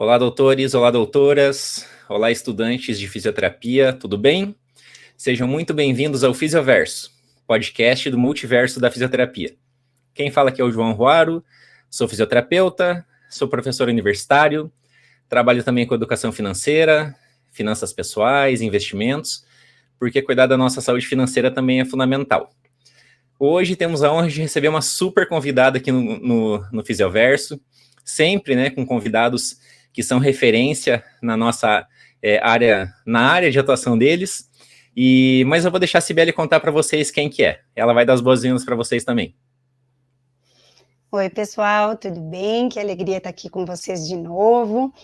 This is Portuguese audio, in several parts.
Olá, doutores, olá, doutoras, olá, estudantes de fisioterapia, tudo bem? Sejam muito bem-vindos ao Fisioverso, podcast do multiverso da fisioterapia. Quem fala aqui é o João Ruaro, sou fisioterapeuta, sou professor universitário, trabalho também com educação financeira, finanças pessoais, investimentos, porque cuidar da nossa saúde financeira também é fundamental. Hoje temos a honra de receber uma super convidada aqui no Fisioverso, sempre, né, com convidados que são referência na nossa área de atuação deles. Mas eu vou deixar a Cibele contar para vocês quem que é. Ela vai dar as boas-vindas para vocês também. Oi, pessoal, tudo bem? Que alegria estar aqui com vocês de novo.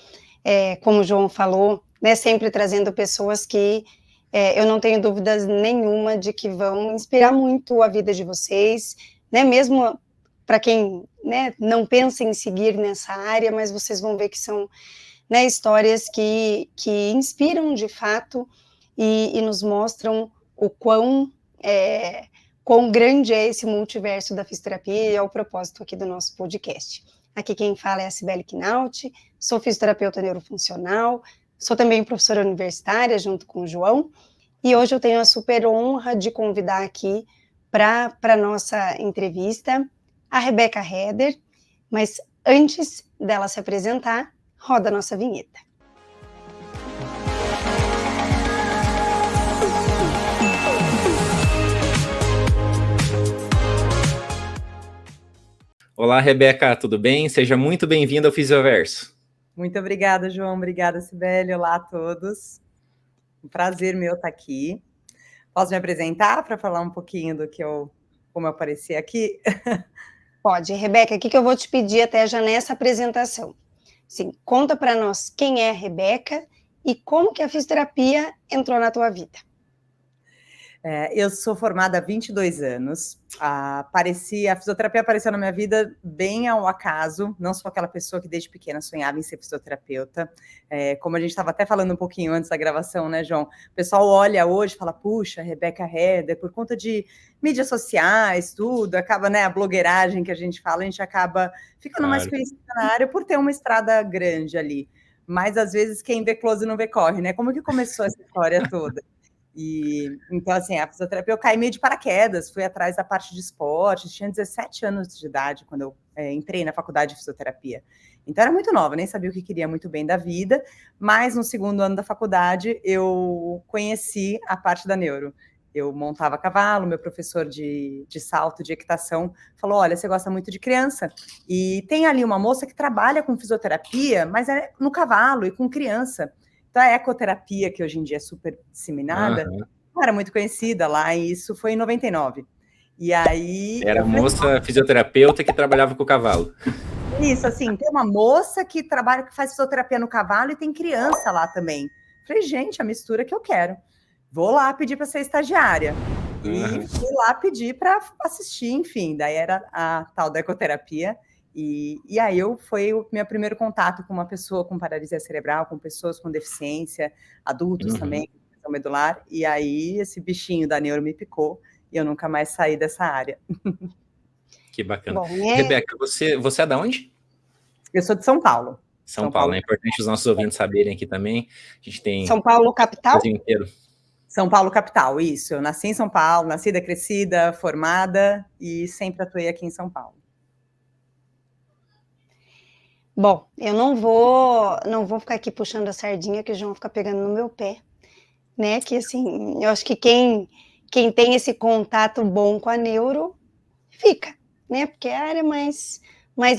Como o João falou, né, sempre trazendo pessoas que eu não tenho dúvidas nenhuma de que vão inspirar muito a vida de vocês, né, mesmo para quem, né, não pensa em seguir nessa área, mas vocês vão ver que são, né, histórias que inspiram de fato e nos mostram o quão grande é esse multiverso da fisioterapia e é o propósito aqui do nosso podcast. Aqui quem fala é a Cibele Knaut, sou fisioterapeuta neurofuncional, sou também professora universitária junto com o João, e hoje eu tenho a super honra de convidar aqui para a nossa entrevista a Rebeca Heder, mas antes dela se apresentar, roda a nossa vinheta. Olá, Rebeca, tudo bem? Seja muito bem-vinda ao Fisioverso. Muito obrigada, João. Obrigada, Cibele. Olá a todos. Um prazer meu estar aqui. Posso me apresentar para falar um pouquinho como eu apareci aqui? Pode. Rebeca, o que eu vou te pedir até já nessa apresentação? Sim, conta para nós quem é a Rebeca e como que a fisioterapia entrou na tua vida. Eu sou formada há 22 anos. A fisioterapia apareceu na minha vida bem ao acaso. Não sou aquela pessoa que desde pequena sonhava em ser fisioterapeuta. Como a gente estava até falando um pouquinho antes da gravação, né, João? O pessoal olha hoje e fala, puxa, Rebeca Heder, por conta de mídias sociais, tudo, acaba, né, a blogueiragem que a gente fala, a gente acaba ficando mais conhecida na área por ter uma estrada grande ali. Mas, às vezes, quem vê close não vê corre, né? Como que começou essa história toda? Então, assim, a fisioterapia, eu caí meio de paraquedas, fui atrás da parte de esportes, tinha 17 anos de idade quando eu entrei na faculdade de fisioterapia. Então, era muito nova, nem sabia o que queria muito bem da vida, mas no segundo ano da faculdade, eu conheci a parte da neuro. Eu montava cavalo, meu professor de salto, de equitação, falou, olha, você gosta muito de criança, e tem ali uma moça que trabalha com fisioterapia, mas é no cavalo e com criança. Então, a ecoterapia, que hoje em dia é super disseminada, não era muito conhecida lá, e isso foi em 99. E aí... Era a moça fisioterapeuta que trabalhava com o cavalo. Isso, assim, tem uma moça que faz fisioterapia no cavalo e tem criança lá também. Falei, gente, a mistura que eu quero. Vou lá pedir para ser estagiária. E fui lá pedir para assistir, enfim, daí era a tal da ecoterapia. E aí foi o meu primeiro contato com uma pessoa com paralisia cerebral, com pessoas com deficiência, adultos também, com lesão medular, e aí esse bichinho da neuro me picou e eu nunca mais saí dessa área. Que bacana. Bom, Rebeca, você é de onde? Eu sou de São Paulo. São Paulo, é importante os nossos ouvintes saberem aqui também. A gente tem... São Paulo, capital? Inteiro. São Paulo, capital, isso. Eu nasci em São Paulo, nascida, crescida, formada, e sempre atuei aqui em São Paulo. Bom, eu não vou ficar aqui puxando a sardinha, que o João fica pegando no meu pé, né? Que assim, eu acho que quem tem esse contato bom com a neuro, fica, né? Porque é a área mais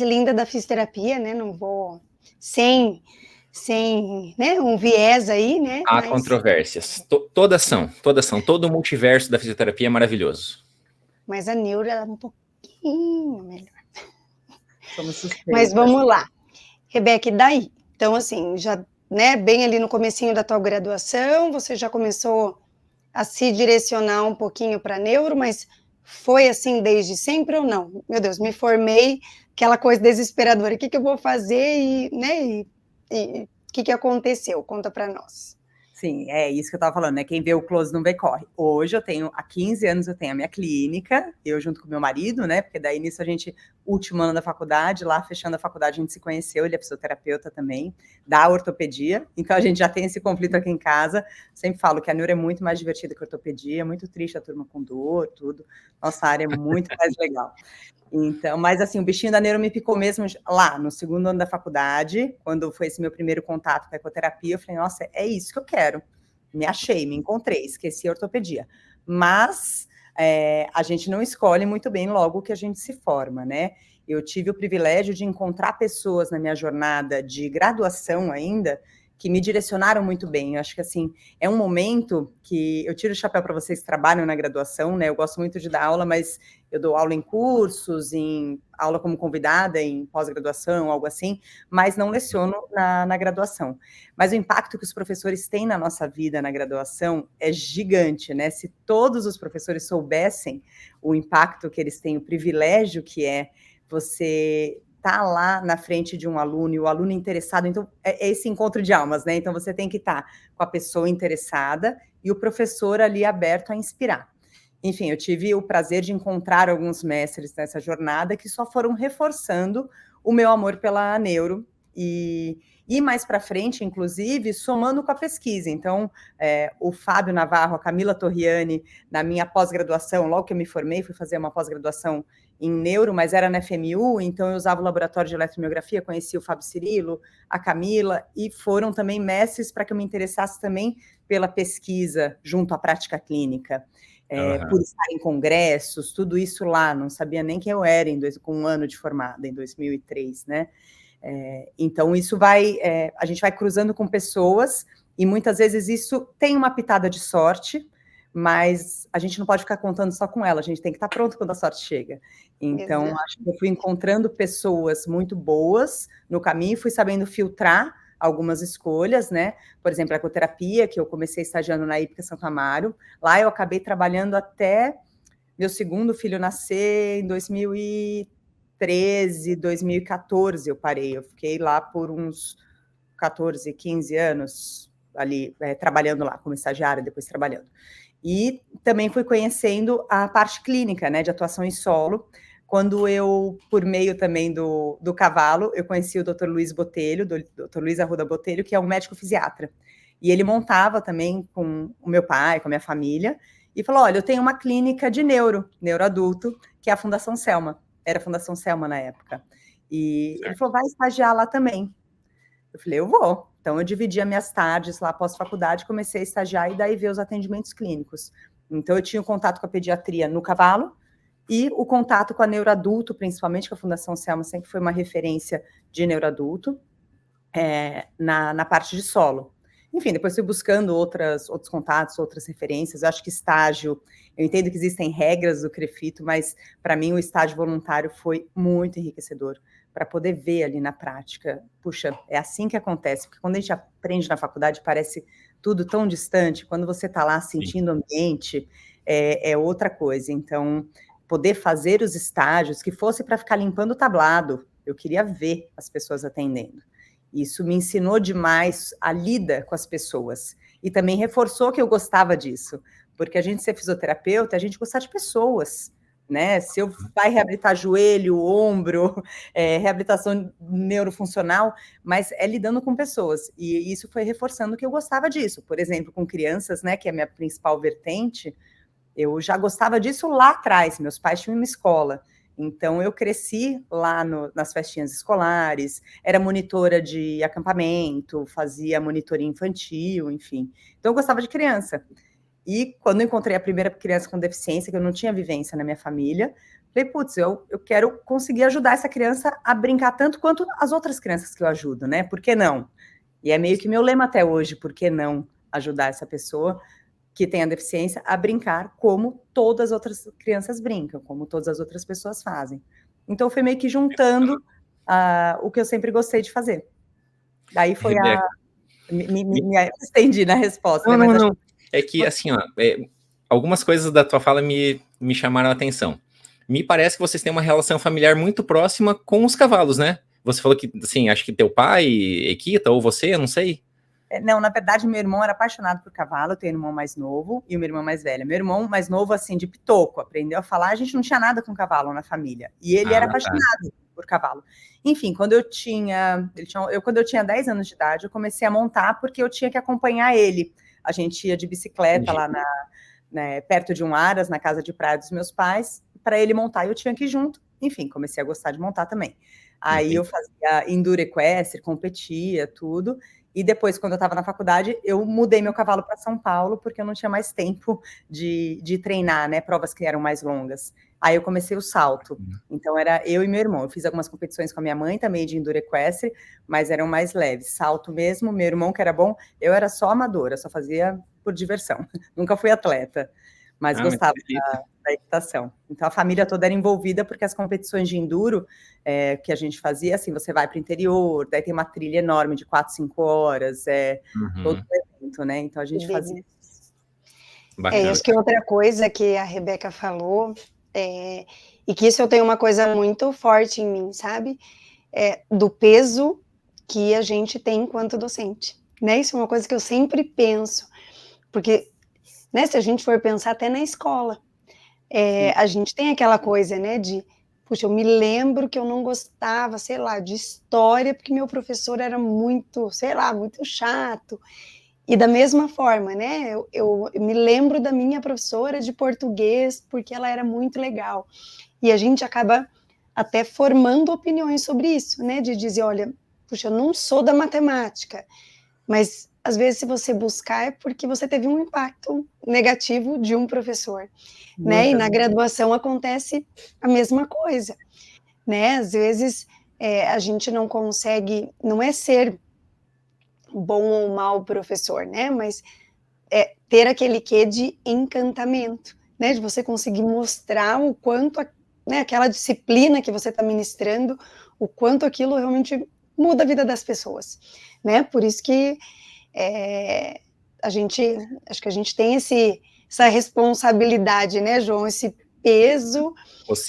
linda da fisioterapia, né? Não vou sem né, um viés aí, né? Há controvérsias. Todas são. Todo o multiverso da fisioterapia é maravilhoso. Mas a neuro é um pouquinho melhor. Mas vamos lá. Rebeca, e daí? Então, assim, já, né, bem ali no comecinho da tua graduação, você já começou a se direcionar um pouquinho para neuro, mas foi assim desde sempre ou não? Meu Deus, me formei, aquela coisa desesperadora, o que eu vou fazer e o que aconteceu? Conta para nós. Sim, é isso que eu estava falando, né? Quem vê o close não vê corre. Hoje há 15 anos eu tenho a minha clínica, eu junto com meu marido, né? Porque daí nisso a gente último ano da faculdade, lá fechando a faculdade a gente se conheceu, ele é fisioterapeuta também, da ortopedia, então a gente já tem esse conflito aqui em casa, sempre falo que a neuro é muito mais divertida que a ortopedia, muito triste a turma com dor, tudo, nossa área é muito mais legal. Então, mas assim, o bichinho da neuro me picou mesmo lá, no segundo ano da faculdade, quando foi esse meu primeiro contato com a ecoterapia, eu falei, nossa, é isso que eu quero. Me achei, me encontrei, esqueci a ortopedia. Mas a gente não escolhe muito bem logo que a gente se forma, né? Eu tive o privilégio de encontrar pessoas na minha jornada de graduação ainda, que me direcionaram muito bem. Eu acho que, assim, é um momento que eu tiro o chapéu para vocês que trabalham na graduação, né? Eu gosto muito de dar aula, mas eu dou aula em cursos, em aula como convidada, em pós-graduação, algo assim, mas não leciono na graduação. Mas o impacto que os professores têm na nossa vida na graduação é gigante, né? Se todos os professores soubessem o impacto que eles têm, o privilégio que é você tá lá na frente de um aluno e o aluno interessado, então é esse encontro de almas, né? Então você tem que estar com a pessoa interessada e o professor ali aberto a inspirar. Enfim, eu tive o prazer de encontrar alguns mestres nessa jornada que só foram reforçando o meu amor pela neuro e mais para frente, inclusive, somando com a pesquisa. Então, o Fábio Navarro, a Camila Torriani, na minha pós-graduação, logo que eu me formei, fui fazer uma pós-graduação em neuro, mas era na FMU, então eu usava o laboratório de eletromiografia, conheci o Fábio Cirilo, a Camila, e foram também mestres para que eu me interessasse também pela pesquisa junto à prática clínica, por estar em congressos, tudo isso lá, não sabia nem quem eu era com um ano de formada, em 2003, né? Então isso a gente vai cruzando com pessoas, e muitas vezes isso tem uma pitada de sorte, mas a gente não pode ficar contando só com ela, a gente tem que estar pronto quando a sorte chega. Então, acho que eu fui encontrando pessoas muito boas no caminho, fui sabendo filtrar algumas escolhas, né? Por exemplo, a ecoterapia, que eu comecei estagiando na Hípica Santo Amaro, lá eu acabei trabalhando até meu segundo filho nascer em 2013, 2014 eu parei, eu fiquei lá por uns 14, 15 anos ali, trabalhando lá como estagiária, depois trabalhando. E também fui conhecendo a parte clínica, né, de atuação em solo, quando eu, por meio também do cavalo, eu conheci o Dr. Luiz Botelho, Dr. Luiz Arruda Botelho, que é um médico fisiatra. E ele montava também com o meu pai, com a minha família, e falou, olha, eu tenho uma clínica de neuro adulto, que é a Fundação Selma. Era a Fundação Selma na época. E ele falou, vai estagiar lá também. Eu falei, eu vou. Então, eu dividi as minhas tardes lá pós-faculdade, comecei a estagiar e daí ver os atendimentos clínicos. Então, eu tinha o contato com a pediatria no cavalo e o contato com a neuroadulto, principalmente, que a Fundação Selma sempre foi uma referência de neuroadulto, na parte de solo. Enfim, depois fui buscando outros contatos, outras referências. Eu acho que estágio, eu entendo que existem regras do CREFITO, mas para mim o estágio voluntário foi muito enriquecedor, para poder ver ali na prática. Puxa, é assim que acontece, porque quando a gente aprende na faculdade parece tudo tão distante, quando você está lá sentindo o ambiente, é outra coisa. Então, poder fazer os estágios, que fosse para ficar limpando o tablado, eu queria ver as pessoas atendendo. Isso me ensinou demais a lida com as pessoas. E também reforçou que eu gostava disso. Porque a gente ser fisioterapeuta, a gente gostar de pessoas, né? Se eu vai reabilitar joelho, ombro, reabilitação neurofuncional, mas é lidando com pessoas. E isso foi reforçando que eu gostava disso. Por exemplo, com crianças, né? Que é a minha principal vertente, eu já gostava disso lá atrás. Meus pais tinham uma escola. Então, eu cresci lá nas festinhas escolares, era monitora de acampamento, fazia monitoria infantil, enfim. Então, eu gostava de criança. E quando eu encontrei a primeira criança com deficiência, que eu não tinha vivência na minha família, falei, putz, eu quero conseguir ajudar essa criança a brincar tanto quanto as outras crianças que eu ajudo, né? Por que não? E é meio que meu lema até hoje, por que não ajudar essa pessoa que tem a deficiência a brincar como todas as outras crianças brincam, como todas as outras pessoas fazem. Então, foi meio que juntando o que eu sempre gostei de fazer. Daí foi me estendi na resposta. Não, né? Mas não. É que, assim, ó, algumas coisas da tua fala me chamaram a atenção. Me parece que vocês têm uma relação familiar muito próxima com os cavalos, né? Você falou que, assim, acho que teu pai equita, ou você, eu não sei. Não, na verdade, meu irmão era apaixonado por cavalo, eu tenho um irmão mais novo e uma irmã mais velha. Meu irmão mais novo, assim, de pitoco, aprendeu a falar, a gente não tinha nada com cavalo na família. E ele era apaixonado por cavalo. Enfim, quando eu tinha 10 anos de idade, eu comecei a montar porque eu tinha que acompanhar ele. A gente ia de bicicleta lá perto de um Aras, na casa de praia dos meus pais, para ele montar e eu tinha que ir junto. Enfim, comecei a gostar de montar também. Aí eu fazia enduro equestre, competia, tudo. E depois, quando eu estava na faculdade, eu mudei meu cavalo para São Paulo, porque eu não tinha mais tempo de treinar, né? Provas que eram mais longas. Aí eu comecei o salto. Então, era eu e meu irmão. Eu fiz algumas competições com a minha mãe também de enduro equestre, mas eram mais leves. Salto mesmo, meu irmão, que era bom, eu era só amadora, só fazia por diversão. Nunca fui atleta, mas gostava da equitação. Então, a família toda era envolvida, porque as competições de enduro que a gente fazia, assim, você vai para o interior, daí tem uma trilha enorme de 4, 5 horas, todo o evento, né? Então, a gente fazia isso. Bacana. Isso que é outra coisa que a Rebeca falou, e que isso eu tenho uma coisa muito forte em mim, sabe? Do peso que a gente tem enquanto docente, né? Isso é uma coisa que eu sempre penso, porque, né, se a gente for pensar até na escola, a gente tem aquela coisa, né, de, puxa, eu me lembro que eu não gostava, sei lá, de história, porque meu professor era muito, sei lá, muito chato. E da mesma forma, né, eu me lembro da minha professora de português, porque ela era muito legal. E a gente acaba até formando opiniões sobre isso, né, de dizer, olha, puxa, eu não sou da matemática, mas às vezes se você buscar é porque você teve um impacto negativo de um professor, né, e na graduação acontece a mesma coisa, né, às vezes a gente não consegue, não é ser bom ou mau professor, né, mas ter aquele quê de encantamento, né, de você conseguir mostrar o quanto, né, aquela disciplina que você está ministrando, o quanto aquilo realmente muda a vida das pessoas, né, por isso que acho que a gente tem essa responsabilidade, né, João, esse peso,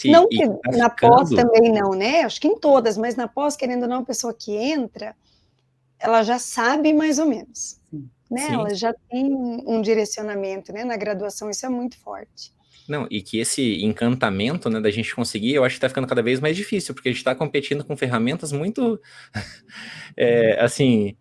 não que na pós também não, né, acho que em todas, mas na pós, querendo ou não, a pessoa que entra, ela já sabe mais ou menos, né, ela já tem um direcionamento, né, na graduação isso é muito forte. Não, e que esse encantamento, né, da gente conseguir, eu acho que tá ficando cada vez mais difícil, porque a gente tá competindo com ferramentas muito, assim,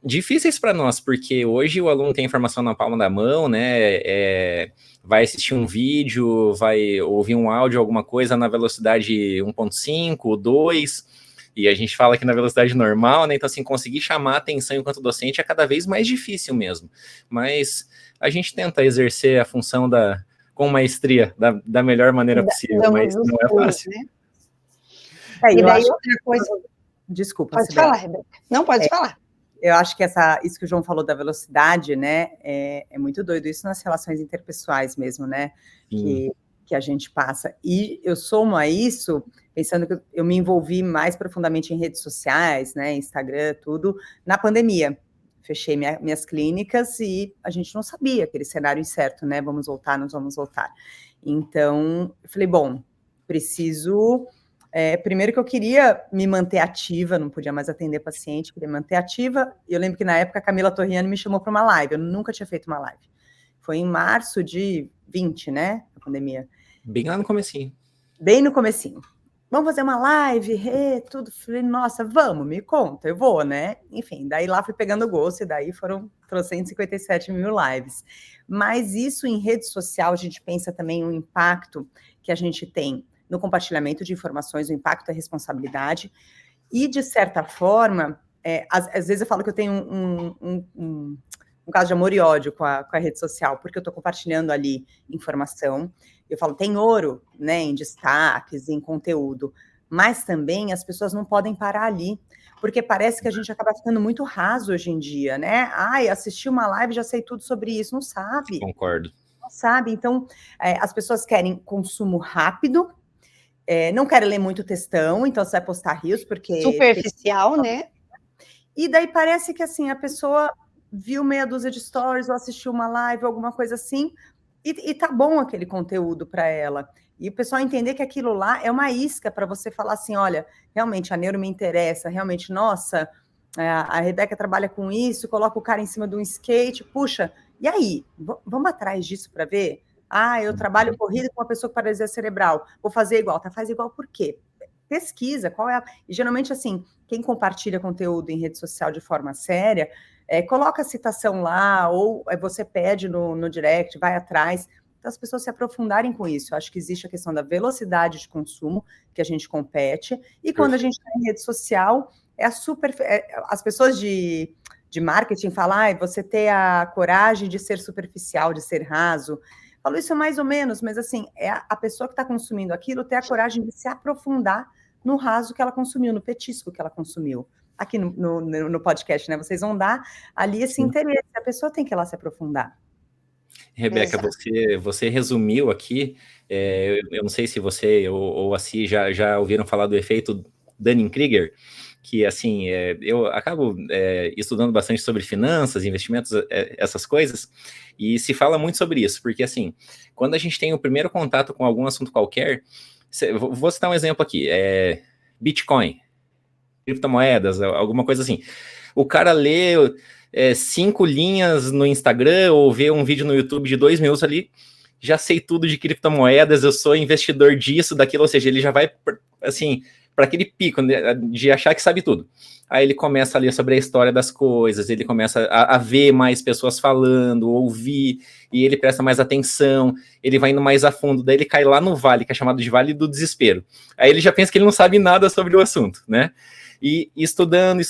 difíceis para nós, porque hoje o aluno tem informação na palma da mão, né, vai assistir um vídeo, vai ouvir um áudio, alguma coisa na velocidade 1.5, 2, e a gente fala aqui na velocidade normal, né, então assim, conseguir chamar a atenção enquanto docente é cada vez mais difícil mesmo, mas a gente tenta exercer a função com maestria, da melhor maneira possível, mas não é fácil. Né? E daí outra coisa... Desculpa, pode falar, Rebeca. Não, pode falar. Eu acho que isso que o João falou da velocidade, né, é muito doido, isso nas relações interpessoais mesmo, né, que a gente passa. E eu somo a isso, pensando que eu me envolvi mais profundamente em redes sociais, né, Instagram, tudo, na pandemia. Fechei minhas clínicas e a gente não sabia aquele cenário incerto, né, vamos voltar, nós vamos voltar. Então, eu falei, bom, preciso... primeiro que eu queria me manter ativa, não podia mais atender paciente, queria me manter ativa. Eu lembro que na época a Camila Torriani me chamou para uma live, eu nunca tinha feito uma live. Foi em março de 20, né, a pandemia. Bem lá no comecinho. Bem no comecinho. Vamos fazer uma live, tudo. Falei, nossa, vamos, me conta, eu vou, né? Enfim, daí lá fui pegando gosto, e daí foram 357 mil lives. Mas isso em rede social, a gente pensa também o impacto que a gente tem no compartilhamento de informações, o impacto da responsabilidade, e, de certa forma, às vezes eu falo que eu tenho um caso de amor e ódio com a rede social, porque eu estou compartilhando ali informação, eu falo, tem ouro, né, em destaques, em conteúdo, mas também as pessoas não podem parar ali, porque parece que a gente acaba ficando muito raso hoje em dia, né? Ai, assisti uma live, já sei tudo sobre isso, não sabe. Concordo. Não sabe, então as pessoas querem consumo rápido, não querem ler muito textão, então você vai postar rios, porque... Superficial, né? E daí parece que, assim, a pessoa viu meia dúzia de stories ou assistiu uma live, alguma coisa assim, e tá bom aquele conteúdo para ela. E o pessoal entender que aquilo lá é uma isca para você falar assim, olha, realmente a neuro me interessa, realmente, nossa, A Rebeca trabalha com isso, coloca o cara em cima de um skate, puxa, e aí? Vamos atrás disso para ver? Eu trabalho corrida com uma pessoa com paralisia cerebral, vou fazer igual. Tá, faz igual por quê? Pesquisa, qual é E geralmente, assim, quem compartilha conteúdo em rede social de forma séria, coloca a citação lá, ou você pede no direct, vai atrás, então as pessoas se aprofundarem com isso. Eu acho que existe a questão da velocidade de consumo, que a gente compete, e quando a gente está em rede social, as pessoas de marketing falam, você ter a coragem de ser superficial, de ser raso. Falo isso mais ou menos, mas assim, é a pessoa que está consumindo aquilo ter a coragem de se aprofundar no raso que ela consumiu, no petisco que ela consumiu. Aqui no podcast, né? Vocês vão dar ali esse interesse, a pessoa tem que ir lá se aprofundar. Rebeca, você resumiu aqui, eu não sei se você ou a Si já ouviram falar do efeito Dunning-Kruger, que, assim, eu acabo estudando bastante sobre finanças, investimentos, essas coisas, e se fala muito sobre isso, porque, assim, quando a gente tem o primeiro contato com algum assunto qualquer, vou citar um exemplo aqui, Bitcoin, criptomoedas, alguma coisa assim, o cara lê 5 linhas no Instagram ou vê um vídeo no YouTube de 2 minutos ali, já sei tudo de criptomoedas, eu sou investidor disso, daquilo, ou seja, ele já vai, assim, para aquele pico de achar que sabe tudo. Aí ele começa a ler sobre a história das coisas, ele começa a ver mais pessoas falando, ouvir, e ele presta mais atenção, ele vai indo mais a fundo, daí ele cai lá no vale, que é chamado de Vale do Desespero. Aí ele já pensa que ele não sabe nada sobre o assunto, né? E estudando,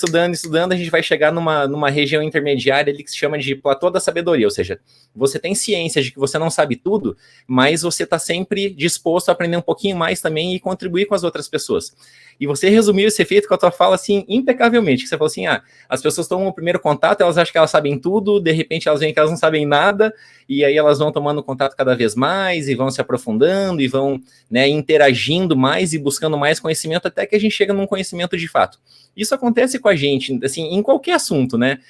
a gente vai chegar numa região intermediária ali que se chama de platô da sabedoria, ou seja, você tem ciência de que você não sabe tudo, mas você está sempre disposto a aprender um pouquinho mais também e contribuir com as outras pessoas. E você resumiu esse efeito com a tua fala, assim, impecavelmente, que você falou assim, as pessoas tomam o primeiro contato, elas acham que elas sabem tudo, de repente elas veem que elas não sabem nada, e aí elas vão tomando contato cada vez mais, e vão se aprofundando, e vão, né, interagindo mais e buscando mais conhecimento, até que a gente chega num conhecimento de fato. Isso acontece com a gente, assim, em qualquer assunto, né?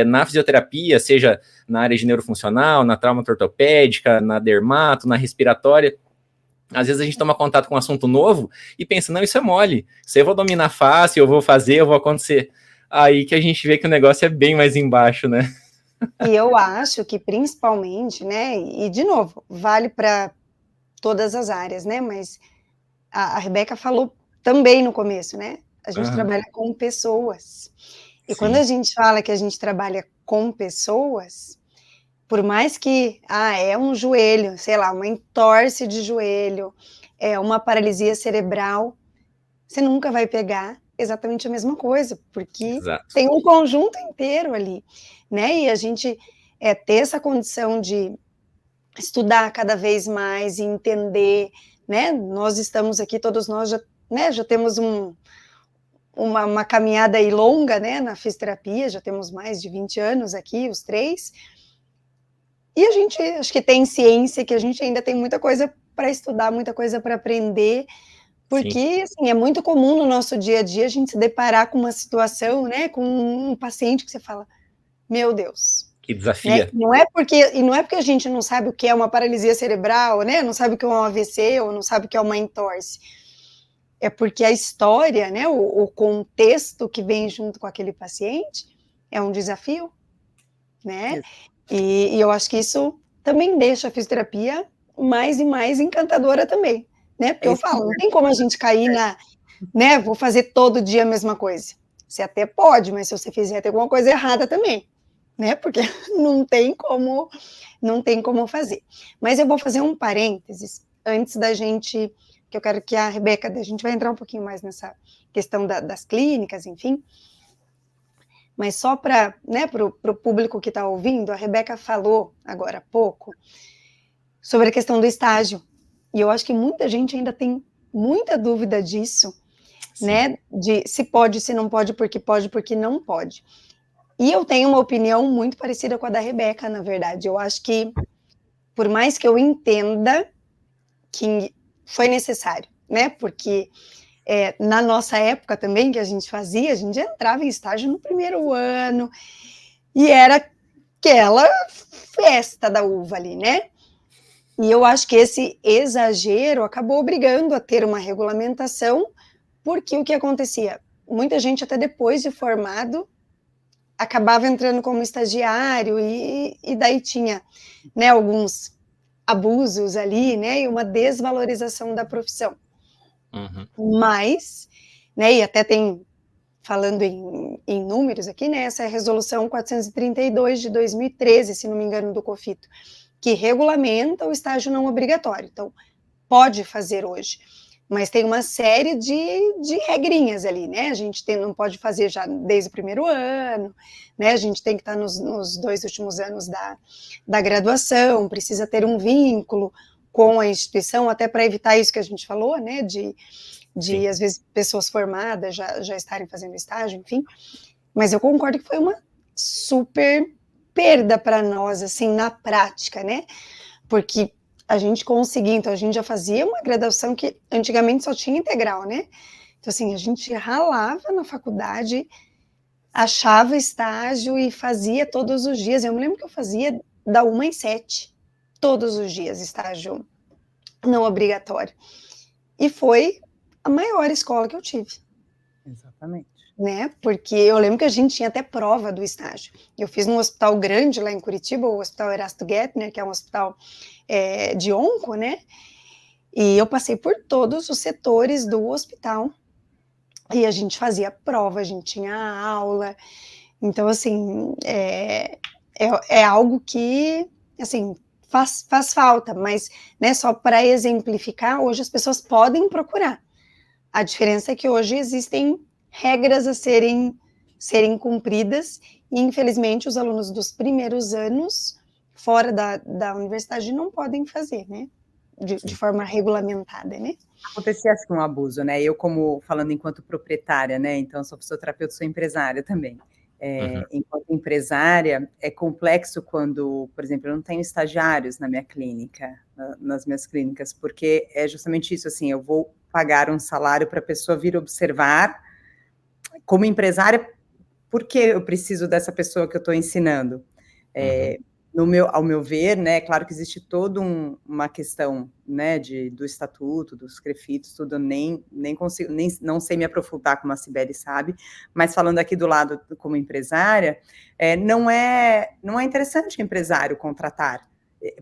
Na fisioterapia, seja na área de neurofuncional, na traumato-ortopédica, na dermato, na respiratória. Às vezes a gente toma contato com um assunto novo e pensa, não, isso é mole, isso eu vou dominar fácil, eu vou fazer, eu vou acontecer. Aí que a gente vê que o negócio é bem mais embaixo, né? E eu acho que principalmente, né, e de novo, vale para todas as áreas, né, mas a Rebeca falou também no começo, né, a gente trabalha com pessoas. E quando a gente fala que a gente trabalha com pessoas, por mais que, é um joelho, sei lá, uma entorse de joelho, uma paralisia cerebral, você nunca vai pegar exatamente a mesma coisa, porque tem um conjunto inteiro ali, né? E a gente ter essa condição de estudar cada vez mais e entender, né? Nós estamos aqui, todos nós já temos uma caminhada aí longa, né, na fisioterapia, já temos mais de 20 anos aqui, os três, e a gente, acho que tem ciência, que a gente ainda tem muita coisa para estudar, muita coisa para aprender, porque, assim, é muito comum no nosso dia a dia a gente se deparar com uma situação, né, com um paciente que você fala, meu Deus. Que desafia. Né? Não é porque a gente não sabe o que é uma paralisia cerebral, né, não sabe o que é um AVC, ou não sabe o que é uma entorse. É porque a história, né, o contexto que vem junto com aquele paciente é um desafio, né? E eu acho que isso também deixa a fisioterapia mais e mais encantadora também, né? Porque eu falo, não tem como a gente cair né, vou fazer todo dia a mesma coisa. Você até pode, mas se você fizer, tem alguma coisa errada também, né? Porque não tem como fazer. Mas eu vou fazer um parênteses antes da gente, que eu quero que a Rebeca, a gente vai entrar um pouquinho mais nessa questão das clínicas, enfim. Mas só para, né, o público que está ouvindo, a Rebeca falou agora há pouco sobre a questão do estágio. E eu acho que muita gente ainda tem muita dúvida disso, né? De se pode, se não pode, porque não pode. E eu tenho uma opinião muito parecida com a da Rebeca, na verdade. Eu acho que, por mais que eu entenda que foi necessário, né? Porque na nossa época também, que a gente fazia, a gente entrava em estágio no primeiro ano, e era aquela festa da uva ali, né? E eu acho que esse exagero acabou obrigando a ter uma regulamentação, porque o que acontecia? Muita gente, até depois de formado, acabava entrando como estagiário e daí tinha, né, alguns abusos ali, né, e uma desvalorização da profissão. Mas, né, e até tem, falando em números aqui, né, essa é a resolução 432 de 2013, se não me engano, do COFITO, que regulamenta o estágio não obrigatório. Então, pode fazer hoje, mas tem uma série de regrinhas ali, né? A gente não pode fazer já desde o primeiro ano, né? A gente tem que estar nos 2 últimos anos da graduação, precisa ter um vínculo com a instituição, até para evitar isso que a gente falou, né? De às vezes, pessoas formadas já estarem fazendo estágio, enfim. Mas eu concordo que foi uma super perda para nós, assim, na prática, né? Porque a gente conseguia, então a gente já fazia uma graduação que antigamente só tinha integral, né? Então, assim, a gente ralava na faculdade, achava estágio e fazia todos os dias. Eu me lembro que eu fazia da 1 às 7, todos os dias, estágio não obrigatório. E foi a maior escola que eu tive. Exatamente. Né? Porque eu lembro que a gente tinha até prova do estágio. Eu fiz num hospital grande lá em Curitiba, o Hospital Erasto Gettner, que é um hospital de onco, né? E eu passei por todos os setores do hospital e a gente fazia prova, a gente tinha aula. Então, assim, é algo que, assim, faz falta, mas, né, só para exemplificar, hoje as pessoas podem procurar. A diferença é que hoje existem regras a serem cumpridas e, infelizmente, os alunos dos primeiros anos, fora da universidade, não podem fazer, né? De forma regulamentada, né? Acontecia, acho que um abuso, né? Eu, como falando enquanto proprietária, né? Então, sou fisioterapeuta, sou empresária também. Enquanto empresária, é complexo quando, por exemplo, eu não tenho estagiários na minha clínica, nas minhas clínicas, porque é justamente isso, assim, eu vou pagar um salário para a pessoa vir observar. Como empresária, por que eu preciso dessa pessoa que eu estou ensinando? Ao meu ver, né, claro que existe toda uma questão, né, do estatuto, dos CREFITOS, tudo, nem consigo, não sei me aprofundar como a Cibele sabe, mas falando aqui do lado como empresária, não é interessante o empresário contratar,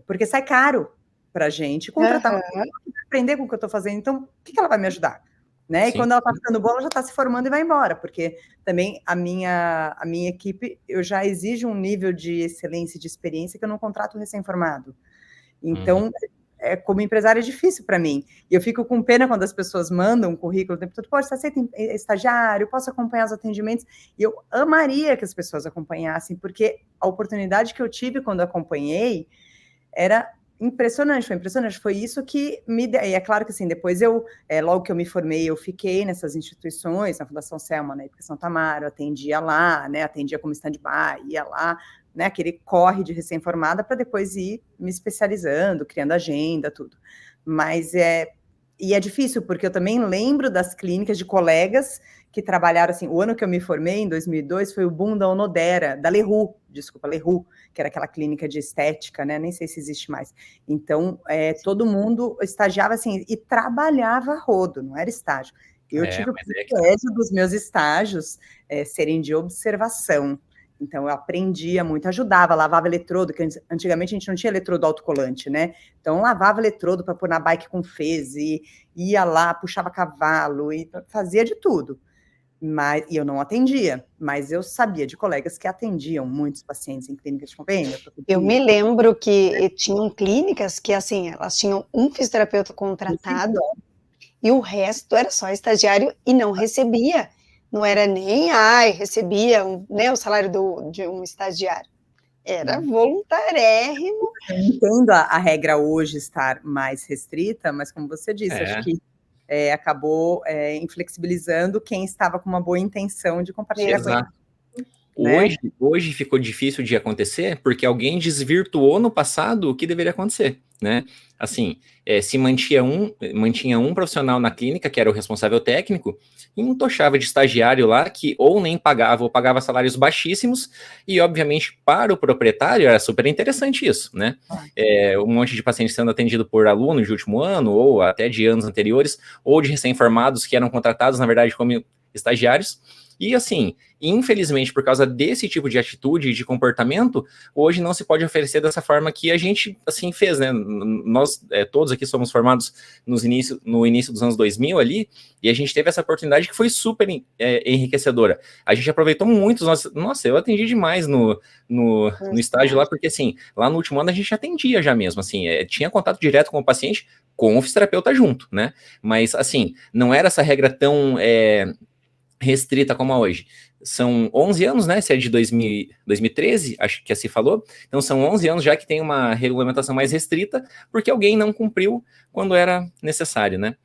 porque sai caro para a gente contratar uma pessoa que vai aprender com o que eu estou fazendo, então, o que ela vai me ajudar? Né? E quando ela está ficando boa, ela já está se formando e vai embora, porque também a minha equipe, eu já exijo um nível de excelência e de experiência que eu não contrato recém-formado. Então, como empresário, é difícil para mim. E eu fico com pena quando as pessoas mandam um currículo o tempo todo, pô, você aceita estagiário, posso acompanhar os atendimentos? E eu amaria que as pessoas acompanhassem, porque a oportunidade que eu tive quando acompanhei era impressionante, foi isso que me deu, e é claro que assim, depois logo que eu me formei, eu fiquei nessas instituições, na Fundação Selma, na Educação Tamaro, atendia lá, né, atendia como stand-by, ia lá, né, aquele corre de recém-formada para depois ir me especializando, criando agenda, tudo, mas e é difícil, porque eu também lembro das clínicas de colegas que trabalharam, assim, o ano que eu me formei, em 2002, foi o boom da Onodera, da Leroux, que era aquela clínica de estética, né, nem sei se existe mais. Então, todo mundo estagiava, assim, e trabalhava a rodo, não era estágio. Eu tive o privilégio dos meus estágios serem de observação. Então, eu aprendia muito, ajudava, lavava eletrodo, que antigamente a gente não tinha eletrodo autocolante, né? Então, lavava eletrodo para pôr na bike com fez, e ia lá, puxava cavalo, e fazia de tudo. E eu não atendia, mas eu sabia de colegas que atendiam muitos pacientes em clínicas de convênio. Eu me lembro que tinham clínicas que, assim, elas tinham um fisioterapeuta contratado e o resto era só estagiário e não recebia. Não era nem, recebia né, o salário de um estagiário. Era voluntarérrimo. Eu entendo a regra hoje estar mais restrita, mas como você disse, acho que acabou inflexibilizando quem estava com uma boa intenção de compartilhar. Exato. Hoje ficou difícil de acontecer porque alguém desvirtuou no passado o que deveria acontecer, né? Assim, se mantinha um profissional na clínica, que era o responsável técnico, e entochava de estagiário lá que ou nem pagava ou pagava salários baixíssimos, e obviamente para o proprietário era super interessante isso, né? Um monte de pacientes sendo atendido por alunos de último ano, ou até de anos anteriores, ou de recém-formados que eram contratados, na verdade, como estagiários. E assim, infelizmente, por causa desse tipo de atitude e de comportamento, hoje não se pode oferecer dessa forma que a gente, assim, fez, né? Nós, todos aqui somos formados no início dos anos 2000 ali, e a gente teve essa oportunidade que foi super enriquecedora. A gente aproveitou muito, nossa, eu atendi demais no estágio lá, porque assim, lá no último ano a gente atendia já mesmo, assim, tinha contato direto com o paciente, com o fisioterapeuta junto, né? Mas assim, não era essa regra tão restrita como a hoje. São 11 anos, né? Se é de 2013, acho que assim falou. Então são 11 anos já que tem uma regulamentação mais restrita, porque alguém não cumpriu quando era necessário, né?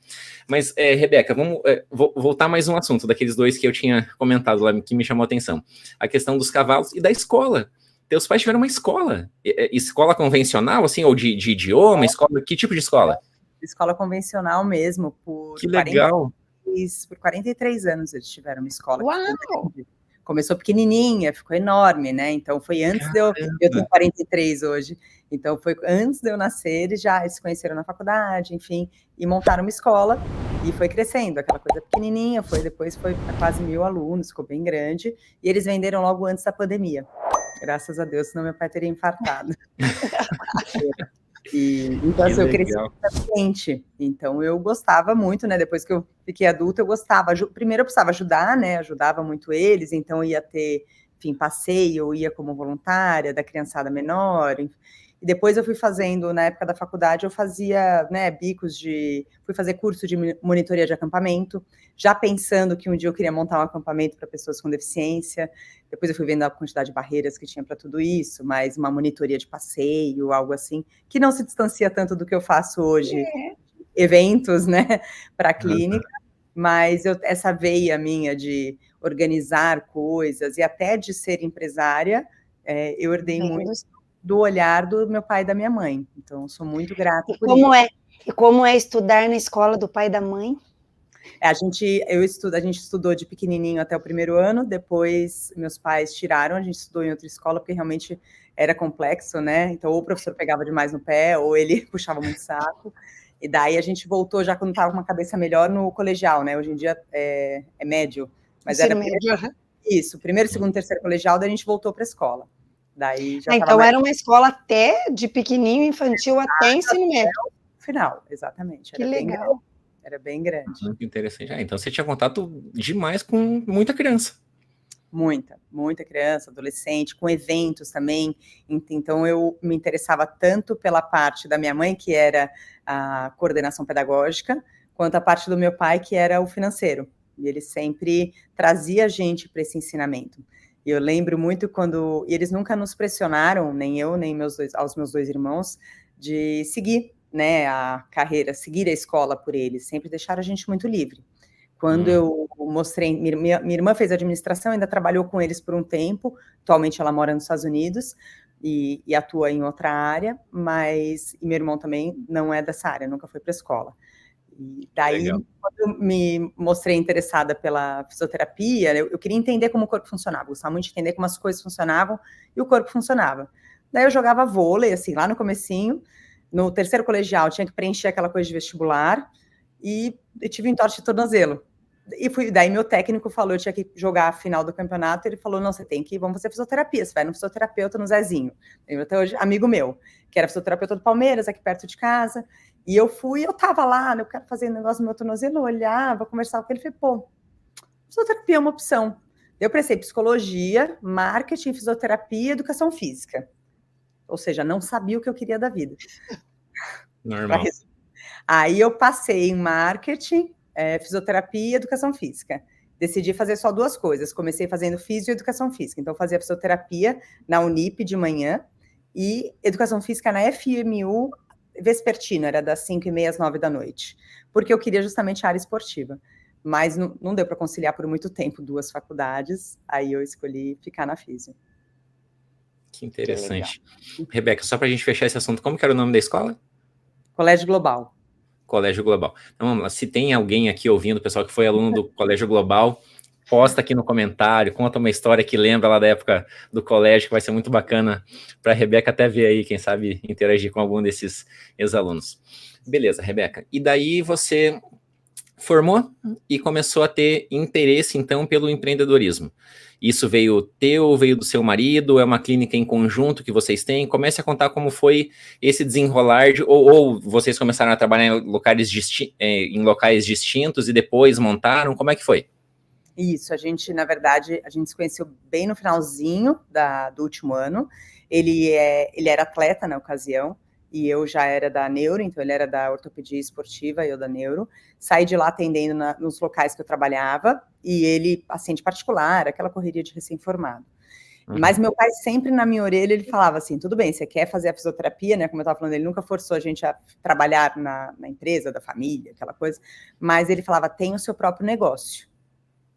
Mas, Rebeca, vamos voltar mais um assunto daqueles dois que eu tinha comentado lá, que me chamou a atenção. A questão dos cavalos e da escola. Teus pais tiveram uma escola? Escola convencional, assim, ou de idioma? Escola, que tipo de escola? Escola convencional mesmo, Que legal! Por 43 anos eles tiveram uma escola. Uau! Começou pequenininha, ficou enorme, né? Então foi antes de eu tenho 43 hoje, então foi antes de eu nascer, eles já se conheceram na faculdade, enfim, e montaram uma escola, e foi crescendo, aquela coisa pequenininha, depois foi para quase 1.000 alunos, ficou bem grande, e eles venderam logo antes da pandemia. Graças a Deus, senão meu pai teria infartado. Então, assim, eu cresci no ambiente, então eu gostava muito, né, depois que eu fiquei adulta, eu gostava, primeiro eu precisava ajudar, né, ajudava muito eles, então eu ia ter, enfim, passeio, eu ia como voluntária da criançada menor, e depois eu fui fazendo, na época da faculdade, eu fazia, né, fui fazer curso de monitoria de acampamento, já pensando que um dia eu queria montar um acampamento para pessoas com deficiência, depois eu fui vendo a quantidade de barreiras que tinha para tudo isso, mas uma monitoria de passeio, algo assim, que não se distancia tanto do que eu faço hoje, eventos, né, para a clínica, mas essa veia minha de organizar coisas e até de ser empresária, eu herdei muito do olhar do meu pai e da minha mãe, então sou muito grata por isso. E como é estudar na escola do pai e da mãe? A gente estudou de pequenininho até o primeiro ano, depois meus pais tiraram, a gente estudou em outra escola, porque realmente era complexo, né, então ou o professor pegava demais no pé, ou ele puxava muito saco, e daí a gente voltou já quando estava com uma cabeça melhor no colegial, né, hoje em dia é médio, mas era primeiro, segundo, terceiro colegial, daí a gente voltou para a escola. Daí já então era uma escola até de pequenininho, infantil, até ensino médio. Final, exatamente. Que legal. Era bem grande. Muito interessante. Então você tinha contato demais com muita criança. Muita criança, adolescente, com eventos também. Então eu me interessava tanto pela parte da minha mãe, que era a coordenação pedagógica, quanto a parte do meu pai, que era o financeiro. E ele sempre trazia a gente para esse ensinamento. E eu lembro muito e eles nunca nos pressionaram, nem eu, nem aos meus dois irmãos, de seguir, né, a carreira, seguir a escola por eles, sempre deixaram a gente muito livre. Quando eu mostrei, minha irmã fez administração, ainda trabalhou com eles por um tempo, atualmente ela mora nos Estados Unidos e atua em outra área, e meu irmão também não é dessa área, nunca foi para a escola. E daí, quando eu me mostrei interessada pela fisioterapia, eu queria entender como o corpo funcionava, gostava muito de entender como as coisas funcionavam e o corpo funcionava. Daí eu jogava vôlei, assim, lá no comecinho, no terceiro colegial, tinha que preencher aquela coisa de vestibular, e eu tive entorse de tornozelo. Daí meu técnico falou, eu tinha que jogar a final do campeonato, ele falou, não, vamos fazer fisioterapia, você vai no fisioterapeuta no Zezinho, lembro até hoje, amigo meu, que era fisioterapeuta do Palmeiras, aqui perto de casa, e eu tava lá, eu quero fazer um negócio no meu tornozelo, eu olhava, conversava com ele, falei, fisioterapia é uma opção. Eu prestei psicologia, marketing, fisioterapia e educação física. Ou seja, não sabia o que eu queria da vida. Normal. Aí eu passei em marketing, fisioterapia e educação física. Decidi fazer só duas coisas. Comecei fazendo físio e educação física. Então, eu fazia fisioterapia na Unip de manhã e educação física na FMU vespertino, era das 5h30 às 9 da noite. Porque eu queria justamente a área esportiva. Mas não deu para conciliar por muito tempo duas faculdades. Aí eu escolhi ficar na físio. Que interessante. Rebeca, só para a gente fechar esse assunto, como que era o nome da escola? Colégio Global. Colégio Global. Então, vamos lá. Se tem alguém aqui ouvindo, pessoal que foi aluno do Colégio Global, posta aqui no comentário, conta uma história que lembra lá da época do colégio, que vai ser muito bacana para a Rebeca até ver aí, quem sabe interagir com algum desses ex-alunos. Beleza, Rebeca. E daí você formou e começou a ter interesse, então, pelo empreendedorismo. Isso veio teu, veio do seu marido, é uma clínica em conjunto que vocês têm? Comece a contar como foi esse desenrolar, ou vocês começaram a trabalhar em locais distintos e depois montaram, como é que foi? Isso, a gente, na verdade, a gente se conheceu bem no finalzinho do último ano. Ele era atleta na ocasião, e eu já era da neuro, então ele era da ortopedia esportiva e eu da neuro. Saí de lá atendendo nos locais que eu trabalhava, e ele, assim, de particular, aquela correria de recém-formado. Mas meu pai sempre na minha orelha, ele falava assim, tudo bem, você quer fazer a fisioterapia, né, como eu estava falando, ele nunca forçou a gente a trabalhar na empresa da família, aquela coisa, mas ele falava, tem o seu próprio negócio.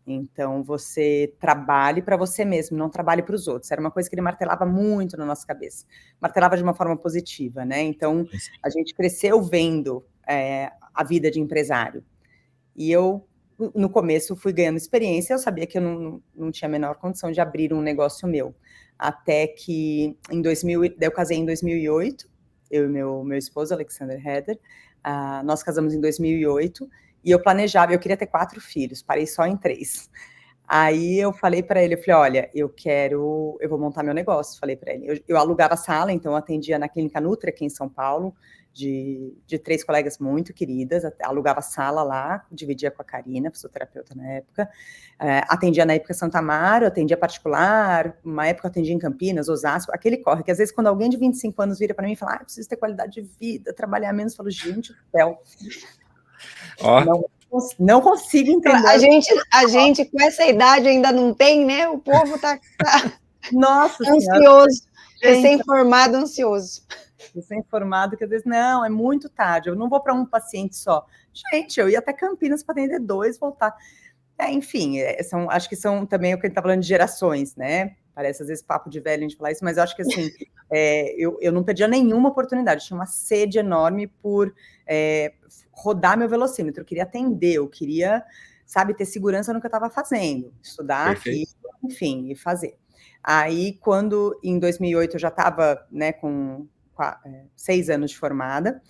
Então, você trabalhe para você mesmo, não trabalhe para os outros. Era uma coisa que ele martelava muito na nossa cabeça. Martelava de uma forma positiva, né? Então, a gente cresceu vendo a vida de empresário. E eu, no começo, fui ganhando experiência. Eu sabia que eu não tinha a menor condição de abrir um negócio meu. Até que, eu casei em 2008, eu e meu esposo, Alexander Heder. Nós casamos em 2008. E eu planejava, eu queria ter 4 filhos, parei só em 3. Aí eu falei para ele, eu falei, olha, eu vou montar meu negócio, falei para ele. Eu alugava sala, então eu atendia na Clínica Nutra, aqui em São Paulo, de 3 colegas muito queridas, alugava sala lá, dividia com a Karina, fisioterapeuta na época, atendia na época Santa Amaro, atendia particular, uma época eu atendia em Campinas, Osasco, aquele corre, que às vezes quando alguém de 25 anos vira para mim e fala, preciso ter qualidade de vida, trabalhar menos, eu falo, gente do céu. Não consigo entender. A gente com essa idade ainda não tem, né? O povo tá Nossa, ansioso, recém-formado, ansioso. Recém-formado, que às vezes, não, é muito tarde, eu não vou para um paciente só. Gente, eu ia até Campinas para atender 2, voltar. Enfim, acho que são também o que a gente está falando de gerações, né? Parece às vezes papo de velho a gente falar isso, mas eu acho que assim, eu não perdia nenhuma oportunidade, tinha uma sede enorme por rodar meu velocímetro, eu queria atender, eu queria, sabe, ter segurança no que eu estava fazendo, estudar aqui, enfim, e fazer. Aí, quando em 2008 eu já estava, né, com 6 anos de formada,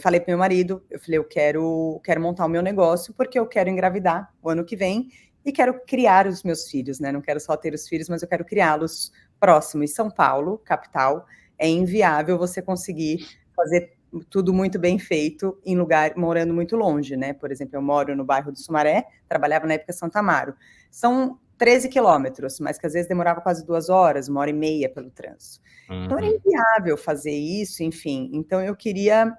falei para meu marido, eu falei, eu quero montar o meu negócio, porque eu quero engravidar o ano que vem, e quero criar os meus filhos, né? Não quero só ter os filhos, mas eu quero criá-los próximos. Em São Paulo, capital, é inviável você conseguir fazer tudo muito bem feito em lugar, morando muito longe, né? Por exemplo, eu moro no bairro do Sumaré, trabalhava na época Santa Amaro. São 13 quilômetros, mas que às vezes demorava quase 2 horas, 1h30 pelo trânsito. Então era inviável fazer isso, enfim. Então eu queria,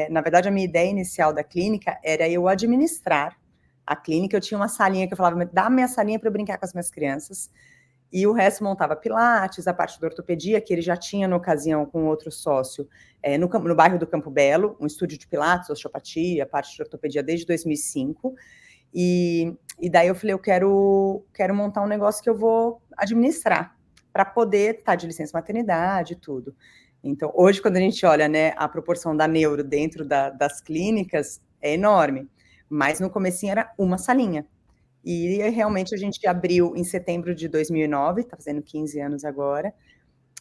na verdade a minha ideia inicial da clínica era eu administrar a clínica. Eu tinha uma salinha que eu falava, dá minha salinha para eu brincar com as minhas crianças, e o resto montava pilates, a parte da ortopedia, que ele já tinha na ocasião com outro sócio, no bairro do Campo Belo, um estúdio de pilates, osteopatia, a parte de ortopedia desde 2005, e daí eu falei, eu quero montar um negócio que eu vou administrar, para poder estar de licença maternidade e tudo. Então, hoje, quando a gente olha, né, a proporção da neuro dentro das clínicas, é enorme, mas no comecinho era uma salinha. E realmente a gente abriu em setembro de 2009, está fazendo 15 anos agora,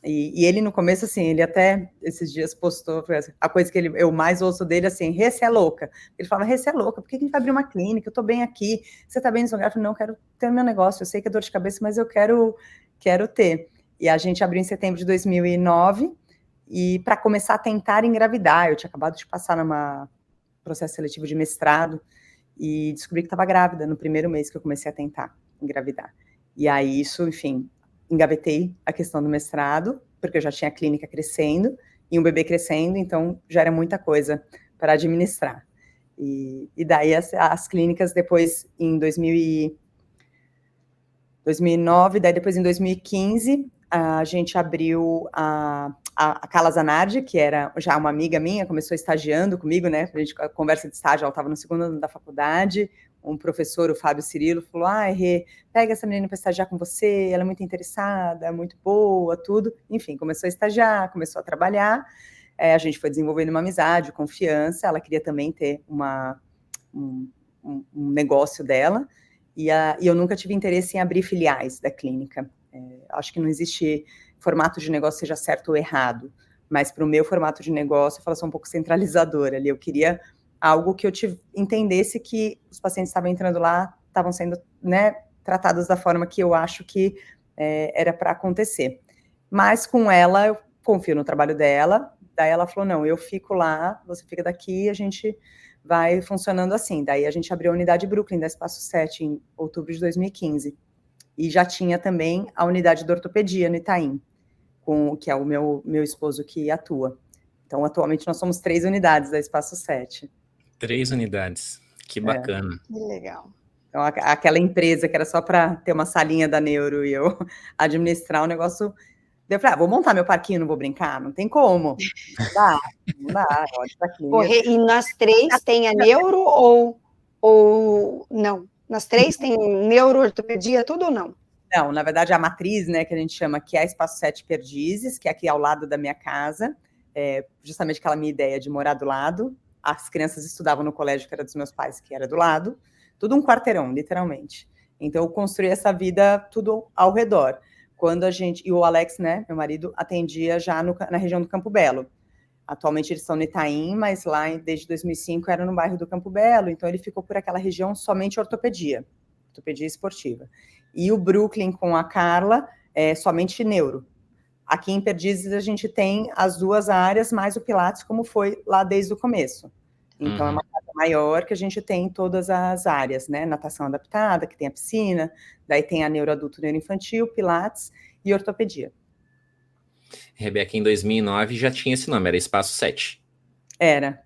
e ele no começo, assim, ele até esses dias postou, a coisa que eu mais ouço dele, assim, Rê, você é louca. Ele fala, Rê, você é louca, por que a gente vai abrir uma clínica? Eu tô bem aqui, você tá bem nesse lugar? Eu falei, não, eu quero ter o meu negócio, eu sei que é dor de cabeça, mas eu quero ter. E a gente abriu em setembro de 2009, e para começar a tentar engravidar, eu tinha acabado de passar numa processo seletivo de mestrado, e descobri que estava grávida no primeiro mês que eu comecei a tentar engravidar. E aí isso, enfim, engavetei a questão do mestrado, porque eu já tinha a clínica crescendo, e um bebê crescendo, então já era muita coisa para administrar. E daí as clínicas depois, em 2009, daí depois em 2015, a gente abriu a Carla Zanardi, que era já uma amiga minha, começou estagiando comigo, né, a gente conversa de estágio, ela estava no segundo ano da faculdade, um professor, o Fábio Cirilo, falou, Rê, pega essa menina para estagiar com você, ela é muito interessada, muito boa, tudo, enfim, começou a estagiar, começou a trabalhar, a gente foi desenvolvendo uma amizade, confiança, ela queria também ter um negócio dela, e eu nunca tive interesse em abrir filiais da clínica, acho que não existe formato de negócio seja certo ou errado, mas para o meu formato de negócio, eu falo, sou um pouco centralizadora ali, eu queria algo que eu entendesse que os pacientes estavam entrando lá, estavam sendo, né, tratados da forma que eu acho que era para acontecer. Mas com ela, eu confio no trabalho dela, daí ela falou, não, eu fico lá, você fica daqui, a gente vai funcionando assim. Daí a gente abriu a unidade Brooklyn da Espaço 7 em outubro de 2015. E já tinha também a unidade de ortopedia no Itaim, que é o meu esposo que atua. Então, atualmente, nós somos 3 unidades da Espaço 7. 3 unidades, que bacana. Que legal. Então, aquela empresa que era só para ter uma salinha da neuro e eu administrar o negócio. Eu falei, vou montar meu parquinho, não vou brincar? Não tem como. Não dá, E nas 3 tem a neuro ou não? Nas 3 tem neuro, ortopedia, tudo ou não? Não, na verdade, a matriz, né, que a gente chama, que é a Espaço 7 Perdizes, que é aqui ao lado da minha casa, justamente aquela minha ideia de morar do lado. As crianças estudavam no colégio que era dos meus pais, que era do lado. Tudo um quarteirão, literalmente. Então, eu construí essa vida tudo ao redor. Quando a gente... E o Alex, né, meu marido, atendia já na região do Campo Belo. Atualmente eles estão no Itaim, mas lá desde 2005 era no bairro do Campo Belo, então ele ficou por aquela região somente ortopedia esportiva. E o Brooklyn com a Carla é somente neuro. Aqui em Perdizes a gente tem as 2 áreas, mais o Pilates, como foi lá desde o começo. Então é uma casa maior que a gente tem todas as áreas, né? Natação adaptada, que tem a piscina, daí tem a neuroadulto, neuroinfantil, Pilates e ortopedia. Rebeca, em 2009 já tinha esse nome, era Espaço 7. Era.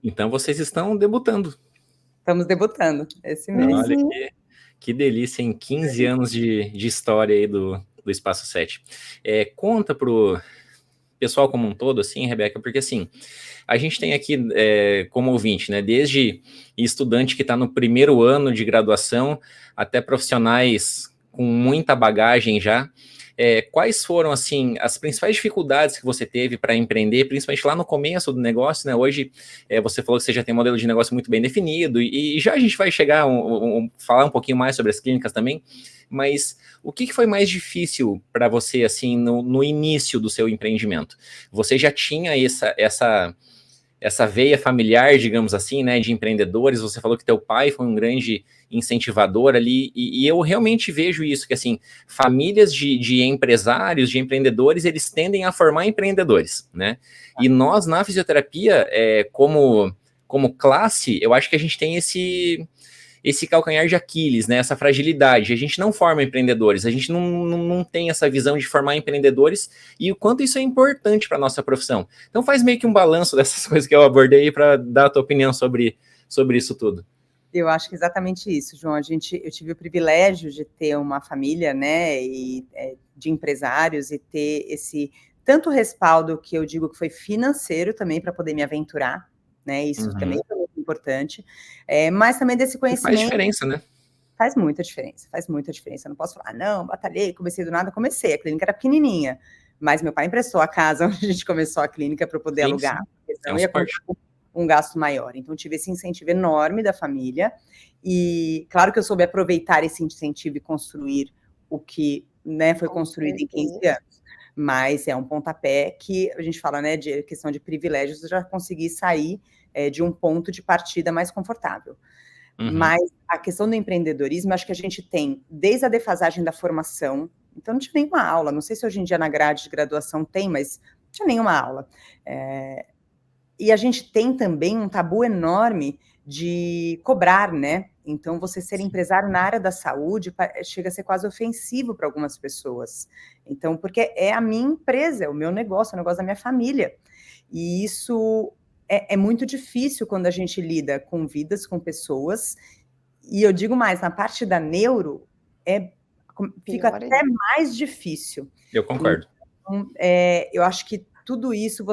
Então vocês estão debutando. Estamos debutando esse mês. Olha que delícia, em 15 anos de história aí do Espaço 7. Conta pro pessoal como um todo, assim, Rebeca, porque assim, a gente tem aqui como ouvinte, né, desde estudante que está no primeiro ano de graduação até profissionais com muita bagagem já. Quais foram, assim, as principais dificuldades que você teve para empreender, principalmente lá no começo do negócio, né? Hoje, você falou que você já tem um modelo de negócio muito bem definido, e já a gente vai chegar falar um pouquinho mais sobre as clínicas também, mas o que foi mais difícil para você, assim, no início do seu empreendimento? Você já tinha essa veia familiar, digamos assim, né, de empreendedores? Você falou que teu pai foi um grande incentivador ali, e eu realmente vejo isso, que assim, famílias de empresários, de empreendedores, eles tendem a formar empreendedores, né? E nós, na fisioterapia, como classe, eu acho que a gente tem esse calcanhar de Aquiles, né, essa fragilidade. A gente não forma empreendedores, a gente não tem essa visão de formar empreendedores e o quanto isso é importante para a nossa profissão. Então faz meio que um balanço dessas coisas que eu abordei para dar a tua opinião sobre isso tudo. Eu acho que exatamente isso, João. Eu tive o privilégio de ter uma família, né, de empresários e ter esse tanto respaldo que eu digo que foi financeiro também para poder me aventurar, né? Isso também é muito importante, mas também desse conhecimento. Faz diferença, né? Faz muita diferença. Eu não posso falar, não, batalhei, comecei do nada, a clínica era pequenininha, mas meu pai emprestou a casa onde a gente começou a clínica para poder alugar, porque senão ia comprar um gasto maior. Então, tive esse incentivo enorme da família, e claro que eu soube aproveitar esse incentivo e construir o que, né, foi construído em 15 anos, mas é um pontapé que a gente fala, né, de questão de privilégios, eu já consegui sair de um ponto de partida mais confortável. Mas a questão do empreendedorismo, acho que a gente tem, desde a defasagem da formação, então não tinha nenhuma aula, não sei se hoje em dia na grade de graduação tem, mas não tinha nenhuma aula. E a gente tem também um tabu enorme de cobrar, né? Então, você ser empresário na área da saúde chega a ser quase ofensivo para algumas pessoas. Então, porque é a minha empresa, é o meu negócio, é o negócio da minha família. E isso é muito difícil quando a gente lida com vidas, com pessoas. E eu digo mais, na parte da neuro, fica até mais difícil. Eu concordo. Então, eu acho que tudo isso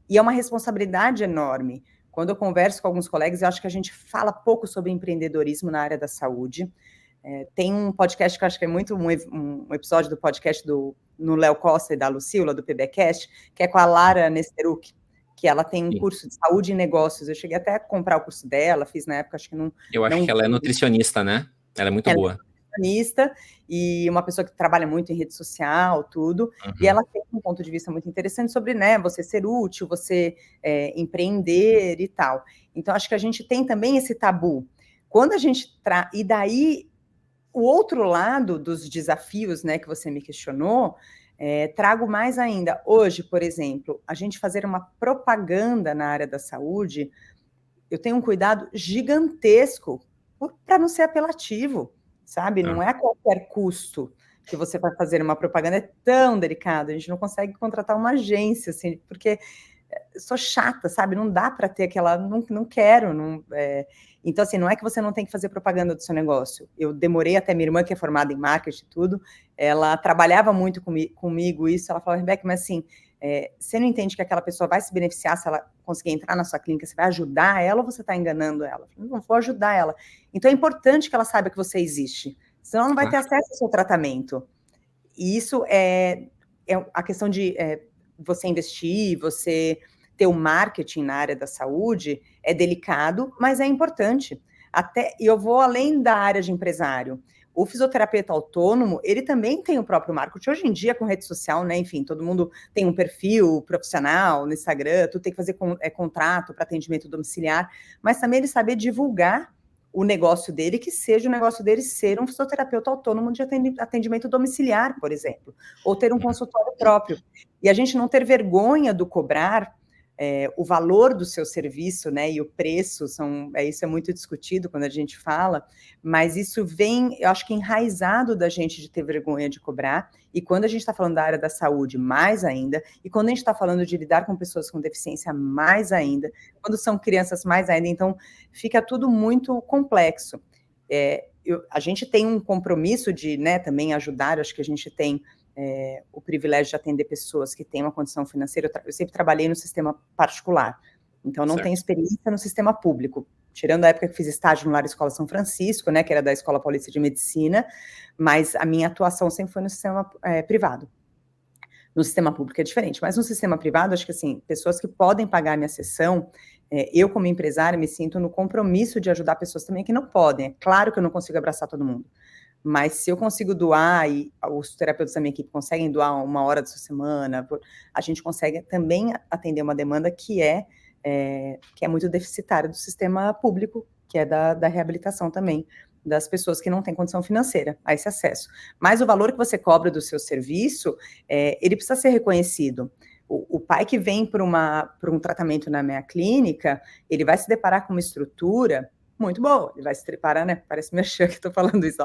E é uma responsabilidade enorme. Quando eu converso com alguns colegas, eu acho que a gente fala pouco sobre empreendedorismo na área da saúde. Tem um podcast que eu acho que é muito um episódio do podcast no Léo Costa e da Lucila, do PBcast, que é com a Lara Nesteruk, que ela tem um curso de saúde e negócios. Eu cheguei até a comprar o curso dela, fiz na época, acho que não... Eu acho que ela é nutricionista, né? Ela é muito boa. nutricionista e uma pessoa que trabalha muito em rede social, tudo, e ela tem um ponto de vista muito interessante sobre, né, você ser útil, você empreender e tal. Então, acho que a gente tem também esse tabu. Quando a gente e daí, o outro lado dos desafios, né, que você me questionou, trago mais ainda. Hoje, por exemplo, a gente fazer uma propaganda na área da saúde, eu tenho um cuidado gigantesco para não ser apelativo, sabe? Não é a qualquer custo que você vai fazer uma propaganda, é tão delicado, a gente não consegue contratar uma agência, assim, porque eu sou chata, sabe? Não dá para ter aquela, não quero, então, assim, não é que você não tem que fazer propaganda do seu negócio. Eu demorei até, minha irmã, que é formada em marketing e tudo, ela trabalhava muito comigo isso, ela falava, Rebeca, mas assim, você não entende que aquela pessoa vai se beneficiar se ela conseguir entrar na sua clínica, você vai ajudar ela ou você está enganando ela? Eu falei, não vou ajudar ela. Então, é importante que ela saiba que você existe, senão ela não vai ter acesso ao seu tratamento. E isso é a questão de você investir, você ter o marketing na área da saúde, é delicado, mas é importante. E eu vou além da área de empresário. O fisioterapeuta autônomo, ele também tem o próprio marketing. Hoje em dia, com rede social, né, enfim, todo mundo tem um perfil profissional no Instagram, tu tem que fazer contrato para atendimento domiciliar, mas também ele saber divulgar o negócio dele, que seja o negócio dele ser um fisioterapeuta autônomo de atendimento domiciliar, por exemplo, ou ter um consultório próprio. E a gente não ter vergonha do cobrar, o valor do seu serviço, né, e o preço, isso é muito discutido quando a gente fala, mas isso vem, eu acho que enraizado da gente de ter vergonha de cobrar, e quando a gente está falando da área da saúde, mais ainda, e quando a gente está falando de lidar com pessoas com deficiência, mais ainda, quando são crianças, mais ainda, então fica tudo muito complexo. A gente tem um compromisso de, né, também ajudar, acho que a gente tem o privilégio de atender pessoas que têm uma condição financeira. Eu sempre trabalhei no sistema particular, então não tenho experiência no sistema público, tirando a época que fiz estágio no Lar Escola São Francisco, né, que era da Escola Paulista de Medicina, mas a minha atuação sempre foi no sistema privado. No sistema público é diferente, mas no sistema privado, acho que assim, pessoas que podem pagar a minha sessão, eu como empresária me sinto no compromisso de ajudar pessoas também que não podem. É claro que eu não consigo abraçar todo mundo, mas se eu consigo doar, e os terapeutas da minha equipe conseguem doar 1 hora da sua semana, a gente consegue também atender uma demanda que é muito deficitária do sistema público, que é da reabilitação também, das pessoas que não têm condição financeira a esse acesso. Mas o valor que você cobra do seu serviço, ele precisa ser reconhecido. O pai que vem por um tratamento na minha clínica, ele vai se deparar com uma estrutura muito boa, ele vai se preparar, né? Parece merchan que estou falando isso,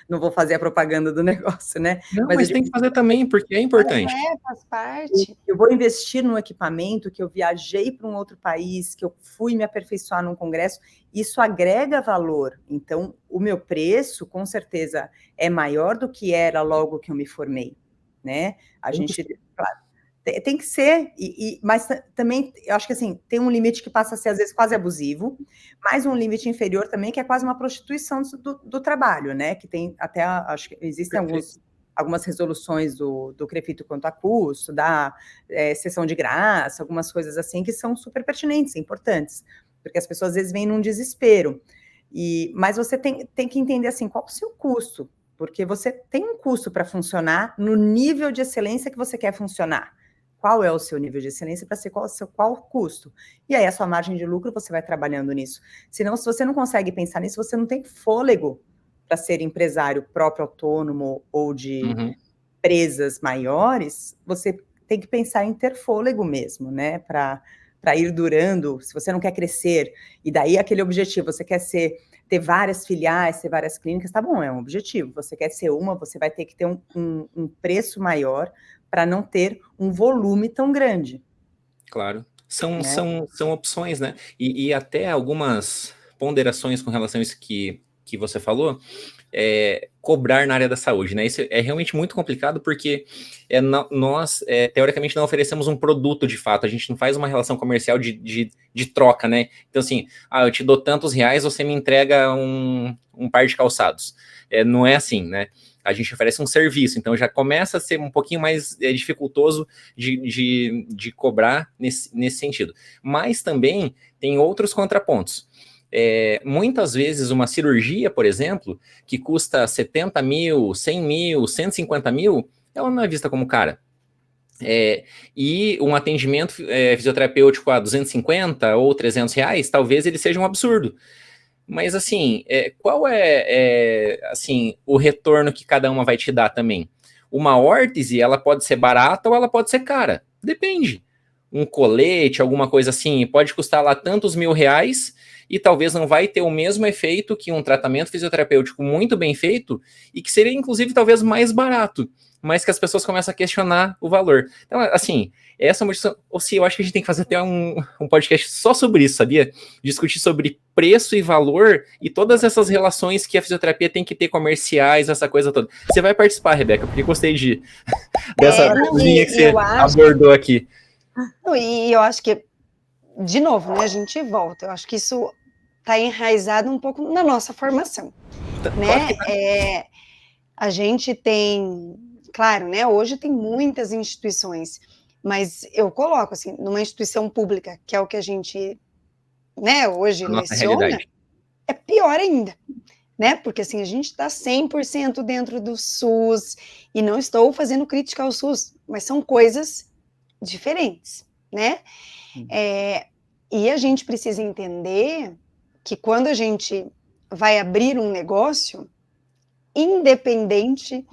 não vou fazer a propaganda do negócio, né? Não, mas tem que fazer também, porque é importante. Faz parte. Eu vou investir num equipamento que eu viajei para um outro país, que eu fui me aperfeiçoar num congresso, isso agrega valor. Então, o meu preço, com certeza, é maior do que era logo que eu me formei, né? Claro, tem que ser, mas também, eu acho que assim, tem um limite que passa a ser, às vezes, quase abusivo, mas um limite inferior também, que é quase uma prostituição do trabalho, né? Que tem até, acho que existem algumas resoluções do CREFITO quanto a custo, da sessão de graça, algumas coisas assim, que são super pertinentes, importantes, porque as pessoas, às vezes, vêm num desespero. Mas você tem que entender, assim, qual o seu custo, porque você tem um custo para funcionar no nível de excelência que você quer funcionar. Qual é o seu nível de excelência para ser qual o custo? E aí a sua margem de lucro, você vai trabalhando nisso. Senão, se você não consegue pensar nisso, você não tem fôlego para ser empresário próprio, autônomo ou de empresas maiores, você tem que pensar em ter fôlego mesmo, né? Para ir durando, se você não quer crescer, e daí aquele objetivo, você quer ter várias filiais, ter várias clínicas, tá bom, é um objetivo. Você quer ser você vai ter que ter um preço maior para não ter um volume tão grande. Claro. São opções, né? E até algumas ponderações com relação a isso que você falou, cobrar na área da saúde, né? Isso é realmente muito complicado porque nós, teoricamente, não oferecemos um produto de fato, a gente não faz uma relação comercial de troca, né? Então, assim, eu te dou tantos reais, você me entrega um par de calçados. Não é assim, né? A gente oferece um serviço, então já começa a ser um pouquinho mais dificultoso de cobrar nesse sentido. Mas também tem outros contrapontos. muitas vezes uma cirurgia, por exemplo, que custa 70 mil, 100 mil, 150 mil, ela não é vista como cara. E um atendimento fisioterapêutico a 250 ou 300 reais, talvez ele seja um absurdo. Mas, assim, qual assim, o retorno que cada uma vai te dar também? Uma órtese, ela pode ser barata ou ela pode ser cara. Depende. Um colete, alguma coisa assim, pode custar lá tantos mil reais e talvez não vai ter o mesmo efeito que um tratamento fisioterapêutico muito bem feito e que seria, inclusive, talvez mais barato, mas que as pessoas começam a questionar o valor. Então, assim, essa é uma discussão, ou se eu acho que a gente tem que fazer até um podcast só sobre isso, sabia? Discutir sobre preço e valor e todas essas relações que a fisioterapia tem que ter comerciais, essa coisa toda. Você vai participar, Rebeca, porque gostei dessa linha que você abordou aqui. E eu acho que, de novo, né, a gente volta. Eu acho que isso está enraizado um pouco na nossa formação, né? A gente tem, claro, né? Hoje tem muitas instituições, mas eu coloco assim, numa instituição pública, que é o que a gente, né, hoje leciona, é pior ainda, né? Porque assim, a gente está 100% dentro do SUS, e não estou fazendo crítica ao SUS, mas são coisas diferentes, né? E a gente precisa entender que quando a gente vai abrir um negócio, independente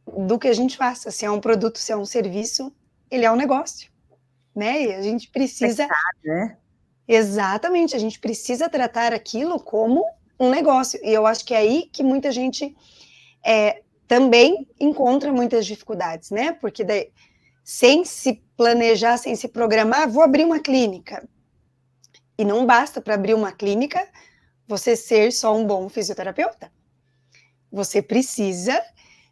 do que a gente faça, se é um produto, se é um serviço, ele é um negócio, né? E a gente precisa... né? Exatamente, a gente precisa tratar aquilo como um negócio. E eu acho que é aí que muita gente também encontra muitas dificuldades, né? Porque daí, sem se planejar, sem se programar, vou abrir uma clínica. E não basta para abrir uma clínica você ser só um bom fisioterapeuta. Você precisa,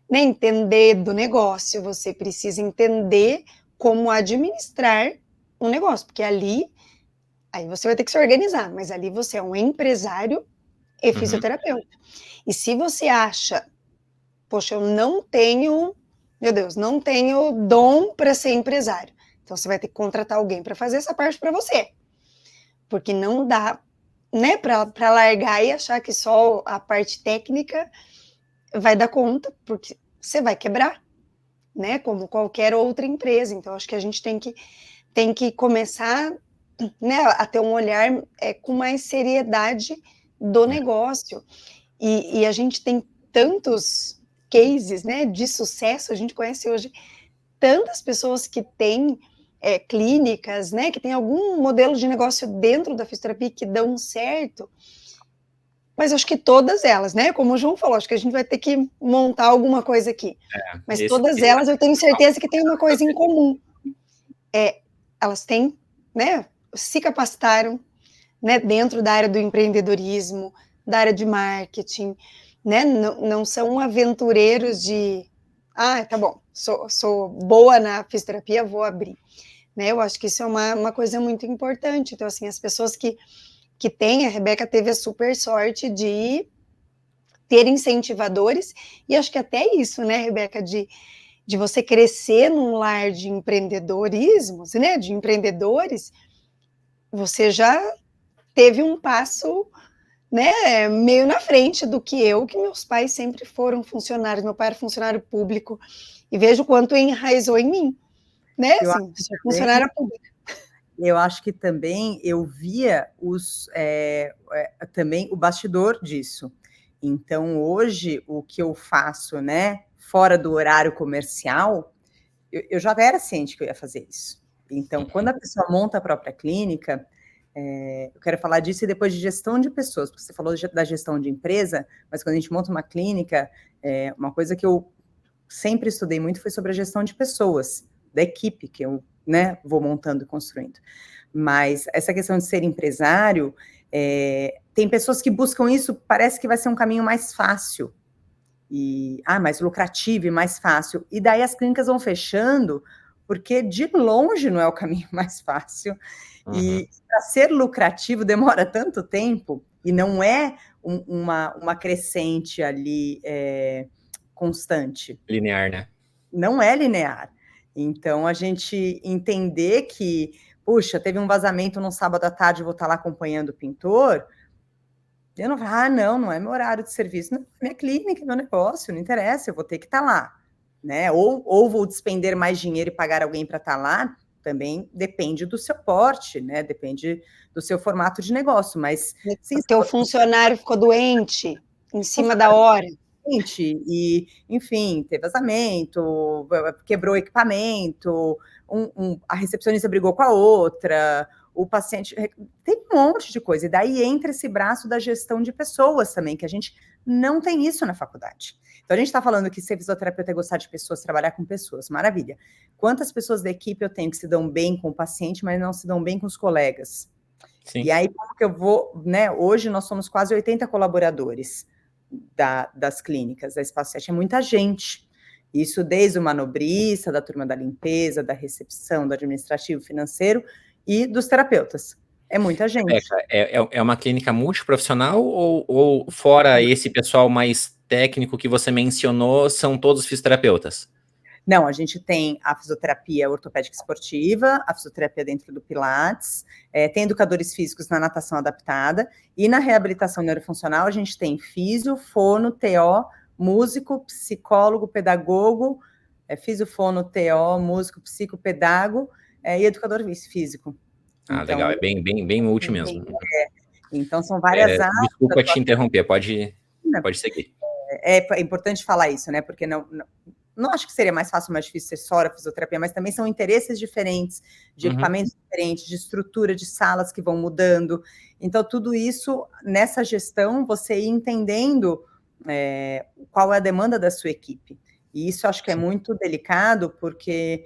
né, entender do negócio, você precisa entender como administrar um negócio, porque aí você vai ter que se organizar, mas ali você é um empresário e fisioterapeuta. E se você acha, poxa, eu não tenho, meu Deus, não tenho dom para ser empresário, então você vai ter que contratar alguém para fazer essa parte para você, porque não dá, né, para largar e achar que só a parte técnica vai dar conta, porque você vai quebrar, né, como qualquer outra empresa. Então, acho que a gente tem que começar, né, a ter um olhar com mais seriedade do negócio. E a gente tem tantos cases, né, de sucesso, a gente conhece hoje tantas pessoas que têm clínicas, né, que tem algum modelo de negócio dentro da fisioterapia que dão certo, mas acho que todas elas, né, como o João falou, acho que a gente vai ter que montar alguma coisa aqui, mas todas elas eu tenho certeza que tem uma coisa em comum, elas têm, né, se capacitaram, né, dentro da área do empreendedorismo, da área de marketing, né, não são aventureiros de, tá bom, sou boa na fisioterapia, vou abrir, né, eu acho que isso é uma coisa muito importante. Então, assim, as pessoas que têm, a Rebeca teve a super sorte de ter incentivadores, e acho que até isso, né, Rebeca, de você crescer num lar de empreendedorismo, né, de empreendedores, você já teve um passo, né, meio na frente do que meus pais sempre foram funcionários, meu pai era funcionário público, e vejo o quanto enraizou em mim, né, assim, sou funcionária pública. Eu acho que também eu via também o bastidor disso. Então, hoje, o que eu faço, né, fora do horário comercial, eu já era ciente que eu ia fazer isso. Então, quando a pessoa monta a própria clínica, eu quero falar disso e depois de gestão de pessoas, porque você falou da gestão de empresa, mas quando a gente monta uma clínica, uma coisa que eu sempre estudei muito foi sobre a gestão de pessoas, da equipe que eu, né, vou montando e construindo. Mas essa questão de ser empresário, tem pessoas que buscam isso, parece que vai ser um caminho mais fácil, mais lucrativo e mais fácil, e daí as clínicas vão fechando, porque de longe não é o caminho mais fácil, e para ser lucrativo demora tanto tempo, e não é uma crescente ali constante. Linear, né? Não é linear. Então, a gente entender que, puxa, teve um vazamento no sábado à tarde, vou estar lá acompanhando o pintor, Eu não falo, não é meu horário de serviço, não, é minha clínica, é meu negócio, não interessa, eu vou ter que estar lá, né? Ou vou despender mais dinheiro e pagar alguém para estar lá, também depende do seu porte, né? Depende do seu formato de negócio, mas... Sim, o teu funcionário ficou doente em cima da hora. E, enfim, teve vazamento, quebrou equipamento, a recepcionista brigou com a outra, o paciente... Tem um monte de coisa. E daí entra esse braço da gestão de pessoas também, que a gente não tem isso na faculdade. Então, a gente está falando que ser fisioterapeuta é gostar de pessoas, trabalhar com pessoas, maravilha. Quantas pessoas da equipe eu tenho que se dão bem com o paciente, mas não se dão bem com os colegas? Sim. E aí, como que eu vou... né? Hoje, nós somos quase 80 colaboradores das clínicas, da Espaço 7, é muita gente. Isso desde o manobrista, da turma da limpeza, da recepção, do administrativo, financeiro e dos terapeutas. É muita gente. É uma clínica multiprofissional ou fora esse pessoal mais técnico que você mencionou, são todos fisioterapeutas? Não, a gente tem a fisioterapia ortopédica esportiva, a fisioterapia dentro do Pilates, tem educadores físicos na natação adaptada, e na reabilitação neurofuncional a gente tem físio, fono, TO, músico, psicólogo, pedagogo, físio, fono, TO, músico, psicopedago e educador físico. Ah, então, legal, é bem multi mesmo. Então são várias áreas. Desculpa te interromper, pode seguir. É importante falar isso, né, porque não acho que seria mais fácil, mais difícil ser só a fisioterapia, mas também são interesses diferentes, de equipamentos diferentes, de estrutura de salas que vão mudando. Então, tudo isso, nessa gestão, você ir entendendo qual é a demanda da sua equipe. E isso acho que é muito delicado, porque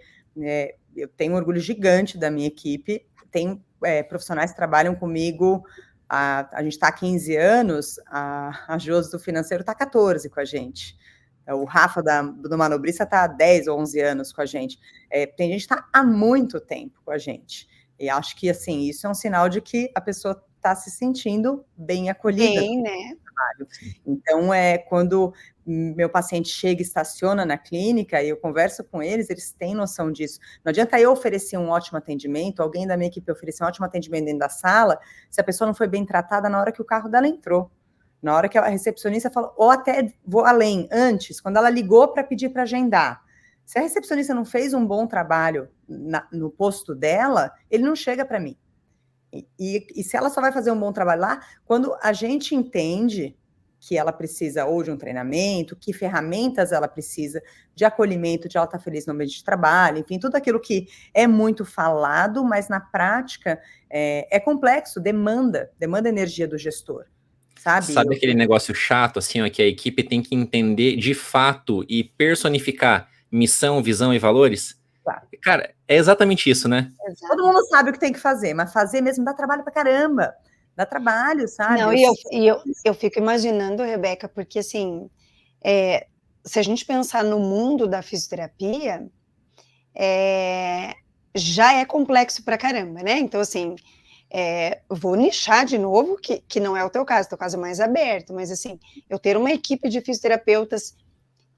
eu tenho um orgulho gigante da minha equipe, tem profissionais que trabalham comigo, a gente está há 15 anos, a Josi do financeiro está há 14 com a gente. O Rafa do manobrista está há 10 ou 11 anos com a gente. Tem gente que está há muito tempo com a gente. E acho que, assim, isso é um sinal de que a pessoa está se sentindo bem acolhida. Bem, né? Trabalho. Então, quando meu paciente chega e estaciona na clínica e eu converso com eles têm noção disso. Não adianta eu oferecer um ótimo atendimento, alguém da minha equipe oferecer um ótimo atendimento dentro da sala, se a pessoa não foi bem tratada na hora que o carro dela entrou. Na hora que a recepcionista falou, ou até vou além, antes, quando ela ligou para pedir para agendar. Se a recepcionista não fez um bom trabalho no posto dela, ele não chega para mim. E se ela só vai fazer um bom trabalho lá, quando a gente entende que ela precisa ou de um treinamento, que ferramentas ela precisa de acolhimento, de ela estar feliz no ambiente de trabalho, enfim, tudo aquilo que é muito falado, mas na prática é complexo, demanda energia do gestor. Sabe aquele negócio chato, assim, ó, que a equipe tem que entender de fato e personificar missão, visão e valores? Claro. Cara, é exatamente isso, né? Exato. Todo mundo sabe o que tem que fazer, mas fazer mesmo dá trabalho pra caramba. Dá trabalho, sabe? Não, eu fico imaginando, Rebeca, porque assim, se a gente pensar no mundo da fisioterapia, já é complexo pra caramba, né? Então, assim, vou nichar de novo, que não é o teu caso é mais aberto, mas assim, eu ter uma equipe de fisioterapeutas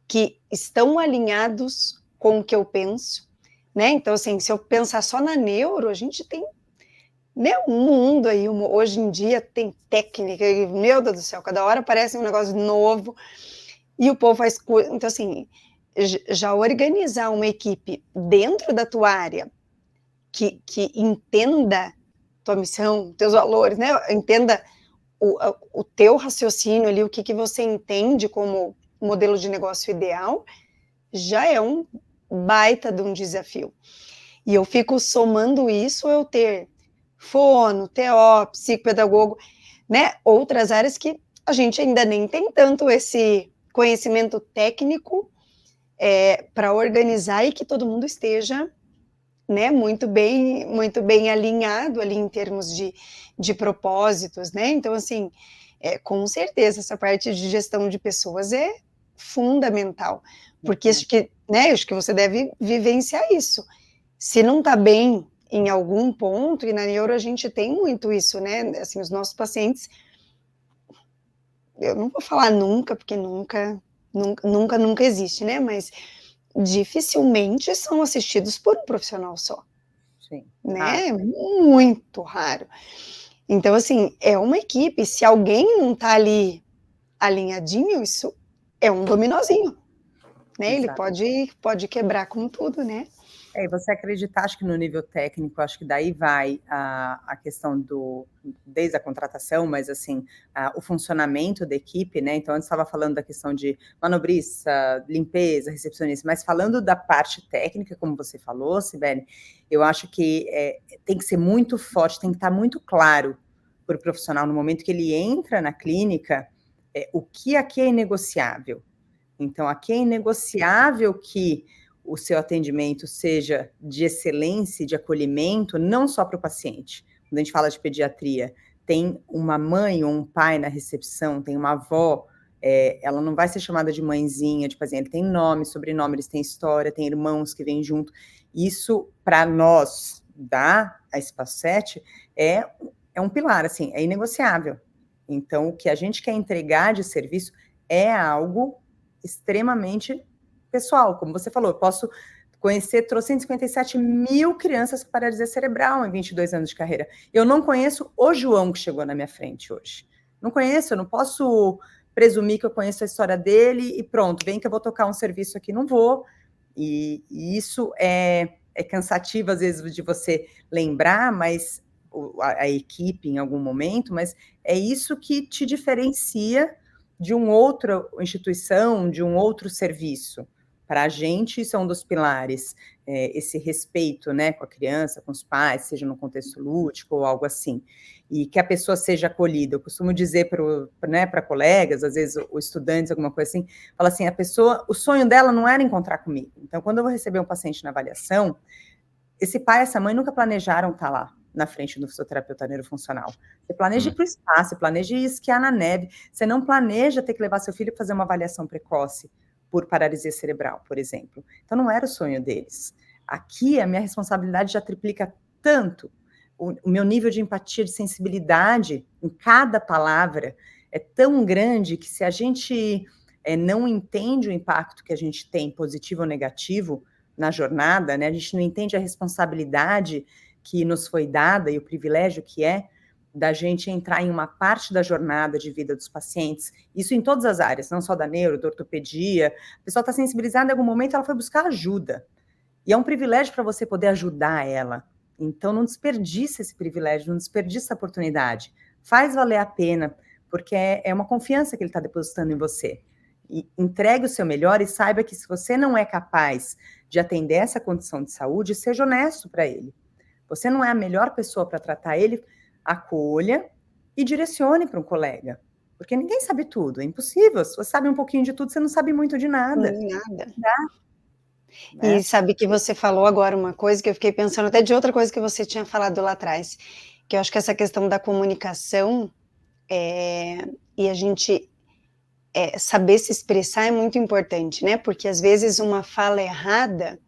que estão alinhados com o que eu penso, né? Então, assim, se eu pensar só na neuro, a gente tem, né, um mundo aí, hoje em dia tem técnica, meu Deus do céu, cada hora aparece um negócio novo, e o povo faz coisa, então assim, já organizar uma equipe dentro da tua área, que entenda tua missão, teus valores, né, entenda o teu raciocínio ali, o que você entende como modelo de negócio ideal, já é um baita de um desafio. E eu fico somando isso, eu ter fono, TO, psicopedagogo, né, outras áreas que a gente ainda nem tem tanto esse conhecimento técnico para organizar e que todo mundo esteja, né, muito bem alinhado ali em termos de propósitos, né, então assim, com certeza essa parte de gestão de pessoas é fundamental, porque acho que você deve vivenciar isso, se não está bem em algum ponto, e na neuro a gente tem muito isso, né, assim, os nossos pacientes, eu não vou falar nunca, porque nunca existe, né, mas dificilmente são assistidos por um profissional só. Sim. Né? Muito raro. Então, assim, é uma equipe, se alguém não está ali alinhadinho, isso é um dominozinho, né? Ele Exato. pode quebrar com tudo, né? E você acreditar, acho que no nível técnico, acho que daí vai a questão desde a contratação, mas assim, o funcionamento da equipe, né? Então, antes estava falando da questão de manobrista, limpeza, recepcionista, mas falando da parte técnica, como você falou, Sibeli, eu acho que tem que ser muito forte, tem que estar muito claro para o profissional no momento que ele entra na clínica, o que aqui é inegociável. Então, aqui é inegociável que o seu atendimento seja de excelência, de acolhimento, não só para o paciente. Quando a gente fala de pediatria, tem uma mãe ou um pai na recepção, tem uma avó, ela não vai ser chamada de mãezinha, tipo assim, ele tem nome, sobrenome, eles têm história, tem irmãos que vêm junto. Isso, para nós, a Espaço 7, é um pilar, assim, é inegociável. Então, o que a gente quer entregar de serviço é algo extremamente pessoal, como você falou, eu posso conhecer 357 mil crianças com paralisia cerebral em 22 anos de carreira. Eu não conheço o João que chegou na minha frente hoje. Não conheço, eu não posso presumir que eu conheço a história dele e pronto, vem que eu vou tocar um serviço aqui, não vou. E isso é cansativo, às vezes, de você lembrar, mas a equipe em algum momento, mas é isso que te diferencia de uma outra instituição, de um outro serviço. Para a gente, isso é um dos pilares, esse respeito, né, com a criança, com os pais, seja no contexto lúdico ou algo assim, e que a pessoa seja acolhida. Eu costumo dizer para colegas, às vezes, ou estudantes, alguma coisa assim, fala assim, o sonho dela não era encontrar comigo. Então, quando eu vou receber um paciente na avaliação, esse pai e essa mãe nunca planejaram estar lá na frente do fisioterapeuta neurofuncional. Você planeja ir para o espaço, você planeja ir esquiar na neve, você não planeja ter que levar seu filho para fazer uma avaliação precoce por paralisia cerebral, por exemplo. Então, não era o sonho deles. Aqui, a minha responsabilidade já triplica tanto. O meu nível de empatia, de sensibilidade em cada palavra é tão grande que se a gente não entende o impacto que a gente tem, positivo ou negativo, na jornada, né? A gente não entende a responsabilidade que nos foi dada e o privilégio que é da gente entrar em uma parte da jornada de vida dos pacientes, isso em todas as áreas, não só da neuro, da ortopedia. A pessoa está sensibilizada, em algum momento ela foi buscar ajuda. E é um privilégio para você poder ajudar ela. Então, não desperdice esse privilégio, não desperdice essa oportunidade. Faz valer a pena, porque é uma confiança que ele está depositando em você. E entregue o seu melhor e saiba que se você não é capaz de atender essa condição de saúde, seja honesto para ele. Você não é a melhor pessoa para tratar ele, acolha e direcione para um colega. Porque ninguém sabe tudo, é impossível. Se você sabe um pouquinho de tudo, você não sabe muito de nada. Nada. Né? E sabe que você falou agora uma coisa que eu fiquei pensando até de outra coisa que você tinha falado lá atrás, que eu acho que essa questão da comunicação e a gente saber se expressar é muito importante, né? Porque às vezes uma fala errada,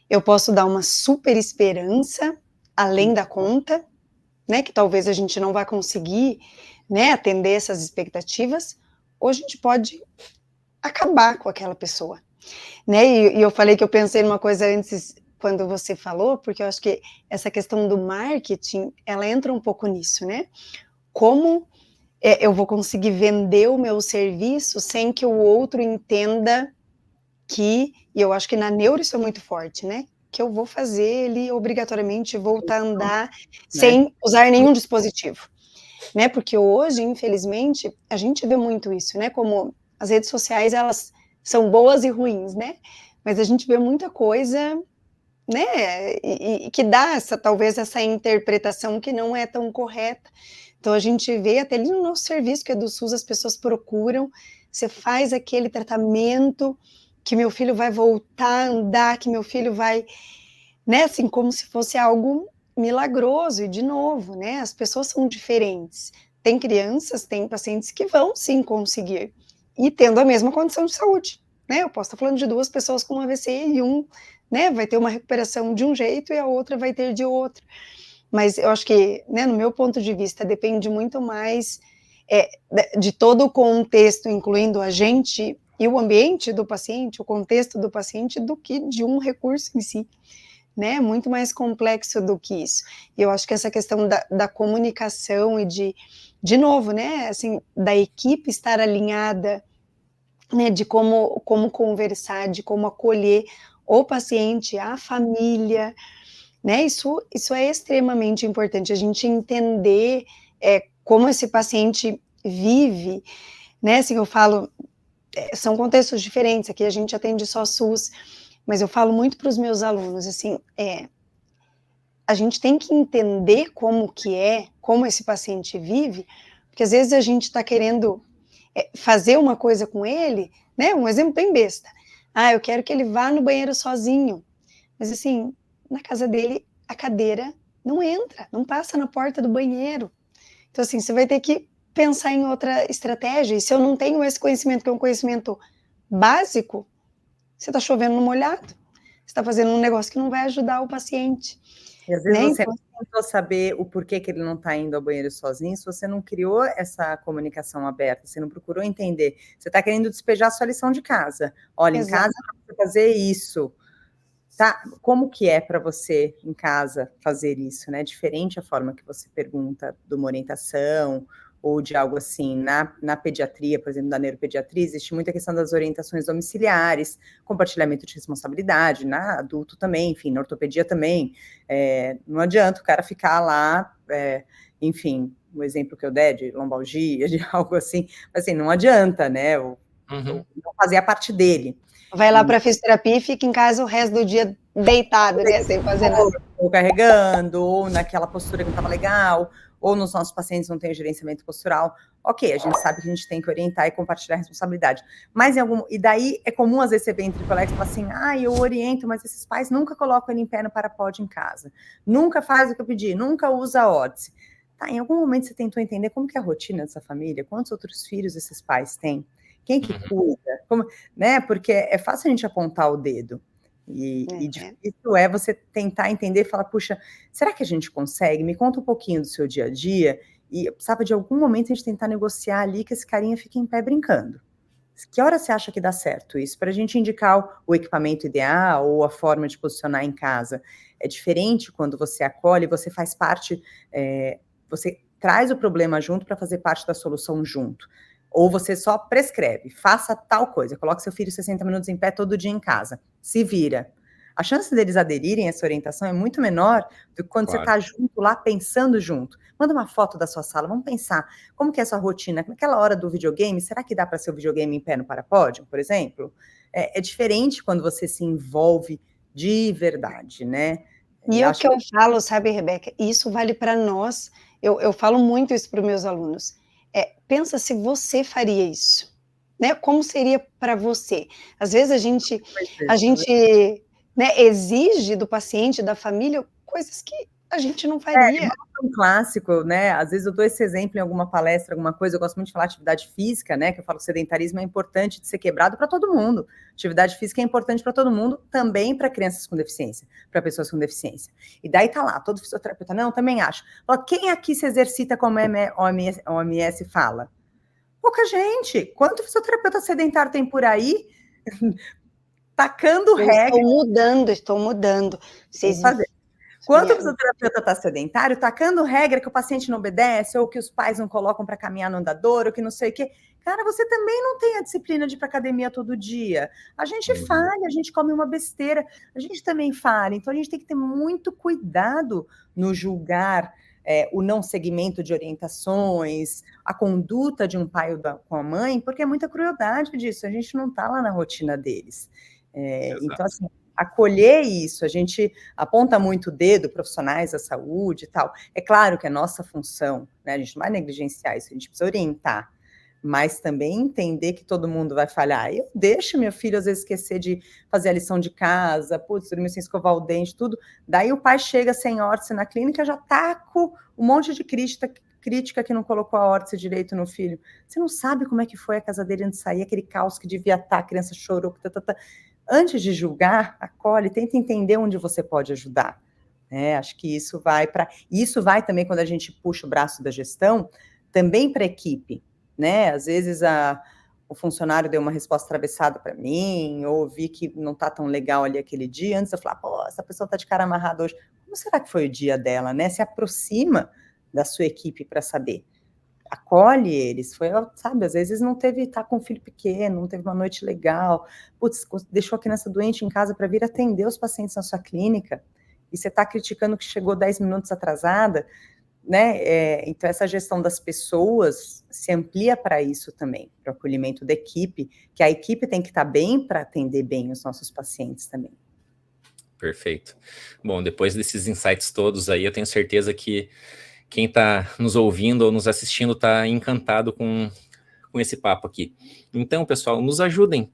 eu posso dar uma super esperança além da conta, né? Que talvez a gente não vá conseguir, né, atender essas expectativas, ou a gente pode acabar com aquela pessoa, né? E eu falei que eu pensei numa coisa antes quando você falou, porque eu acho que essa questão do marketing, ela entra um pouco nisso, né? Como eu vou conseguir vender o meu serviço sem que o outro entenda e eu acho que na neuro isso é muito forte, né? Que eu vou fazer ele obrigatoriamente voltar a andar sem usar nenhum dispositivo, né? Porque hoje, infelizmente, a gente vê muito isso, né? Como as redes sociais, elas são boas e ruins, né? Mas a gente vê muita coisa, né? E que dá talvez essa interpretação que não é tão correta. Então a gente vê até ali no nosso serviço, que é do SUS, as pessoas procuram, você faz aquele tratamento que meu filho vai voltar a andar, que meu filho vai, né, assim, como se fosse algo milagroso, e de novo, né, as pessoas são diferentes, tem crianças, tem pacientes que vão sim conseguir, e tendo a mesma condição de saúde, né, eu posso estar falando de duas pessoas com AVC e né, vai ter uma recuperação de um jeito e a outra vai ter de outro, mas eu acho que, né, no meu ponto de vista, depende muito mais de todo o contexto, incluindo a gente e o ambiente do paciente, o contexto do paciente, do que de um recurso em si, né? Muito mais complexo do que isso. E eu acho que essa questão da comunicação e de novo, né? Assim, da equipe estar alinhada, né? De como conversar, de como acolher o paciente, a família, né? Isso é extremamente importante, a gente entender como esse paciente vive, né? Assim, eu falo, são contextos diferentes, aqui a gente atende só SUS, mas eu falo muito para os meus alunos, assim, a gente tem que entender como esse paciente vive, porque às vezes a gente está querendo fazer uma coisa com ele, né? Um exemplo bem besta. Eu quero que ele vá no banheiro sozinho, mas assim, na casa dele, a cadeira não entra, não passa na porta do banheiro. Então, assim, você vai ter que pensar em outra estratégia. E se eu não tenho esse conhecimento, que é um conhecimento básico, você está chovendo no molhado. Você está fazendo um negócio que não vai ajudar o paciente. E às vezes né? você não tentou saber o porquê que ele não está indo ao banheiro sozinho, se você não criou essa comunicação aberta, você não procurou entender. Você está querendo despejar a sua lição de casa. Olha, em casa, para fazer isso. Tá? Como que é para você em casa fazer isso, né? Diferente a forma que você pergunta de uma orientação ou de algo assim. Na pediatria, por exemplo, da neuropediatria, existe muita questão das orientações domiciliares, compartilhamento de responsabilidade, na adulto também, enfim, na ortopedia também. Não adianta o cara ficar lá, enfim, o exemplo que eu der de lombalgia, de algo assim, mas assim, não adianta, né? Não fazer a parte dele. Vai lá para a fisioterapia e fica em casa o resto do dia deitado, né? Sem fazer nada. Ou carregando, ou naquela postura que não estava legal, ou nos nossos pacientes não tem o gerenciamento postural. Ok, a gente sabe que a gente tem que orientar e compartilhar a responsabilidade. Mas e daí é comum às vezes você ver entre colegas e falar assim, eu oriento, mas esses pais nunca colocam ele em pé no parapod em casa. Nunca faz o que eu pedi, nunca usa a órtese. Tá, em algum momento você tentou entender como que é a rotina dessa família? Quantos outros filhos esses pais têm? Quem que cuida? Né? Porque é fácil a gente apontar o dedo. E difícil é você tentar entender e falar, puxa, será que a gente consegue? Me conta um pouquinho do seu dia a dia. E eu precisava de algum momento a gente tentar negociar ali que esse carinha fique em pé brincando. Que hora você acha que dá certo isso? Para a gente indicar o equipamento ideal ou a forma de posicionar em casa. É diferente quando você acolhe, você faz parte, você traz o problema junto para fazer parte da solução junto. Ou você só prescreve, faça tal coisa, coloque seu filho 60 minutos em pé todo dia em casa, se vira. A chance deles aderirem a essa orientação é muito menor do que quando você está junto lá, pensando junto. Manda uma foto da sua sala, vamos pensar, como que é a sua rotina? Naquela hora do videogame, será que dá para ser o videogame em pé no parapódio, por exemplo? É diferente quando você se envolve de verdade, né? E o que eu falo, sabe, Rebeca, isso vale para nós, eu falo muito isso para os meus alunos, pensa se você faria isso, né? Como seria para você? Às vezes a gente né, exige do paciente, da família, coisas que a gente não faria. É um clássico, né? Às vezes eu dou esse exemplo em alguma palestra, alguma coisa, eu gosto muito de falar atividade física, né? Que eu falo que o sedentarismo é importante de ser quebrado para todo mundo. Atividade física é importante para todo mundo, também para crianças com deficiência, para pessoas com deficiência. E daí tá lá, todo fisioterapeuta, não, também acho. Quem aqui se exercita como a OMS fala? Pouca gente. Quanto fisioterapeuta sedentário tem por aí? Tacando regra. Estou mudando. Vocês fazer. Quando o fisioterapeuta está sedentário, tacando regra que o paciente não obedece, ou que os pais não colocam para caminhar no andador, ou que não sei o quê. Cara, você também não tem a disciplina de ir para academia todo dia. A gente falha, a gente come uma besteira, a gente também falha. Então, a gente tem que ter muito cuidado no julgar o não seguimento de orientações, a conduta de um pai ou com a mãe, porque é muita crueldade disso. A gente não está lá na rotina deles. Então, assim, acolher isso, a gente aponta muito o dedo, profissionais da saúde e tal. É claro que é nossa função, né? A gente não vai negligenciar isso, a gente precisa orientar, mas também entender que todo mundo vai falhar. Eu deixo meu filho, às vezes, esquecer de fazer a lição de casa, dormir sem escovar o dente, tudo. Daí o pai chega sem órtese na clínica, já taco um monte de crítica que não colocou a órtese direito no filho. Você não sabe como é que foi a casa dele antes de sair, aquele caos que devia estar, a criança chorou, Antes de julgar, acolhe, tenta entender onde você pode ajudar. Acho que isso vai também, quando a gente puxa o braço da gestão, também para a equipe, né? Às vezes o funcionário deu uma resposta atravessada para mim, ou vi que não está tão legal ali aquele dia, antes eu falar, pô, essa pessoa está de cara amarrada hoje, como será que foi o dia dela, né? Se aproxima da sua equipe para saber. Acolhe eles, sabe, às vezes tá com um filho pequeno, não teve uma noite legal, putz, deixou a criança doente em casa para vir atender os pacientes na sua clínica, e você está criticando que chegou 10 minutos atrasada, né? Então, essa gestão das pessoas se amplia para isso também, para o acolhimento da equipe, que a equipe tem que estar bem para atender bem os nossos pacientes também. Perfeito. Bom, depois desses insights todos aí, eu tenho certeza que quem está nos ouvindo ou nos assistindo está encantado com esse papo aqui. Então, pessoal, nos ajudem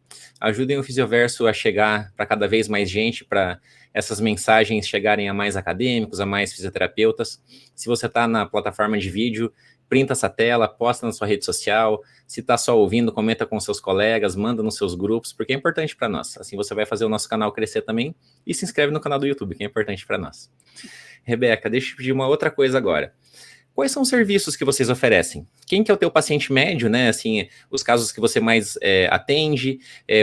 o Fisioverso a chegar para cada vez mais gente, para essas mensagens chegarem a mais acadêmicos, a mais fisioterapeutas. Se você está na plataforma de vídeo, printa essa tela, posta na sua rede social. Se está só ouvindo, comenta com seus colegas, manda nos seus grupos, porque é importante para nós. Assim você vai fazer o nosso canal crescer também, e se inscreve no canal do YouTube, que é importante para nós. Rebeca, deixa eu te pedir uma outra coisa agora. Quais são os serviços que vocês oferecem? Quem que é o teu paciente médio, né? Assim, os casos que você mais atende,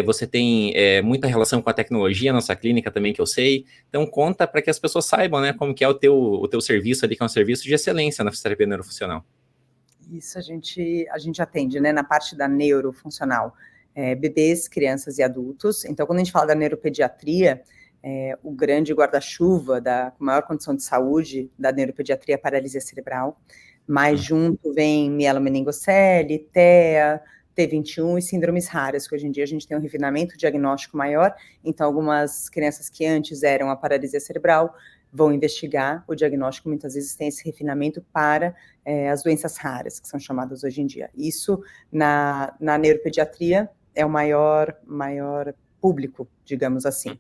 você tem muita relação com a tecnologia na nossa clínica também, que eu sei. Então, conta para que as pessoas saibam, né? Como que é o teu serviço ali, que é um serviço de excelência na fisioterapia neurofuncional. Isso a gente atende, né? Na parte da neurofuncional, bebês, crianças e adultos. Então, quando a gente fala da neuropediatria, o grande guarda-chuva com maior condição de saúde da neuropediatria é a paralisia cerebral, mas junto vem mielomeningocele, TEA, T21 e síndromes raras, que hoje em dia a gente tem um refinamento diagnóstico maior, então algumas crianças que antes eram a paralisia cerebral vão investigar o diagnóstico, muitas vezes tem esse refinamento para as doenças raras, que são chamadas hoje em dia. Isso, na neuropediatria, é o maior público, digamos assim.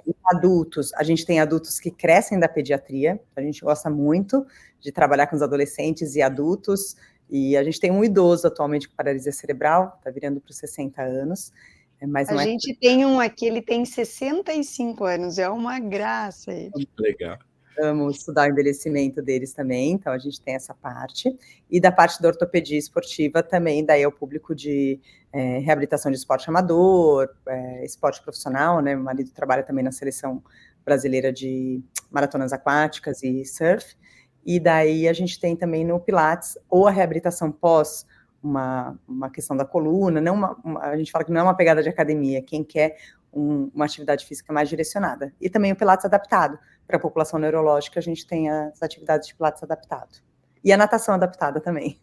Em adultos, a gente tem adultos que crescem da pediatria, a gente gosta muito de trabalhar com os adolescentes e adultos, e a gente tem um idoso atualmente com paralisia cerebral, está virando para os 60 anos, mas não a gente tem um aqui, ele tem 65 anos, é uma graça ele. Legal. Vamos estudar o envelhecimento deles também, então a gente tem essa parte, e da parte da ortopedia esportiva também, daí é o público de reabilitação de esporte amador, esporte profissional, né, meu marido trabalha também na seleção brasileira de maratonas aquáticas e surf, e daí a gente tem também no Pilates, ou a reabilitação pós uma questão da coluna, a gente fala que não é uma pegada de academia, quem quer uma atividade física mais direcionada, e também o Pilates adaptado, para a população neurológica a gente tem as atividades de Pilates adaptado, e a natação adaptada também.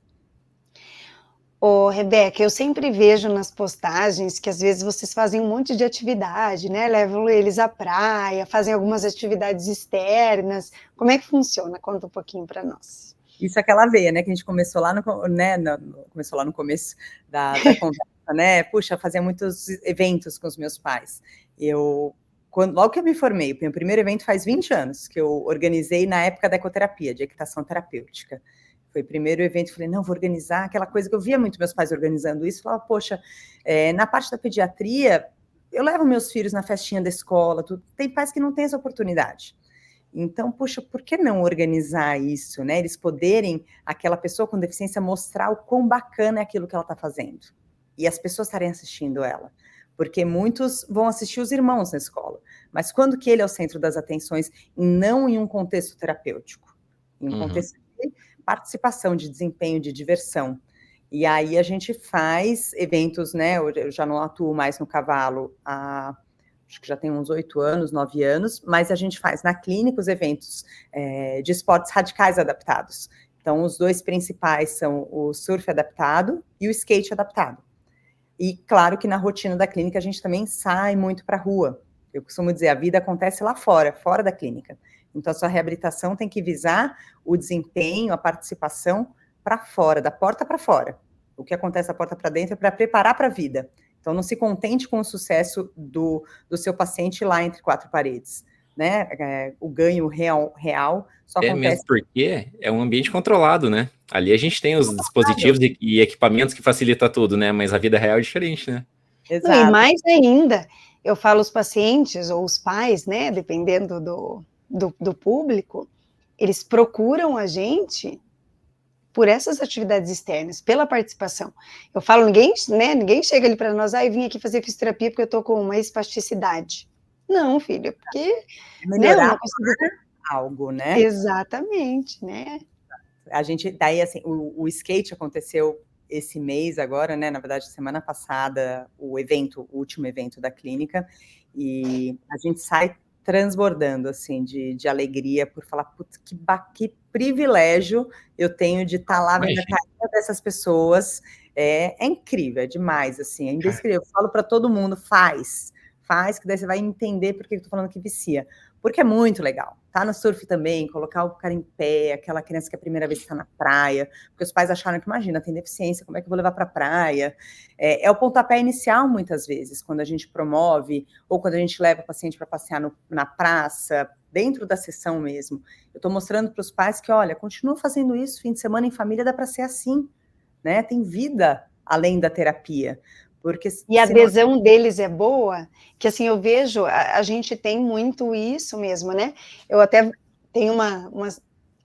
Ô, Rebeca, eu sempre vejo nas postagens que às vezes vocês fazem um monte de atividade, né, levam eles à praia, fazem algumas atividades externas, como é que funciona? Conta um pouquinho para nós. Isso é aquela veia, né, que a gente começou lá começou lá no começo da conversa, né, puxa, fazia muitos eventos com os meus pais, logo que eu me formei, o meu primeiro evento faz 20 anos, que eu organizei na época da ecoterapia, de equitação terapêutica, foi o primeiro evento, falei, não, vou organizar, aquela coisa que eu via muito meus pais organizando isso, falava, poxa, na parte da pediatria, eu levo meus filhos na festinha da escola, tem pais que não têm essa oportunidade, então, poxa, por que não organizar isso, né, eles poderem, aquela pessoa com deficiência, mostrar o quão bacana é aquilo que ela está fazendo, e as pessoas estarem assistindo ela, porque muitos vão assistir os irmãos na escola, mas quando que ele é o centro das atenções, e não em um contexto terapêutico, em um contexto de participação, de desempenho, de diversão, e aí a gente faz eventos, né, eu já não atuo mais no cavalo acho que já tem uns 8 anos, 9 anos, mas a gente faz na clínica os eventos de esportes radicais adaptados. Então, os dois principais são o surf adaptado e o skate adaptado. E, claro, que na rotina da clínica a gente também sai muito para a rua. Eu costumo dizer, a vida acontece lá fora da clínica. Então, a sua reabilitação tem que visar o desempenho, a participação para fora, da porta para fora. O que acontece da porta para dentro é para preparar para a vida. Então, não se contente com o sucesso do seu paciente lá entre 4 paredes, né? O ganho real só acontece... mesmo porque é um ambiente controlado, né? Ali a gente tem os dispositivos e equipamentos que facilitam tudo, né? Mas a vida real é diferente, né? Exato. Não, e mais ainda, eu falo os pacientes ou os pais, né? Dependendo do público, eles procuram a gente por essas atividades externas, pela participação. Eu falo, ninguém chega ali para nós, eu vim aqui fazer fisioterapia porque eu estou com uma espasticidade. Não, filha, porque melhorar, eu não consigo algo, né? Exatamente, né? A gente, daí, assim, o skate aconteceu esse mês agora, né? Na verdade, semana passada, o último evento da clínica, e a gente sai transbordando, assim, de alegria por falar, putz, que privilégio eu tenho de estar lá vendo a carinha dessas pessoas. É incrível, é demais, assim, é indescritível. Eu falo para todo mundo, faz, que daí você vai entender por que eu tô falando que vicia. Porque é muito legal. Tá no surf também, colocar o cara em pé, aquela criança que é a primeira vez que está na praia, porque os pais acharam que, imagina, tem deficiência, como é que eu vou levar para a praia? É o pontapé inicial, muitas vezes, quando a gente promove, ou quando a gente leva o paciente para passear na praça, dentro da sessão mesmo. Eu estou mostrando para os pais que, olha, continua fazendo isso, fim de semana em família dá para ser assim, né? Tem vida além da terapia. Porque, e a adesão deles é boa, que assim, eu vejo, a gente tem muito isso mesmo, né? Eu até tenho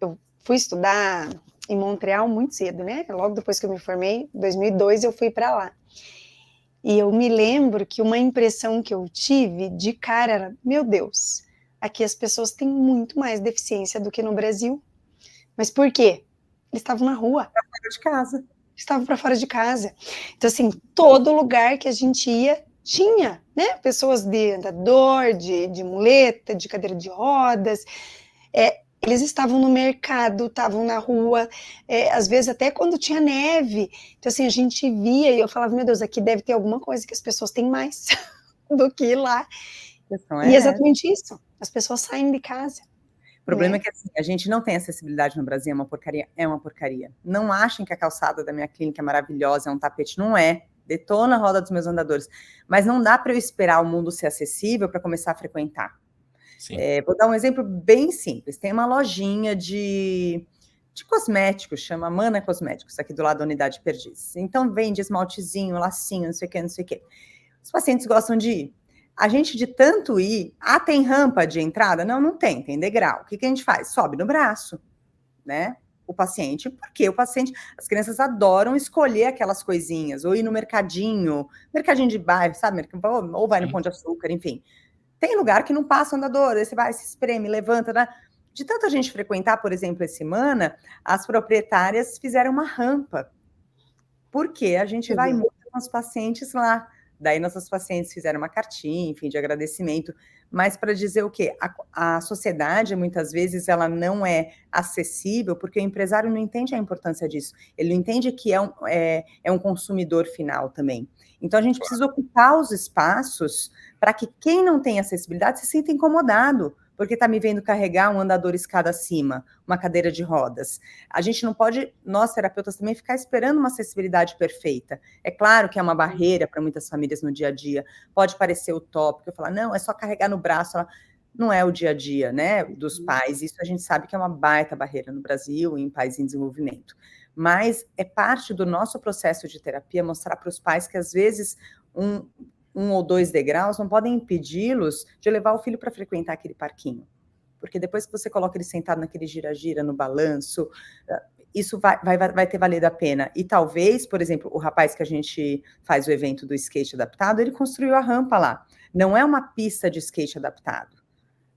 eu fui estudar em Montreal muito cedo, né? Logo depois que eu me formei, em 2002, eu fui para lá. E eu me lembro que uma impressão que eu tive de cara era, meu Deus, aqui as pessoas têm muito mais deficiência do que no Brasil. Mas por quê? Eles estavam na rua. De casa. Estavam para fora de casa. Então, assim, todo lugar que a gente ia, tinha, né? Pessoas de andador, de muleta, de cadeira de rodas. Eles estavam no mercado, estavam na rua, às vezes até quando tinha neve. Então, assim, a gente via e eu falava, meu Deus, aqui deve ter alguma coisa que as pessoas têm mais do que lá. E exatamente isso. As pessoas saem de casa. O problema é que assim, a gente não tem acessibilidade no Brasil, é uma porcaria. Não achem que a calçada da minha clínica é maravilhosa, é um tapete, não é. Detona a roda dos meus andadores. Mas não dá para eu esperar o mundo ser acessível para começar a frequentar. Vou dar um exemplo bem simples. Tem uma lojinha de cosméticos, chama Mana Cosméticos, aqui do lado da Unidade Perdizes. Então vende esmaltezinho, lacinho, não sei o que, não sei o que. Os pacientes gostam de ir. A gente, de tanto ir, tem rampa de entrada? Não tem degrau. O que a gente faz? Sobe no braço, né? O paciente, porque as crianças adoram escolher aquelas coisinhas, ou ir no mercadinho de bairro, sabe? Ou vai no Pão de Açúcar, enfim. Tem lugar que não passa andador, aí você vai, se espreme, levanta, né? De tanta gente frequentar, por exemplo, esse Mana, as proprietárias fizeram uma rampa, porque a gente vai muito com os pacientes lá. Daí nossas pacientes fizeram uma cartinha, enfim, de agradecimento, mas para dizer o quê? A sociedade, muitas vezes, ela não é acessível, porque o empresário não entende a importância disso. Ele não entende que é um consumidor final também. Então, a gente precisa ocupar os espaços para que quem não tem acessibilidade se sinta incomodado, porque está me vendo carregar um andador escada acima, uma cadeira de rodas. A gente não pode, nós terapeutas também, ficar esperando uma acessibilidade perfeita. É claro que é uma barreira para muitas famílias no dia a dia. Pode parecer utópico, eu falar, não, é só carregar no braço. Não é o dia a dia, né, dos pais. Isso a gente sabe que é uma baita barreira no Brasil e em países em desenvolvimento. Mas é parte do nosso processo de terapia mostrar para os pais que, às vezes, um ou 2 degraus não podem impedi-los de levar o filho para frequentar aquele parquinho. Porque depois que você coloca ele sentado naquele gira-gira, no balanço, isso vai ter valido a pena. E talvez, por exemplo, o rapaz que a gente faz o evento do skate adaptado, ele construiu a rampa lá. Não é uma pista de skate adaptado,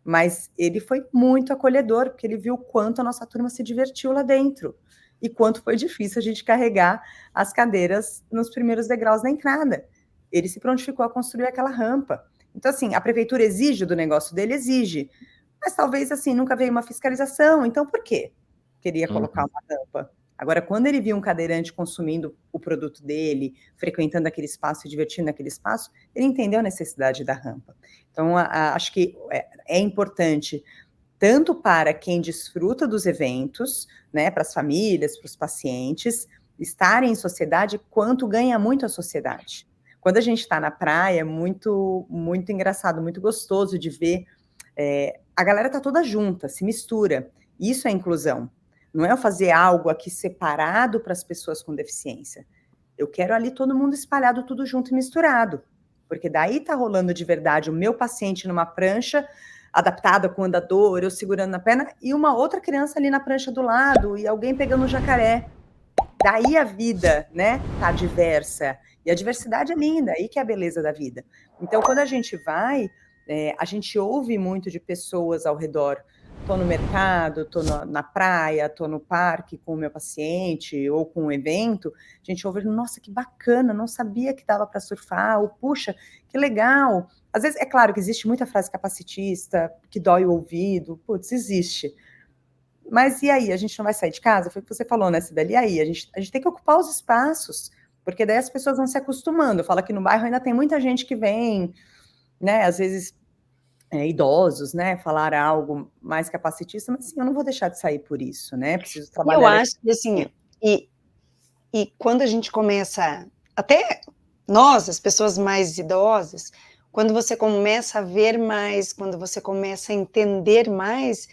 mas ele foi muito acolhedor, porque ele viu quanto a nossa turma se divertiu lá dentro e quanto foi difícil a gente carregar as cadeiras nos primeiros degraus da entrada. Ele se prontificou a construir aquela rampa. Então, assim, a prefeitura exige do negócio dele? Exige. Mas talvez, assim, nunca veio uma fiscalização. Então, por quê? Queria colocar uma rampa. Agora, quando ele viu um cadeirante consumindo o produto dele, frequentando aquele espaço, se divertindo naquele espaço, ele entendeu a necessidade da rampa. Então, acho que é importante, tanto para quem desfruta dos eventos, né, para as famílias, para os pacientes, estarem em sociedade, quanto ganha muito a sociedade. Quando a gente está na praia, é muito, muito engraçado, muito gostoso de ver. A galera está toda junta, se mistura. Isso é inclusão. Não é eu fazer algo aqui separado para as pessoas com deficiência. Eu quero ali todo mundo espalhado, tudo junto e misturado. Porque daí está rolando de verdade o meu paciente numa prancha, adaptada com andador, eu segurando na perna, e uma outra criança ali na prancha do lado, e alguém pegando um jacaré. daí a vida, né, tá diversa. E a diversidade é linda, aí que é a beleza da vida. Então, quando a gente vai, a gente ouve muito de pessoas ao redor. Estou no mercado, estou na praia, estou no parque com o meu paciente ou com um evento, a gente ouve, nossa, que bacana, não sabia que dava para surfar, ou puxa, que legal. Às vezes, é claro que existe muita frase capacitista, que dói o ouvido, putz, existe. Mas e aí, a gente não vai sair de casa? Foi o que você falou, né, Sibeli? E aí, a gente tem que ocupar os espaços, porque daí as pessoas vão se acostumando. Fala que no bairro ainda tem muita gente que vem, né, às vezes idosos, né, falar algo mais capacitista, mas assim, eu não vou deixar de sair por isso, né, preciso trabalhar. Eu acho que assim, e quando a gente começa, até nós, as pessoas mais idosas, quando você começa a ver mais, quando você começa a entender mais,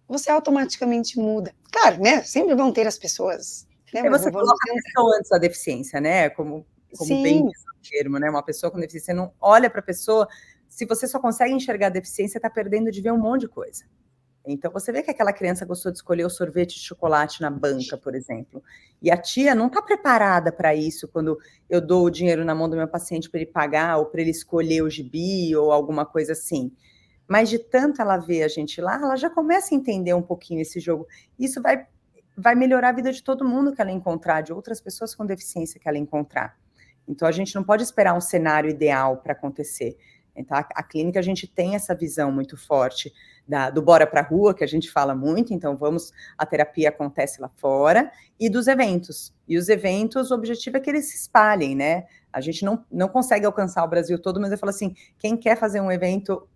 você automaticamente muda. Claro, né, sempre vão ter as pessoas, né, E você coloca a pessoa antes da deficiência, né, como bem diz o termo, né, uma pessoa com deficiência, você não olha para a pessoa. Se você só consegue enxergar a deficiência, você está perdendo de ver um monte de coisa. Então, você vê que aquela criança gostou de escolher o sorvete de chocolate na banca, por exemplo, e a tia não está preparada para isso quando eu dou o dinheiro na mão do meu paciente para ele pagar, ou para ele escolher o gibi, ou alguma coisa assim. Mas de tanto ela ver a gente lá, ela já começa a entender um pouquinho esse jogo. Isso vai melhorar a vida de todo mundo que ela encontrar, de outras pessoas com deficiência que ela encontrar. Então, a gente não pode esperar um cenário ideal para acontecer. Então, a clínica, a gente tem essa visão muito forte do bora para a rua, que a gente fala muito, então a terapia acontece lá fora, e dos eventos. E os eventos, o objetivo é que eles se espalhem, né? A gente não consegue alcançar o Brasil todo, mas eu falo assim, quem quer fazer um evento,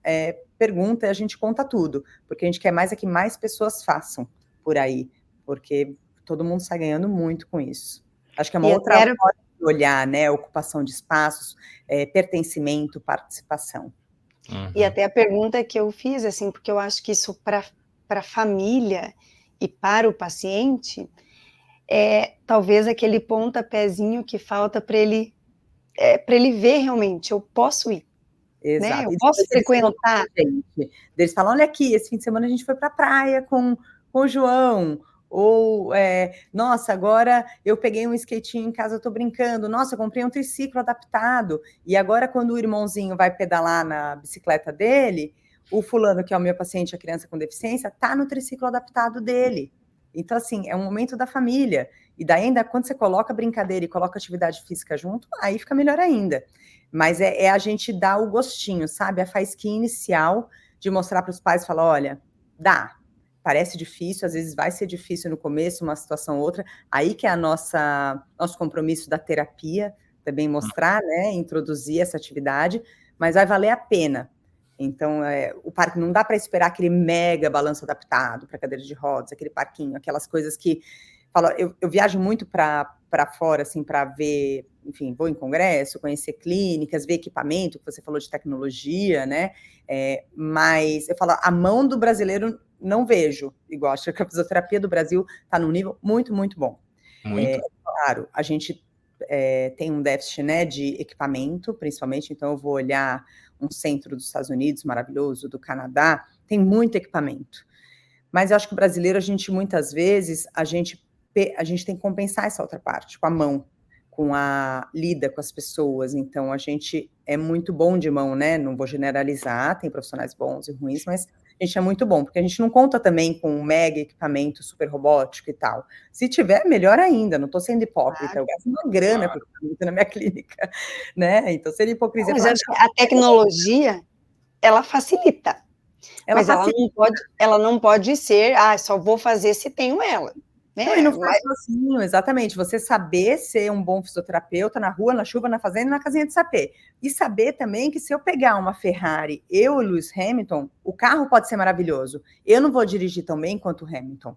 pergunta e a gente conta tudo, porque a gente quer mais que mais pessoas façam por aí, porque todo mundo está ganhando muito com isso. Acho que é uma outra forma de olhar, né? Ocupação de espaços, pertencimento, participação. Uhum. E até a pergunta que eu fiz, assim, porque eu acho que isso para a família e para o paciente é talvez aquele pontapézinho que falta para ele ver realmente, eu posso ir. Exato. Né? Eu posso frequentar. Eles falam, olha aqui, esse fim de semana a gente foi para a praia com o João, ou, nossa, agora eu peguei um skatinho em casa, eu tô brincando, nossa, eu comprei um triciclo adaptado, e agora quando o irmãozinho vai pedalar na bicicleta dele, o fulano, que é o meu paciente, a criança com deficiência, tá no triciclo adaptado dele. Então, assim, é um momento da família, e daí ainda, quando você coloca brincadeira e coloca atividade física junto, aí fica melhor ainda. Mas é a gente dar o gostinho, sabe? A faísquinha inicial de mostrar para os pais, falar, olha, dá. Parece difícil, às vezes vai ser difícil no começo, uma situação ou outra. Aí que é nosso compromisso da terapia, também mostrar, né? Introduzir essa atividade, mas vai valer a pena. Então, o parque não dá para esperar aquele mega balanço adaptado para cadeira de rodas, aquele parquinho, aquelas coisas que... Eu viajo muito para fora, assim, para ver, enfim, vou em congresso, conhecer clínicas, ver equipamento, que você falou de tecnologia, né? Mas eu falo, a mão do brasileiro não vejo igual. Acho que a fisioterapia do Brasil está num nível muito, muito bom. Muito. Claro, a gente tem um déficit, né, de equipamento, principalmente, então eu vou olhar um centro dos Estados Unidos maravilhoso, do Canadá, tem muito equipamento. Mas eu acho que o brasileiro, muitas vezes, a gente tem que compensar essa outra parte, com a mão, com a lida com as pessoas. Então, a gente é muito bom de mão, né? Não vou generalizar, tem profissionais bons e ruins, mas a gente é muito bom, porque a gente não conta também com um mega equipamento super robótico e tal. Se tiver, melhor ainda, não estou sendo hipócrita, eu gasto uma grana por equipamento na minha clínica, né? Então, seria hipocrisia. Mas acho que a tecnologia, ela facilita. Mas ela não pode ser, só vou fazer se tenho ela. Não, e não faz sozinho, exatamente. Você saber ser um bom fisioterapeuta na rua, na chuva, na fazenda e na casinha de sapê. E saber também que se eu pegar uma Ferrari, eu e o Lewis Hamilton, o carro pode ser maravilhoso. Eu não vou dirigir tão bem quanto o Hamilton.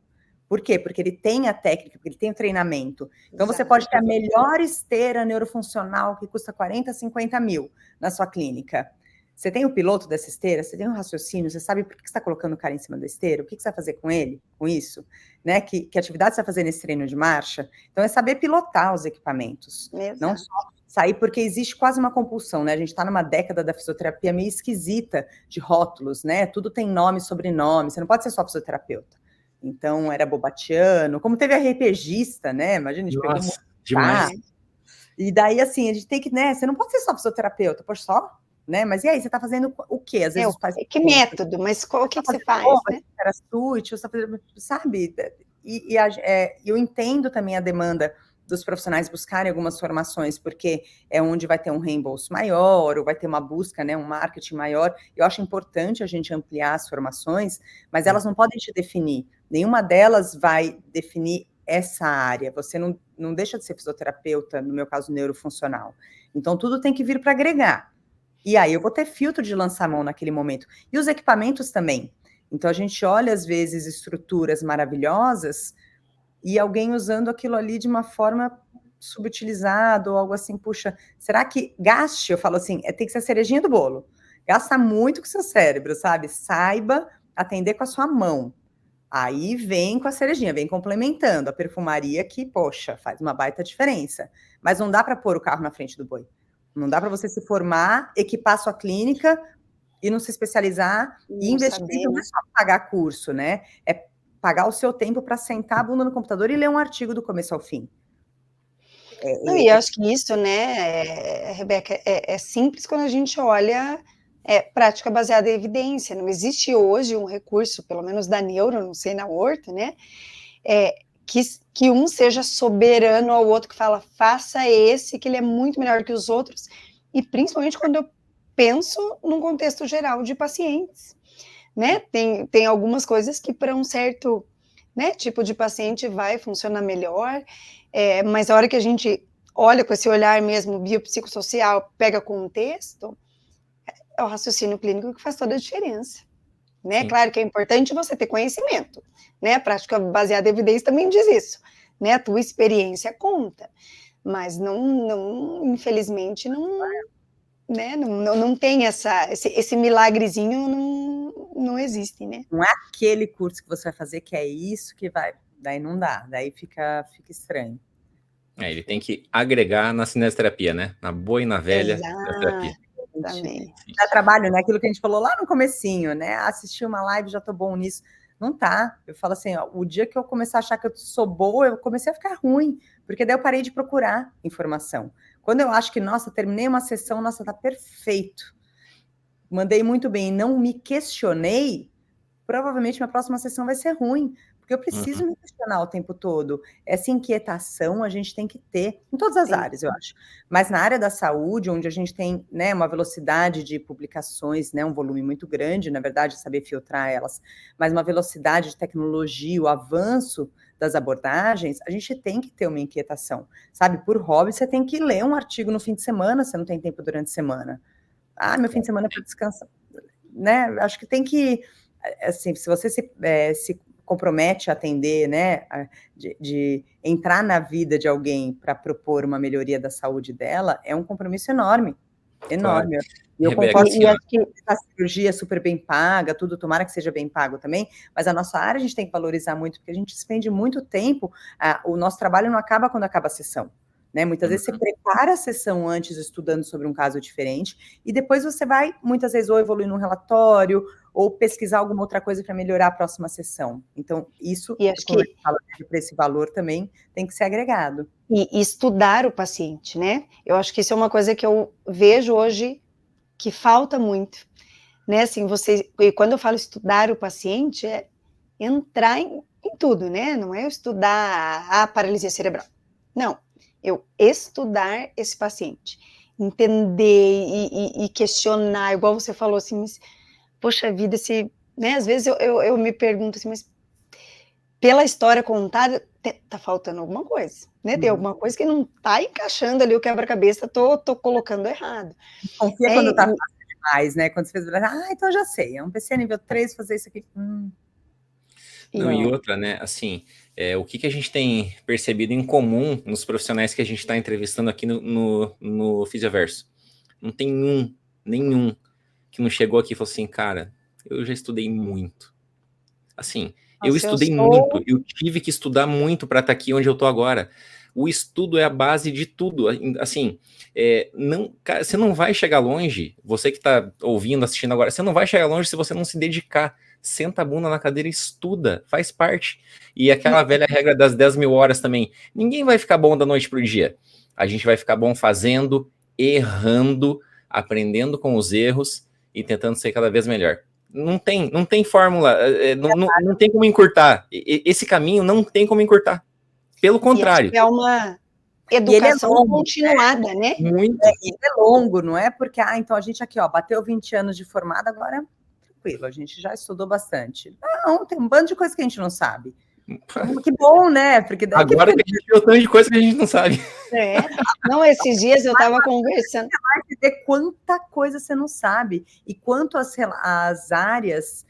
Por quê? Porque ele tem a técnica, porque ele tem o treinamento. Então, você pode ter a melhor esteira neurofuncional que custa 40, 50 mil na sua clínica. Você tem o piloto dessa esteira, você tem um raciocínio, você sabe por que você está colocando o cara em cima da esteira, o que você vai fazer com ele, com isso, né? Que atividade você vai fazer nesse treino de marcha? Então, é saber pilotar os equipamentos. Exato. Não só sair, porque existe quase uma compulsão, né? A gente está numa década da fisioterapia meio esquisita de rótulos, né? Tudo tem nome e sobrenome, você não pode ser só fisioterapeuta. Então, era bobatiano, como teve RPGista, né? Imagina, a gente pegou Nossa, demais. E daí, assim, a gente tem que, né? Você não pode ser só fisioterapeuta, poxa, só, né? Mas e aí, você tá fazendo o quê? Às vezes os pais... Que método, mas o que você faz, né? Era suíte, você tá fazendo, sabe? Eu entendo também a demanda dos profissionais buscarem algumas formações, porque é onde vai ter um reembolso maior, ou vai ter uma busca, né, um marketing maior. Eu acho importante a gente ampliar as formações, mas elas não podem te definir. Nenhuma delas vai definir essa área. Você não deixa de ser fisioterapeuta, no meu caso, neurofuncional. Então, tudo tem que vir para agregar. E aí eu vou ter filtro de lançar a mão naquele momento. E os equipamentos também. Então, a gente olha, às vezes, estruturas maravilhosas e alguém usando aquilo ali de uma forma subutilizada ou algo assim, puxa, será que gaste? Eu falo assim, tem que ser a cerejinha do bolo. Gasta muito com o seu cérebro, sabe? Saiba atender com a sua mão. Aí vem com a cerejinha, vem complementando a perfumaria que, poxa, faz uma baita diferença. Mas não dá para pôr o carro na frente do boi. Não dá para você se formar, equipar sua clínica e não se especializar e investimento não é só pagar curso, né? É pagar o seu tempo para sentar a bunda no computador e ler um artigo do começo ao fim. E eu acho que isso, né, Rebeca, é simples quando a gente olha prática baseada em evidência. Não existe hoje um recurso, pelo menos da neuro, não sei na horta, né, que um seja soberano ao outro, que fala, faça esse, que ele é muito melhor que os outros, e principalmente quando eu penso num contexto geral de pacientes, né, tem algumas coisas que para um certo, né, tipo de paciente vai funcionar melhor, mas a hora que a gente olha com esse olhar mesmo biopsicossocial, pega contexto, é o raciocínio clínico que faz toda a diferença. Né? Claro que é importante você ter conhecimento, né? A prática baseada em evidência também diz isso, né? A tua experiência conta, mas não infelizmente, né? Não tem esse milagrezinho, não existe, né? Não é aquele curso que você vai fazer que é isso que vai, daí não dá, daí fica estranho. Ele tem que agregar na cinesioterapia, né? Na boa e na velha cinesioterapia. Exatamente. Dá trabalho, né? Aquilo que a gente falou lá no comecinho, né? Assistir uma live, já tô bom nisso. Não tá. Eu falo assim, ó, o dia que eu começar a achar que eu sou boa, eu comecei a ficar ruim, porque daí eu parei de procurar informação. Quando eu acho que, nossa, terminei uma sessão, nossa, tá perfeito. Mandei muito bem e não me questionei, provavelmente minha próxima sessão vai ser ruim, porque eu preciso me questionar o tempo todo. Essa inquietação a gente tem que ter em todas as áreas, eu acho. Mas na área da saúde, onde a gente tem, né, uma velocidade de publicações, né, um volume muito grande, na verdade, saber filtrar elas, mas uma velocidade de tecnologia, o avanço das abordagens, a gente tem que ter uma inquietação. Sabe, por hobby, você tem que ler um artigo no fim de semana, você não tem tempo durante a semana. Ah, meu fim de semana é para descansar. Né? Acho que tem que... Assim, se você se compromete a atender, né, de entrar na vida de alguém para propor uma melhoria da saúde dela, é um compromisso enorme, enorme. Claro. E eu Rebeca, concordo assim, que a cirurgia é super bem paga, tudo, tomara que seja bem pago também, mas a nossa área a gente tem que valorizar muito, porque a gente spende muito tempo, o nosso trabalho não acaba quando acaba a sessão. Né? Muitas vezes você prepara a sessão antes estudando sobre um caso diferente e depois você vai, muitas vezes, ou evoluir num relatório ou pesquisar alguma outra coisa para melhorar a próxima sessão. Então, isso, como a gente fala para esse valor também, tem que ser agregado. E estudar o paciente, né? Eu acho que isso é uma coisa que eu vejo hoje que falta muito, né? Assim, e quando eu falo estudar o paciente, é entrar em tudo, né? Não é eu estudar a paralisia cerebral. Não. Eu estudar esse paciente, entender e questionar, igual você falou assim, mas, poxa vida, né, às vezes eu me pergunto assim, mas pela história contada, tá faltando alguma coisa, né, tem alguma coisa que não tá encaixando ali o quebra-cabeça, tô colocando errado. Confia quando tá fácil demais, né, quando você fez, então eu já sei, é um PC nível 3, fazer isso aqui. Não, e outra, né, assim, o que a gente tem percebido em comum nos profissionais que a gente está entrevistando aqui no Fisioverso? Não tem nenhum que não chegou aqui e falou assim, cara, eu já estudei muito. Assim, eu estudei muito, eu tive que estudar muito para estar aqui onde eu estou agora. O estudo é a base de tudo. Assim, cara, você não vai chegar longe, você que está ouvindo, assistindo agora, você não vai chegar longe se você não se dedicar. senta a bunda na cadeira e estuda, faz parte. E aquela velha regra das 10 mil horas também. Ninguém vai ficar bom da noite pro dia. A gente vai ficar bom fazendo, errando, aprendendo com os erros e tentando ser cada vez melhor. Não tem fórmula, não tem como encurtar. Esse caminho não tem como encurtar. Pelo contrário. É uma educação continuada, né? Muito. Ele é longo, não é porque, então a gente aqui, bateu 20 anos de formada, agora tranquilo, a gente já estudou bastante. Não, tem um bando de coisa que a gente não sabe. Que bom, né? Porque agora que a gente viu tanto de coisa que a gente não sabe. Não, esses dias eu estava conversando. Você vai entender quanta coisa você não sabe e quanto as áreas.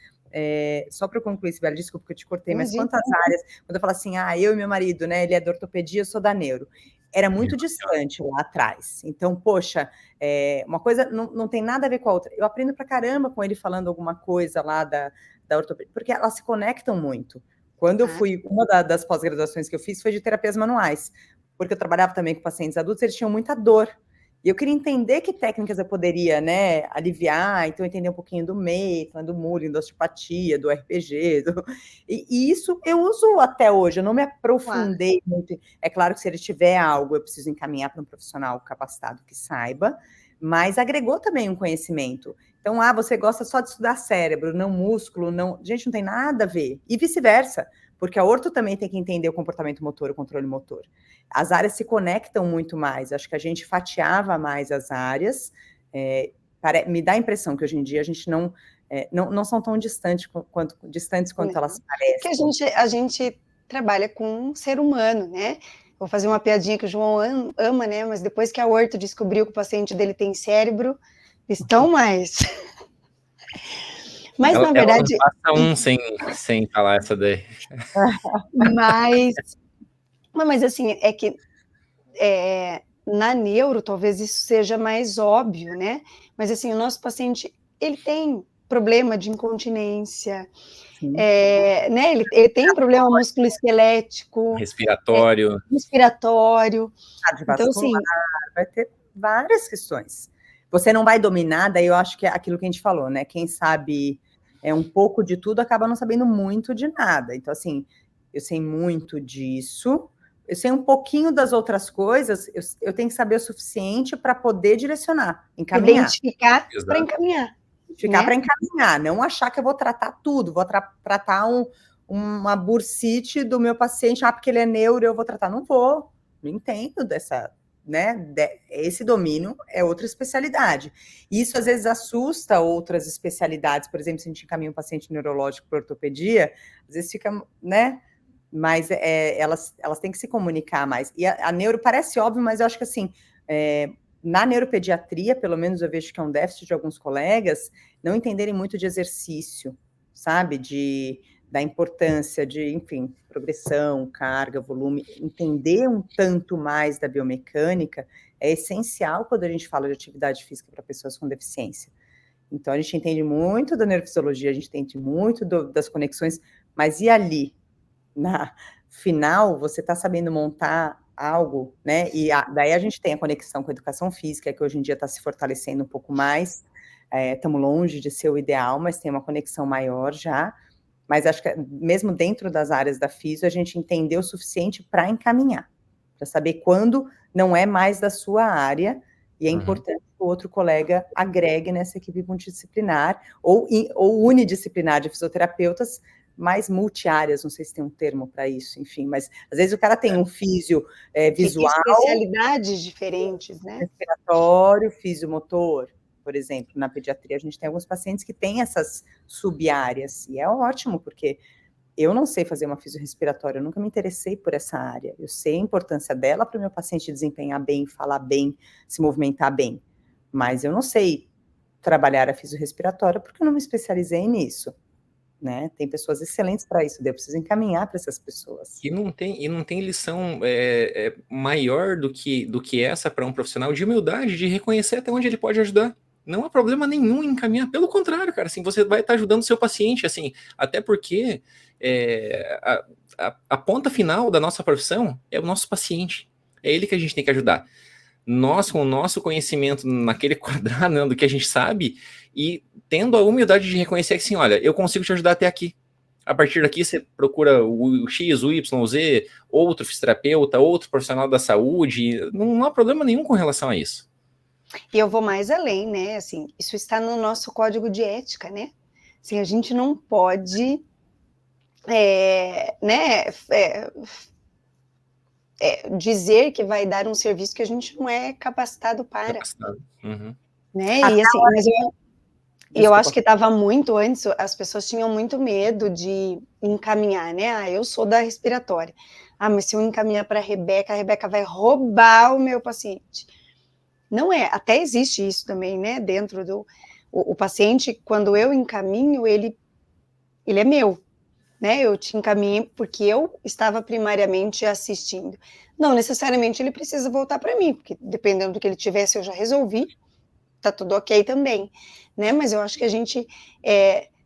Só para eu concluir, Sibeli, desculpa que eu te cortei, mas quantas áreas, quando eu falo assim, eu e meu marido, né, ele é da ortopedia, eu sou da neuro, era muito distante lá atrás, então, poxa, uma coisa não tem nada a ver com a outra, eu aprendo pra caramba com ele falando alguma coisa lá da ortopedia, porque elas se conectam muito. Quando eu fui, uma das pós-graduações que eu fiz foi de terapias manuais, porque eu trabalhava também com pacientes adultos, eles tinham muita dor. E eu queria entender que técnicas eu poderia, né, aliviar, então entender um pouquinho do MEI, do Mullen, da osteopatia, do RPG, e isso eu uso até hoje, eu não me aprofundei muito. É claro que se ele tiver algo, eu preciso encaminhar para um profissional capacitado que saiba, mas agregou também um conhecimento. Então, você gosta só de estudar cérebro, não músculo, não... Gente, não tem nada a ver. E vice-versa, porque a orto também tem que entender o comportamento motor, o controle motor. As áreas se conectam muito mais, acho que a gente fatiava mais as áreas, me dá a impressão que hoje em dia a gente não são tão distantes quanto elas parecem. Porque a gente trabalha com um ser humano, né? Vou fazer uma piadinha que o João ama, né? Mas depois que a orto descobriu que o paciente dele tem cérebro, estão mais. Mas, na verdade... Ela não passa sem falar essa daí. Mas assim, é que na neuro, talvez isso seja mais óbvio, né? Mas assim, o nosso paciente, ele tem problema de incontinência, né? Ele tem problema musculoesquelético, respiratório. Então, assim, vai ter várias questões. Você não vai dominar, daí eu acho que é aquilo que a gente falou, né? Quem sabe um pouco de tudo acaba não sabendo muito de nada. Então, assim, eu sei muito disso, eu sei um pouquinho das outras coisas, eu tenho que saber o suficiente para poder direcionar, encaminhar. Identificar para encaminhar. Ficar para encaminhar, não achar que eu vou tratar tudo, vou tratar uma bursite do meu paciente, porque ele é neuro, eu vou tratar. Não vou, não entendo dessa... Né? Esse domínio é outra especialidade. Isso às vezes assusta outras especialidades, por exemplo, se a gente encaminha um paciente neurológico para ortopedia, às vezes fica, né? Mas elas têm que se comunicar mais. E a neuro parece óbvio, mas eu acho que assim, na neuropediatria, pelo menos eu vejo que é um déficit de alguns colegas, não entenderem muito de exercício, sabe? Da importância de, enfim, progressão, carga, volume, entender um tanto mais da biomecânica é essencial quando a gente fala de atividade física para pessoas com deficiência. Então, a gente entende muito da neurofisiologia, a gente entende muito das conexões, mas e ali, na final, você está sabendo montar algo, né? E daí a gente tem a conexão com a educação física, que hoje em dia está se fortalecendo um pouco mais, estamos longe de ser o ideal, mas tem uma conexão maior já. Mas acho que mesmo dentro das áreas da físio, a gente entendeu o suficiente para encaminhar, para saber quando não é mais da sua área, e é importante que o outro colega agregue nessa equipe multidisciplinar, ou unidisciplinar de fisioterapeutas, mais multiáreas, não sei se tem um termo para isso, enfim, mas às vezes o cara tem um físio visual... especialidades diferentes, né? Respiratório, fisiomotor. Por exemplo, na pediatria, a gente tem alguns pacientes que têm essas sub-áreas, e é ótimo, porque eu não sei fazer uma fisiorrespiratória, eu nunca me interessei por essa área, eu sei a importância dela para o meu paciente desempenhar bem, falar bem, se movimentar bem, mas eu não sei trabalhar a fisiorrespiratória porque eu não me especializei nisso, né? Tem pessoas excelentes para isso, eu preciso encaminhar para essas pessoas. E não tem lição maior do que essa para um profissional de humildade, de reconhecer até onde ele pode ajudar. Não há problema nenhum em encaminhar, pelo contrário, cara, assim, você vai estar ajudando o seu paciente, assim, até porque a ponta final da nossa profissão é o nosso paciente, é ele que a gente tem que ajudar. nós, com o nosso conhecimento naquele quadrado, né, do que a gente sabe, e tendo a humildade de reconhecer que, assim, olha, eu consigo te ajudar até aqui. A partir daqui, você procura o X, o Y, o Z, outro fisioterapeuta, outro profissional da saúde, não há problema nenhum com relação a isso. E eu vou mais além, né? Assim, isso está no nosso código de ética, né? Assim, a gente não pode, dizer que vai dar um serviço que a gente não é capacitado para, Uhum. né? Até E assim, mas eu acho que Desculpa. estava muito antes, as pessoas tinham muito medo de encaminhar, né? Ah, eu sou da respiratória. Ah, mas se eu encaminhar para a Rebeca vai roubar o meu paciente. Não é, até existe isso também, né? Dentro do o paciente, quando eu encaminho, ele é meu, né? Eu te encaminhei porque eu estava primariamente assistindo. Não necessariamente ele precisa voltar para mim, porque dependendo do que ele tivesse, eu já resolvi, tá tudo ok também, né? Mas eu acho que a gente,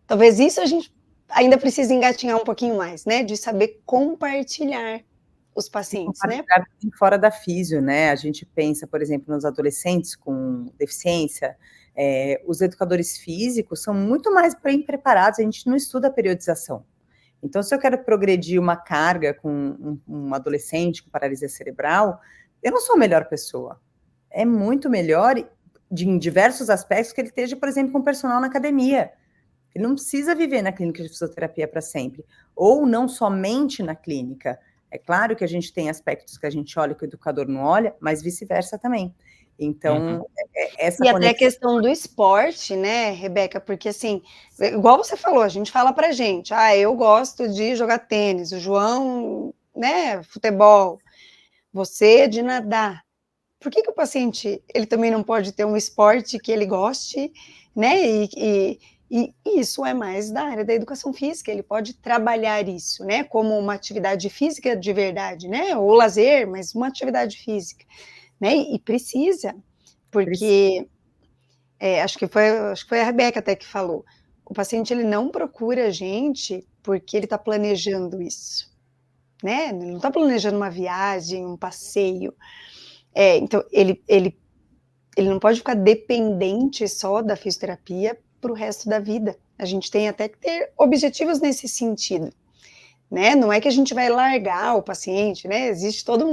talvez isso a gente ainda precisa engatinhar um pouquinho mais, né? De saber compartilhar os pacientes, né? Fora da físio, né? A gente pensa, por exemplo, nos adolescentes com deficiência, os educadores físicos são muito mais bem preparados, a gente não estuda a periodização. Então, se eu quero progredir uma carga com um adolescente com paralisia cerebral, eu não sou a melhor pessoa. É muito melhor, em diversos aspectos, que ele esteja, por exemplo, com personal na academia. Ele não precisa viver na clínica de fisioterapia para sempre. Ou não somente na clínica. É claro que a gente tem aspectos que a gente olha que o educador não olha, mas vice-versa também. Então, essa E até a conexão... questão do esporte, né, Rebeca? Porque, assim, igual você falou, a gente fala pra gente, eu gosto de jogar tênis, o João, né, futebol, você de nadar. Por que o paciente, ele também não pode ter um esporte que ele goste, né, e isso é mais da área da educação física, ele pode trabalhar isso, né, como uma atividade física de verdade, né, ou lazer, mas uma atividade física, né, e precisa, porque acho que foi a Rebeca até que falou. O paciente ele não procura a gente porque ele está planejando isso, né? Ele não está planejando uma viagem, um passeio. Então ele não pode ficar dependente só da fisioterapia para o resto da vida. A gente tem até que ter objetivos nesse sentido, né? Não é que a gente vai largar o paciente, né? Existe toda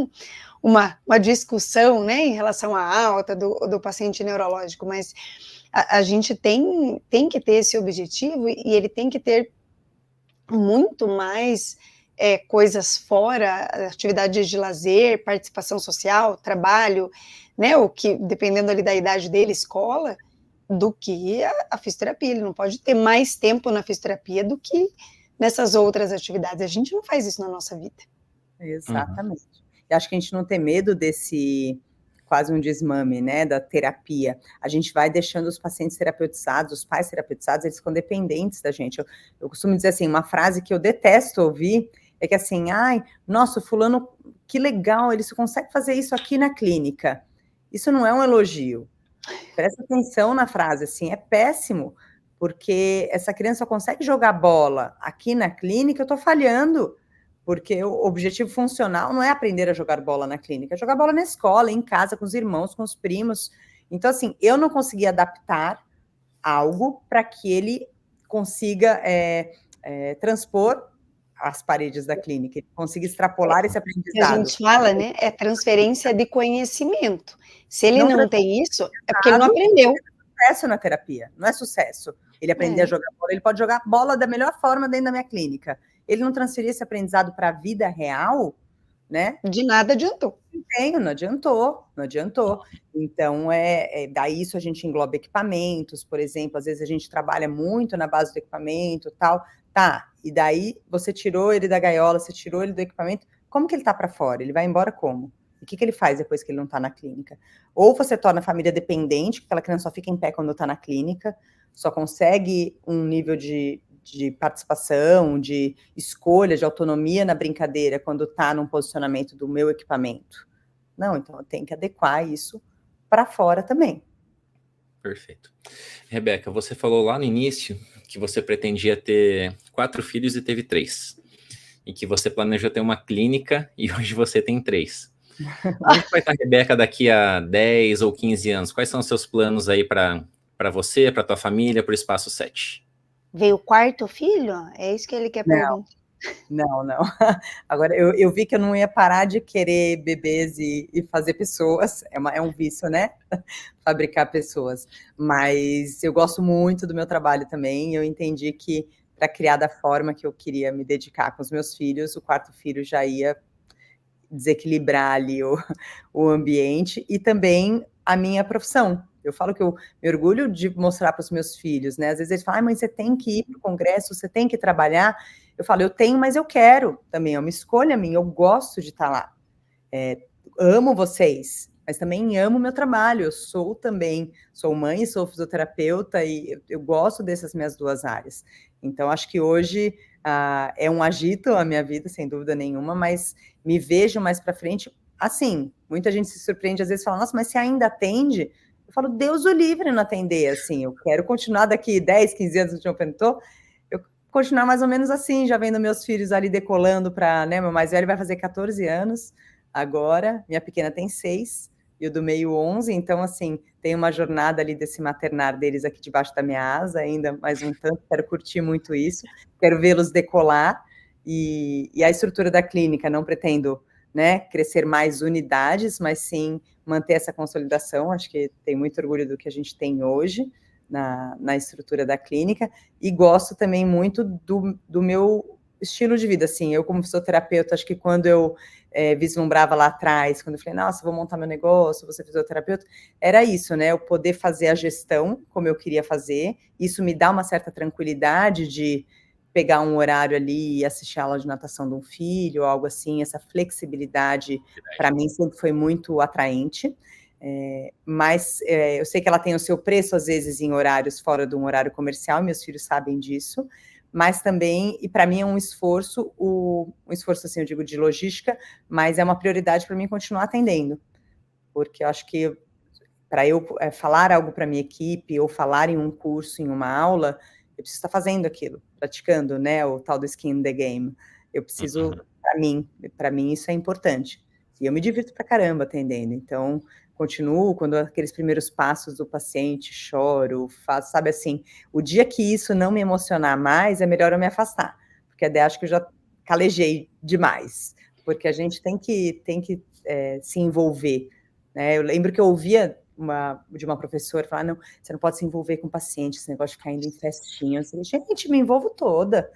uma discussão, né, em relação à alta do paciente neurológico, mas a gente tem que ter esse objetivo e ele tem que ter muito mais coisas fora, atividades de lazer, participação social, trabalho, né, o que, dependendo ali da idade dele, escola, do que a fisioterapia. Ele não pode ter mais tempo na fisioterapia do que nessas outras atividades. A gente não faz isso na nossa vida. Exatamente. Eu acho que a gente não tem medo desse quase um desmame, né, da terapia. A gente vai deixando os pacientes terapeutizados, os pais terapeutizados, eles ficam dependentes da gente. Eu costumo dizer assim, uma frase que eu detesto ouvir, é que assim, nossa, fulano, que legal, ele consegue fazer isso aqui na clínica. Isso não é um elogio. Presta atenção na frase, assim, é péssimo, porque essa criança só consegue jogar bola aqui na clínica, eu tô falhando. Porque o objetivo funcional não é aprender a jogar bola na clínica, é jogar bola na escola, em casa, com os irmãos, com os primos. Então, assim, eu não consegui adaptar algo para que ele consiga transpor as paredes da clínica, ele consiga extrapolar esse aprendizado. A gente fala, né, é transferência de conhecimento. Se ele não tem isso, é porque ele não aprendeu. É sucesso na terapia, não é sucesso. Ele aprender a jogar bola, ele pode jogar bola da melhor forma dentro da minha clínica. Ele não transferir esse aprendizado para a vida real, né? De nada adiantou. Não adiantou. Então, daí isso a gente engloba equipamentos, por exemplo, às vezes a gente trabalha muito na base do equipamento, tal, tá, e daí você tirou ele da gaiola, você tirou ele do equipamento, como que ele tá para fora? Ele vai embora como? E o que ele faz depois que ele não tá na clínica? Ou você torna a família dependente, que aquela criança só fica em pé quando tá na clínica, só consegue um nível de participação, de escolha, de autonomia na brincadeira quando está num posicionamento do meu equipamento. Não, então eu tenho que adequar isso para fora também. Perfeito. Rebeca, você falou lá no início que você pretendia ter 4 filhos e teve 3. E que você planejou ter uma clínica e hoje você tem 3. Onde vai estar a Rebeca daqui a 10 ou 15 anos? Quais são os seus planos aí para você, para tua família, para o Espaço 7? Veio o quarto filho? É isso que ele quer perguntar. Não. Agora, eu vi que eu não ia parar de querer bebês e fazer pessoas. É um vício, né? Fabricar pessoas. Mas eu gosto muito do meu trabalho também. Eu entendi que para criar da forma que eu queria me dedicar com os meus filhos, o quarto filho já ia desequilibrar ali o ambiente e também a minha profissão. Eu falo que eu me orgulho de mostrar para os meus filhos, né? Às vezes eles falam, mãe, você tem que ir para o congresso, você tem que trabalhar. Eu falo, eu tenho, mas eu quero também, é uma escolha minha, eu gosto de estar lá. Amo vocês, mas também amo o meu trabalho. Eu sou mãe, sou fisioterapeuta e eu gosto dessas minhas duas áreas. Então, acho que hoje é um agito a minha vida, sem dúvida nenhuma, mas me vejo mais para frente. Assim, muita gente se surpreende, às vezes fala, nossa, mas você ainda atende? Eu falo, Deus o livre não atender, assim, eu quero continuar daqui 10, 15 anos, você me perguntou, eu continuar mais ou menos assim, já vendo meus filhos ali decolando para, né, meu mais velho vai fazer 14 anos, agora, minha pequena tem 6, e o do meio 11, então, assim, tem uma jornada ali desse maternar deles aqui debaixo da minha asa, ainda mais um tanto, quero curtir muito isso, quero vê-los decolar, e a estrutura da clínica, não pretendo, né, crescer mais unidades, mas sim manter essa consolidação, acho que tenho muito orgulho do que a gente tem hoje na estrutura da clínica, e gosto também muito do meu estilo de vida, assim, eu como fisioterapeuta, acho que quando eu vislumbrava lá atrás, quando eu falei, nossa, vou montar meu negócio, vou ser fisioterapeuta, era isso, né, eu poder fazer a gestão como eu queria fazer, isso me dá uma certa tranquilidade de pegar um horário ali e assistir a aula de natação de um filho, ou algo assim, essa flexibilidade, para mim, sempre foi muito atraente, mas eu sei que ela tem o seu preço, às vezes, em horários fora de um horário comercial, meus filhos sabem disso, mas também, e para mim é um esforço, assim, eu digo, de logística, mas é uma prioridade para mim continuar atendendo, porque eu acho que para eu falar algo para minha equipe, ou falar em um curso, em uma aula, eu preciso estar fazendo aquilo, praticando, né, o tal do skin in the game. Eu preciso, para mim isso é importante. E eu me divirto pra caramba atendendo, então continuo, quando aqueles primeiros passos do paciente, choro, faço, sabe assim, o dia que isso não me emocionar mais, é melhor eu me afastar, porque daí acho que eu já calejei demais, porque a gente tem que se envolver, né? Eu lembro que eu ouvia de uma professora falar, não, você não pode se envolver com o paciente, esse negócio de ficar indo em festinhas. Eu falei, gente, me envolvo toda.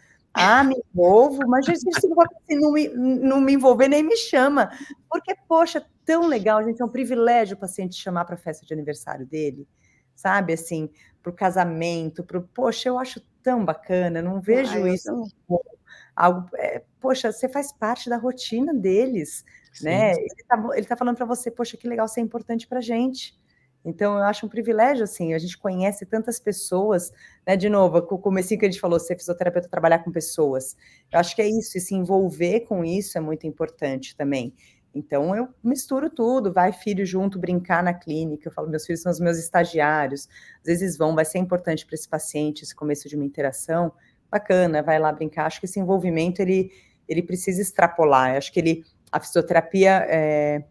Me envolvo, mas gente, se não me envolver, nem me chama. Porque, poxa, tão legal, gente, é um privilégio o paciente chamar para a festa de aniversário dele, sabe, assim, para o casamento, poxa, eu acho tão bacana, não vejo isso como algo, poxa, você faz parte da rotina deles, né? Ele tá falando para você, poxa, que legal, você é importante para a gente. Então, eu acho um privilégio, assim, a gente conhece tantas pessoas, né, de novo, com o comecinho que a gente falou, ser fisioterapeuta, trabalhar com pessoas, eu acho que é isso, e se envolver com isso é muito importante também. Então, eu misturo tudo, vai filho junto brincar na clínica, eu falo, meus filhos são os meus estagiários, às vezes vai ser importante para esse paciente, esse começo de uma interação, bacana, vai lá brincar, acho que esse envolvimento, ele precisa extrapolar, eu acho que a fisioterapia,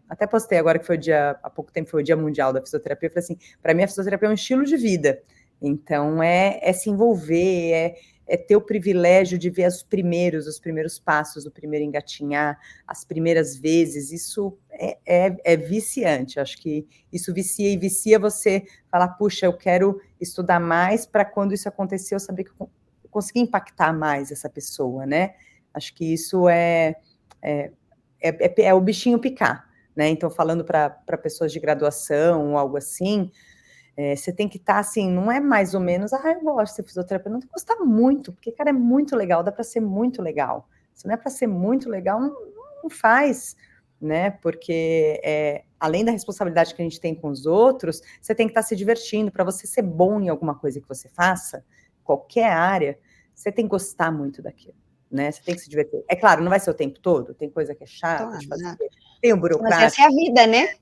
até postei agora que foi há pouco tempo foi o Dia Mundial da Fisioterapia, eu falei assim, para mim a fisioterapia é um estilo de vida, então é se envolver, é ter o privilégio de ver os primeiros passos, o primeiro engatinhar, as primeiras vezes, isso é viciante, acho que isso vicia você falar, puxa, eu quero estudar mais para quando isso acontecer, eu saber que eu consegui impactar mais essa pessoa, né? Acho que isso é o bichinho picar, né? Então, falando para pessoas de graduação ou algo assim, você tem que estar assim, não é mais ou menos, eu gosto de ser fisioterapeuta, não tem que gostar muito, porque, cara, é muito legal, dá para ser muito legal. Se não é para ser muito legal, não faz, né? Porque além da responsabilidade que a gente tem com os outros, você tem que estar se divertindo, para você ser bom em alguma coisa que você faça, qualquer área, você tem que gostar muito daquilo. Né? Você tem que se divertir. É claro, não vai ser o tempo todo, tem coisa que é chata de fazer, tem o burocrático. Mas essa é a vida, né?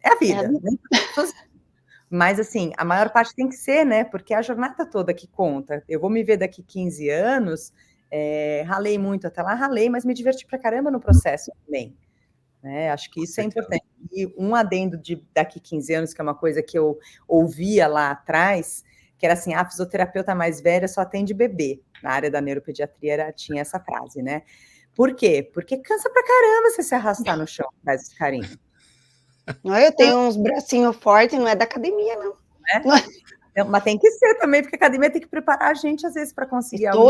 É a vida. Né? Mas, assim, a maior parte tem que ser, né? Porque é a jornada toda que conta. Eu vou me ver daqui 15 anos, ralei muito até lá, mas me diverti pra caramba no processo também. né? Acho que isso é importante. E um adendo de daqui 15 anos, que é uma coisa que eu ouvia lá atrás, que era assim, a fisioterapeuta mais velha só atende bebê. Na área da neuropediatria tinha essa frase, né? Por quê? Porque cansa pra caramba você se arrastar no chão, faz esse carinho. Eu tenho uns bracinhos fortes, não é da academia, não. Mas tem que ser também, porque a academia tem que preparar a gente, às vezes, para conseguir algo.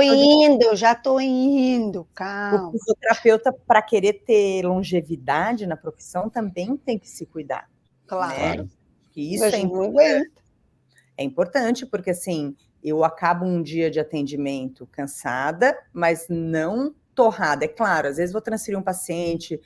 Já tô indo, calma. O fisioterapeuta, para querer ter longevidade na profissão, também tem que se cuidar. Claro. Né? Isso é importante. É importante, porque assim, eu acabo um dia de atendimento cansada, mas não torrada. É claro, às vezes vou transferir um paciente,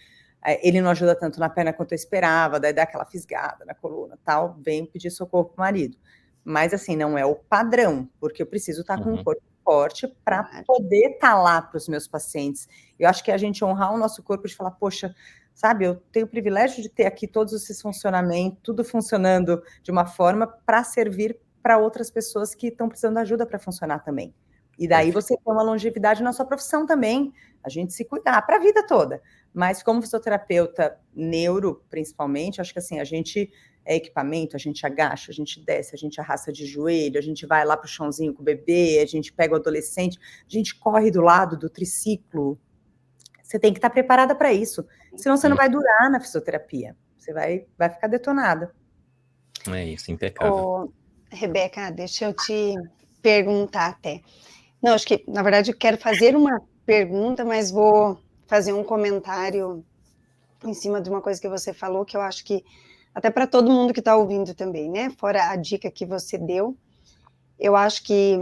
ele não ajuda tanto na perna quanto eu esperava, daí dá aquela fisgada na coluna, tal, venho pedir socorro pro marido. Mas assim, não é o padrão, porque eu preciso estar com um corpo forte para poder estar lá para os meus pacientes. Eu acho que a gente honrar o nosso corpo de falar, poxa, sabe, eu tenho o privilégio de ter aqui todos esses funcionamentos, tudo funcionando de uma forma para servir para outras pessoas que estão precisando de ajuda para funcionar também. E daí você tem uma longevidade na sua profissão também, a gente se cuidar para a vida toda. Mas como fisioterapeuta neuro, principalmente, acho que assim, a gente é equipamento, a gente agacha, a gente desce, a gente arrasta de joelho, a gente vai lá pro chãozinho com o bebê, a gente pega o adolescente, a gente corre do lado do triciclo. Você tem que estar preparada para isso, senão você não vai durar na fisioterapia, você vai ficar detonada. É isso, impecável. Rebeca, deixa eu te perguntar até. Não, acho que, na verdade, eu quero fazer uma pergunta, mas vou fazer um comentário em cima de uma coisa que você falou, que eu acho que até para todo mundo que está ouvindo também, né? Fora a dica que você deu, eu acho que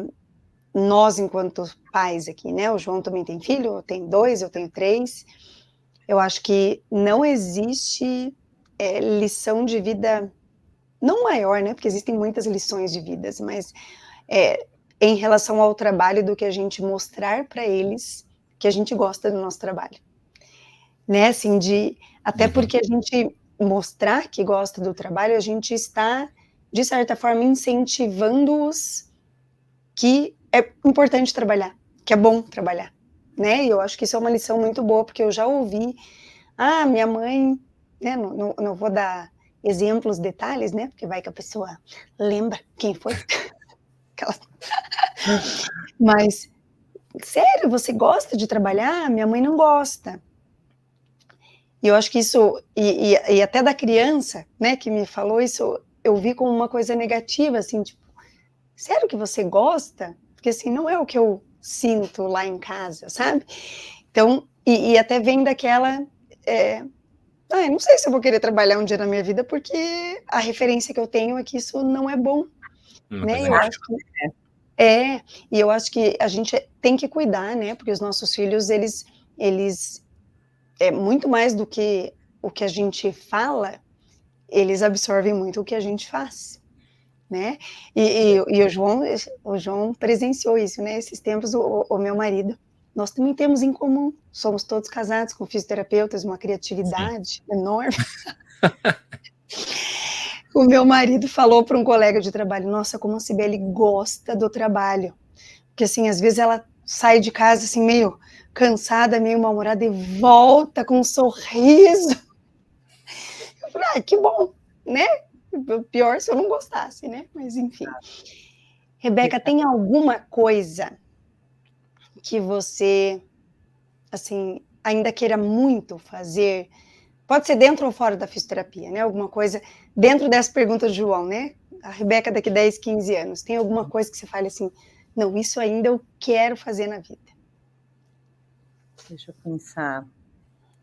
nós, enquanto pais aqui, né? O João também tem filho, eu tenho 2, eu tenho 3. Eu acho que não existe lição de vida, não maior, né? Porque existem muitas lições de vidas, mas em relação ao trabalho, do que a gente mostrar para eles que a gente gosta do nosso trabalho, né? Assim, até porque a gente mostrar que gosta do trabalho, a gente está, de certa forma, incentivando-os que é importante trabalhar, que é bom trabalhar, né? E eu acho que isso é uma lição muito boa, porque eu já ouvi, minha mãe, né? Não vou dar exemplos, detalhes, né? Porque vai que a pessoa lembra quem foi. Mas, sério, você gosta de trabalhar? Minha mãe não gosta. E eu acho que isso, e até da criança, né, que me falou isso, eu vi como uma coisa negativa, assim, tipo, sério que você gosta? Porque, assim, não é o que eu sinto lá em casa, sabe? Então, e até vem daquela, eu não sei se eu vou querer trabalhar um dia na minha vida, porque a referência que eu tenho é que isso não é bom, né? Eu acho que e eu acho que a gente tem que cuidar, né? Porque os nossos filhos, eles muito mais do que o que a gente fala, eles absorvem muito o que a gente faz, né? E o João presenciou isso, né? Esses tempos, o meu marido, nós também temos em comum, somos todos casados com fisioterapeutas, uma criatividade enorme. O meu marido falou para um colega de trabalho, nossa, como a Cibele gosta do trabalho, porque assim, às vezes ela sai de casa assim, meio cansada, meio mal-humorada e volta com um sorriso. Eu falei, que bom, né? Pior se eu não gostasse, né? Mas enfim. Rebeca, tem alguma coisa que você, assim, ainda queira muito fazer? Pode ser dentro ou fora da fisioterapia, né? Alguma coisa dentro dessa pergunta do João, né? A Rebeca daqui 10, 15 anos. Tem alguma coisa que você fale assim, não, isso ainda eu quero fazer na vida? Deixa eu pensar.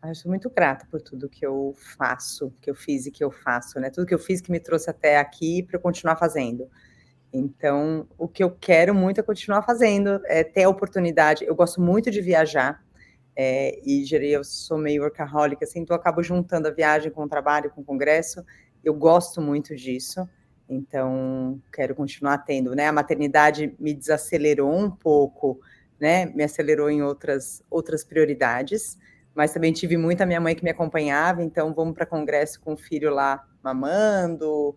Eu sou muito grata por tudo que eu faço, que eu fiz e que eu faço, né? Tudo que eu fiz que me trouxe até aqui para eu continuar fazendo. Então, o que eu quero muito é continuar fazendo, é ter a oportunidade. Eu gosto muito de viajar, e eu sou meio workaholic, assim, então eu acabo juntando a viagem com o trabalho, com o congresso. Eu gosto muito disso, então quero continuar tendo, né? A maternidade me desacelerou um pouco, né? Me acelerou em outras prioridades, mas também tive muita minha mãe que me acompanhava, então vamos para congresso com o filho lá mamando,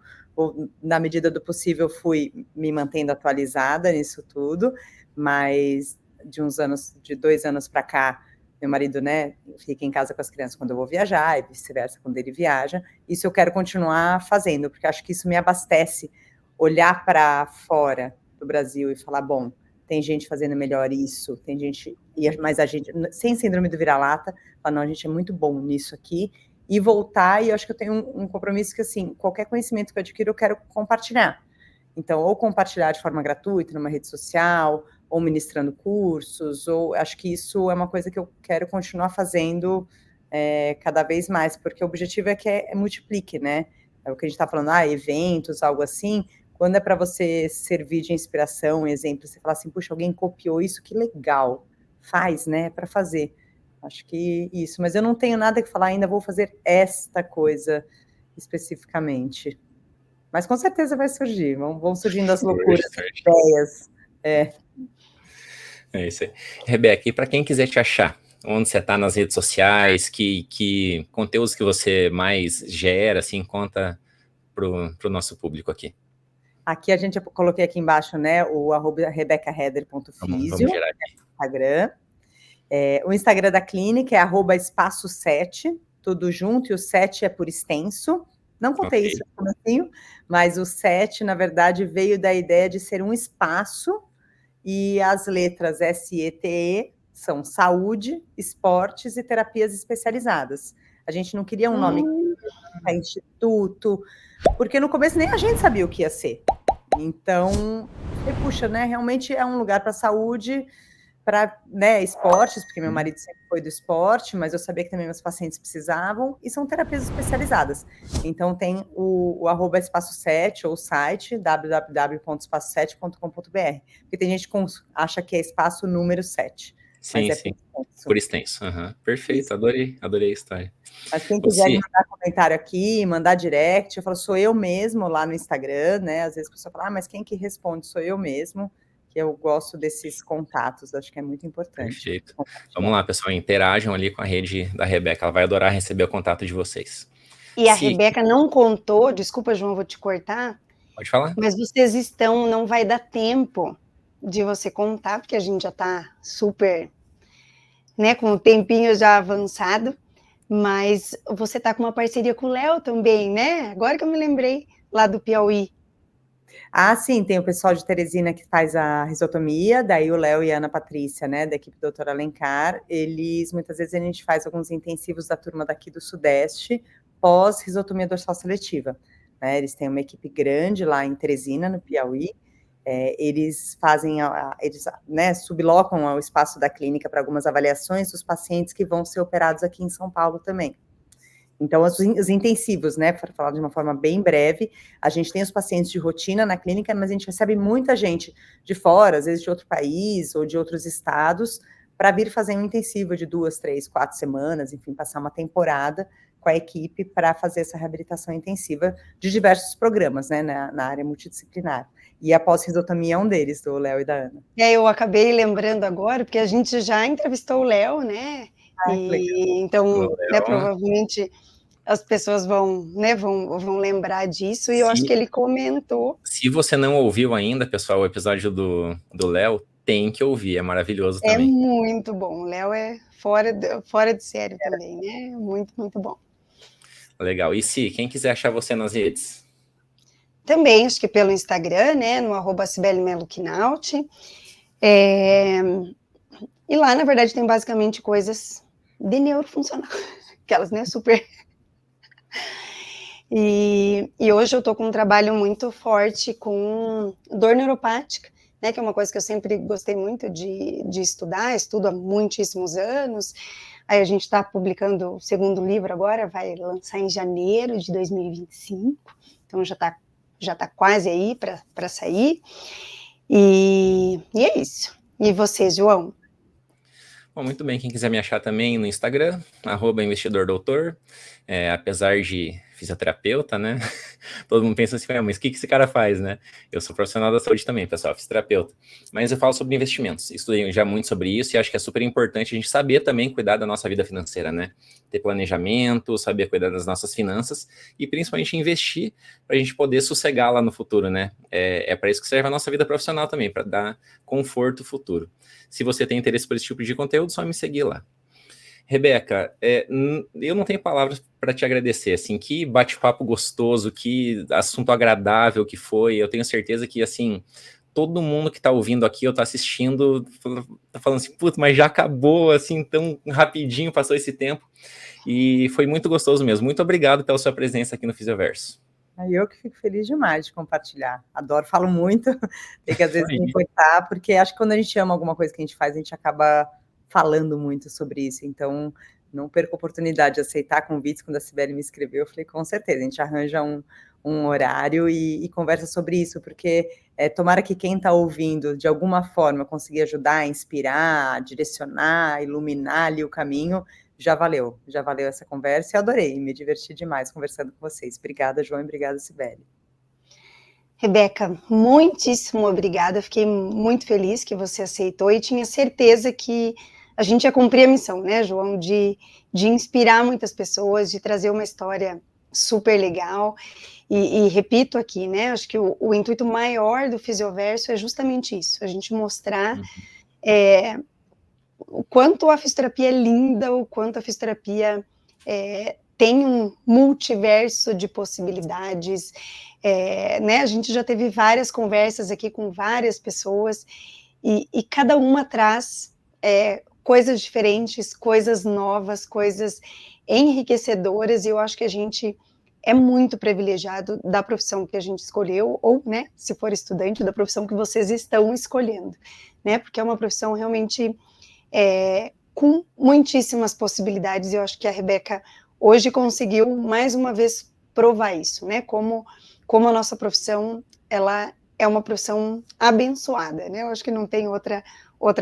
na medida do possível fui me mantendo atualizada nisso tudo, mas de 2 anos para cá meu marido, né, fica em casa com as crianças quando eu vou viajar e vice-versa quando ele viaja. Isso eu quero continuar fazendo, porque acho que isso me abastece, olhar para fora do Brasil e falar, bom, tem gente fazendo melhor isso, tem gente, mas a gente, sem síndrome do vira-lata, falar, não, a gente é muito bom nisso aqui, e voltar, e eu acho que eu tenho um compromisso que, assim, qualquer conhecimento que eu adquiro, eu quero compartilhar. Então, ou compartilhar de forma gratuita numa rede social, ou ministrando cursos, ou acho que isso é uma coisa que eu quero continuar fazendo cada vez mais, porque o objetivo é que multiplique, né? É o que a gente está falando, eventos, algo assim, quando é para você servir de inspiração, exemplo, você falar assim, puxa, alguém copiou isso, que legal, faz, né, para fazer. Acho que isso, mas eu não tenho nada que falar ainda, vou fazer esta coisa especificamente. Mas com certeza vai surgir, vão surgindo as loucuras, ideias. É isso aí. Rebeca, e para quem quiser te achar, onde você está nas redes sociais, que conteúdos que você mais gera, assim, conta pro nosso público aqui. Aqui eu coloquei aqui embaixo, né, o @rebecaheder.fisio, Vamos gerar aqui. Instagram. O Instagram da clínica é @espaço7, tudo junto, e o 7 é por extenso. Não contei isso no comecinho, mas o 7, na verdade, veio da ideia de ser um espaço, e as letras SETE são saúde, esportes e terapias especializadas. A gente não queria um nome instituto, porque no começo nem a gente sabia o que ia ser. Então, puxa, né, realmente é um lugar para saúde, para, né, esportes, porque meu marido sempre foi do esporte, mas eu sabia que também meus pacientes precisavam, e são terapias especializadas. Então, tem o @espaço7 ou o site www.espaço7.com.br, porque tem gente que acha que é espaço número 7. Sim, mas sim, por extenso. Perfeito, isso. Adorei a história. Mas quem quiser mandar comentário aqui, mandar direct, eu falo, sou eu mesmo lá no Instagram, né? Às vezes a pessoa fala, mas quem que responde? Sou eu mesmo, que eu gosto desses contatos, acho que é muito importante. Perfeito. Vamos lá, pessoal, interajam ali com a rede da Rebeca, ela vai adorar receber o contato de vocês. E a Rebeca não contou, desculpa, João, vou te cortar. Pode falar. Mas vocês não vai dar tempo de você contar, porque a gente já está super, né, com o tempinho já avançado, mas você está com uma parceria com o Léo também, né? Agora que eu me lembrei, lá do Piauí. Sim, tem o pessoal de Teresina que faz a risotomia, daí o Léo e a Ana Patrícia, né, da equipe Doutora Alencar, muitas vezes a gente faz alguns intensivos da turma daqui do Sudeste, pós-risotomia dorsal seletiva, né, eles têm uma equipe grande lá em Teresina, no Piauí, eles fazem, eles, né, sublocam o espaço da clínica para algumas avaliações dos pacientes que vão ser operados aqui em São Paulo também. Então, os intensivos, né, para falar de uma forma bem breve, a gente tem os pacientes de rotina na clínica, mas a gente recebe muita gente de fora, às vezes de outro país ou de outros estados, para vir fazer um intensivo de 2, 3, 4 semanas, enfim, passar uma temporada com a equipe para fazer essa reabilitação intensiva de diversos programas, né, na área multidisciplinar. E a pós-risotomia é um deles, do Léo e da Ana. Eu acabei lembrando agora, porque a gente já entrevistou o Léo, né? Então, né, provavelmente as pessoas vão lembrar disso, e eu acho que ele comentou. Se você não ouviu ainda, pessoal, o episódio do Léo, tem que ouvir, é maravilhoso também. É muito bom, o Léo é fora de série também, né? Muito, muito bom. Legal. E se quem quiser achar você nas redes? Também, acho que pelo Instagram, né, no @CibeleMeloQuinaut. E lá, na verdade, tem basicamente coisas de neurofuncional, aquelas, né, super... E hoje eu tô com um trabalho muito forte com dor neuropática, né, que é uma coisa que eu sempre gostei muito de estudar, estudo há muitíssimos anos. Aí a gente está publicando o segundo livro agora, vai lançar em janeiro de 2025, então já tá quase aí para sair. E é isso. E você, João? Bom, muito bem, quem quiser me achar também no Instagram, @investidordoutor, apesar de fisioterapeuta, né, todo mundo pensa assim, mas o que esse cara faz, né? Eu sou profissional da saúde também, pessoal, fisioterapeuta, mas eu falo sobre investimentos, estudei já muito sobre isso e acho que é super importante a gente saber também cuidar da nossa vida financeira, né? Ter planejamento, saber cuidar das nossas finanças e principalmente investir para a gente poder sossegar lá no futuro, né? É para isso que serve a nossa vida profissional também, para dar conforto futuro. Se você tem interesse por esse tipo de conteúdo, só me seguir lá. Rebeca, eu não tenho palavras para te agradecer, assim, que bate-papo gostoso, que assunto agradável que foi, eu tenho certeza que, assim, todo mundo que está ouvindo aqui ou está assistindo, tá falando assim, putz, mas já acabou, assim, tão rapidinho, passou esse tempo, e foi muito gostoso mesmo. Muito obrigado pela sua presença aqui no Fisioverso. Eu que fico feliz demais de compartilhar. Adoro, falo muito, tem que às vezes me cortar, porque acho que quando a gente ama alguma coisa que a gente faz, a gente acaba falando muito sobre isso. Então, não perco a oportunidade de aceitar convites. Quando a Cibele me escreveu, eu falei, com certeza, a gente arranja um horário e conversa sobre isso, porque tomara que quem está ouvindo, de alguma forma, conseguir ajudar, inspirar, direcionar, iluminar ali o caminho, já valeu essa conversa e adorei, me diverti demais conversando com vocês. Obrigada, João, e obrigada, Cibele. Rebeca, muitíssimo obrigada, fiquei muito feliz que você aceitou e tinha certeza que a gente ia cumprir a missão, né, João, de inspirar muitas pessoas, de trazer uma história super legal, e repito aqui, né, acho que o intuito maior do Fisioverso é justamente isso, a gente mostrar o quanto a fisioterapia é linda, o quanto a fisioterapia tem um multiverso de possibilidades, né? A gente já teve várias conversas aqui com várias pessoas, e cada uma traz coisas diferentes, coisas novas, coisas enriquecedoras, e eu acho que a gente é muito privilegiado da profissão que a gente escolheu, ou, né, se for estudante, da profissão que vocês estão escolhendo, né? Porque é uma profissão realmente com muitíssimas possibilidades, e eu acho que a Rebeca hoje conseguiu, mais uma vez, provar isso, né, como a nossa profissão, ela é uma profissão abençoada, né, eu acho que não tem outra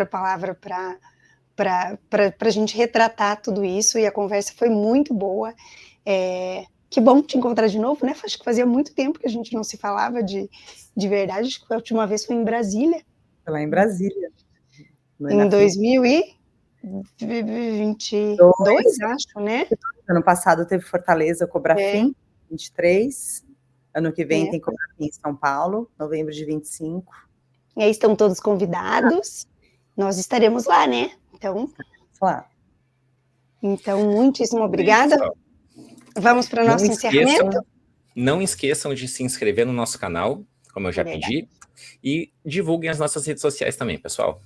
palavra para a gente retratar tudo isso, e a conversa foi muito boa, que bom te encontrar de novo, né, acho que fazia muito tempo que a gente não se falava de verdade, acho que a última vez foi em Brasília. Foi lá em Brasília. Em 2022, acho, né? Ano passado teve Fortaleza, Cobrafim, 23. Ano que vem tem Cobrafim em São Paulo, novembro de 25. E aí estão todos convidados. Nós estaremos lá, né? Então, muitíssimo obrigada. Vamos para o nosso encerramento. Não esqueçam de se inscrever no nosso canal, como eu já pedi, e divulguem as nossas redes sociais também, pessoal.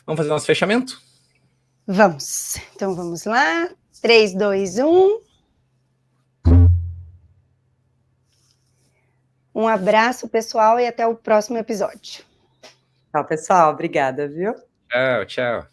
Vamos fazer nosso fechamento? Vamos. Então, vamos lá. 3, 2, 1. Um abraço, pessoal, e até o próximo episódio. Tchau, pessoal. Obrigada, viu? Tchau, tchau.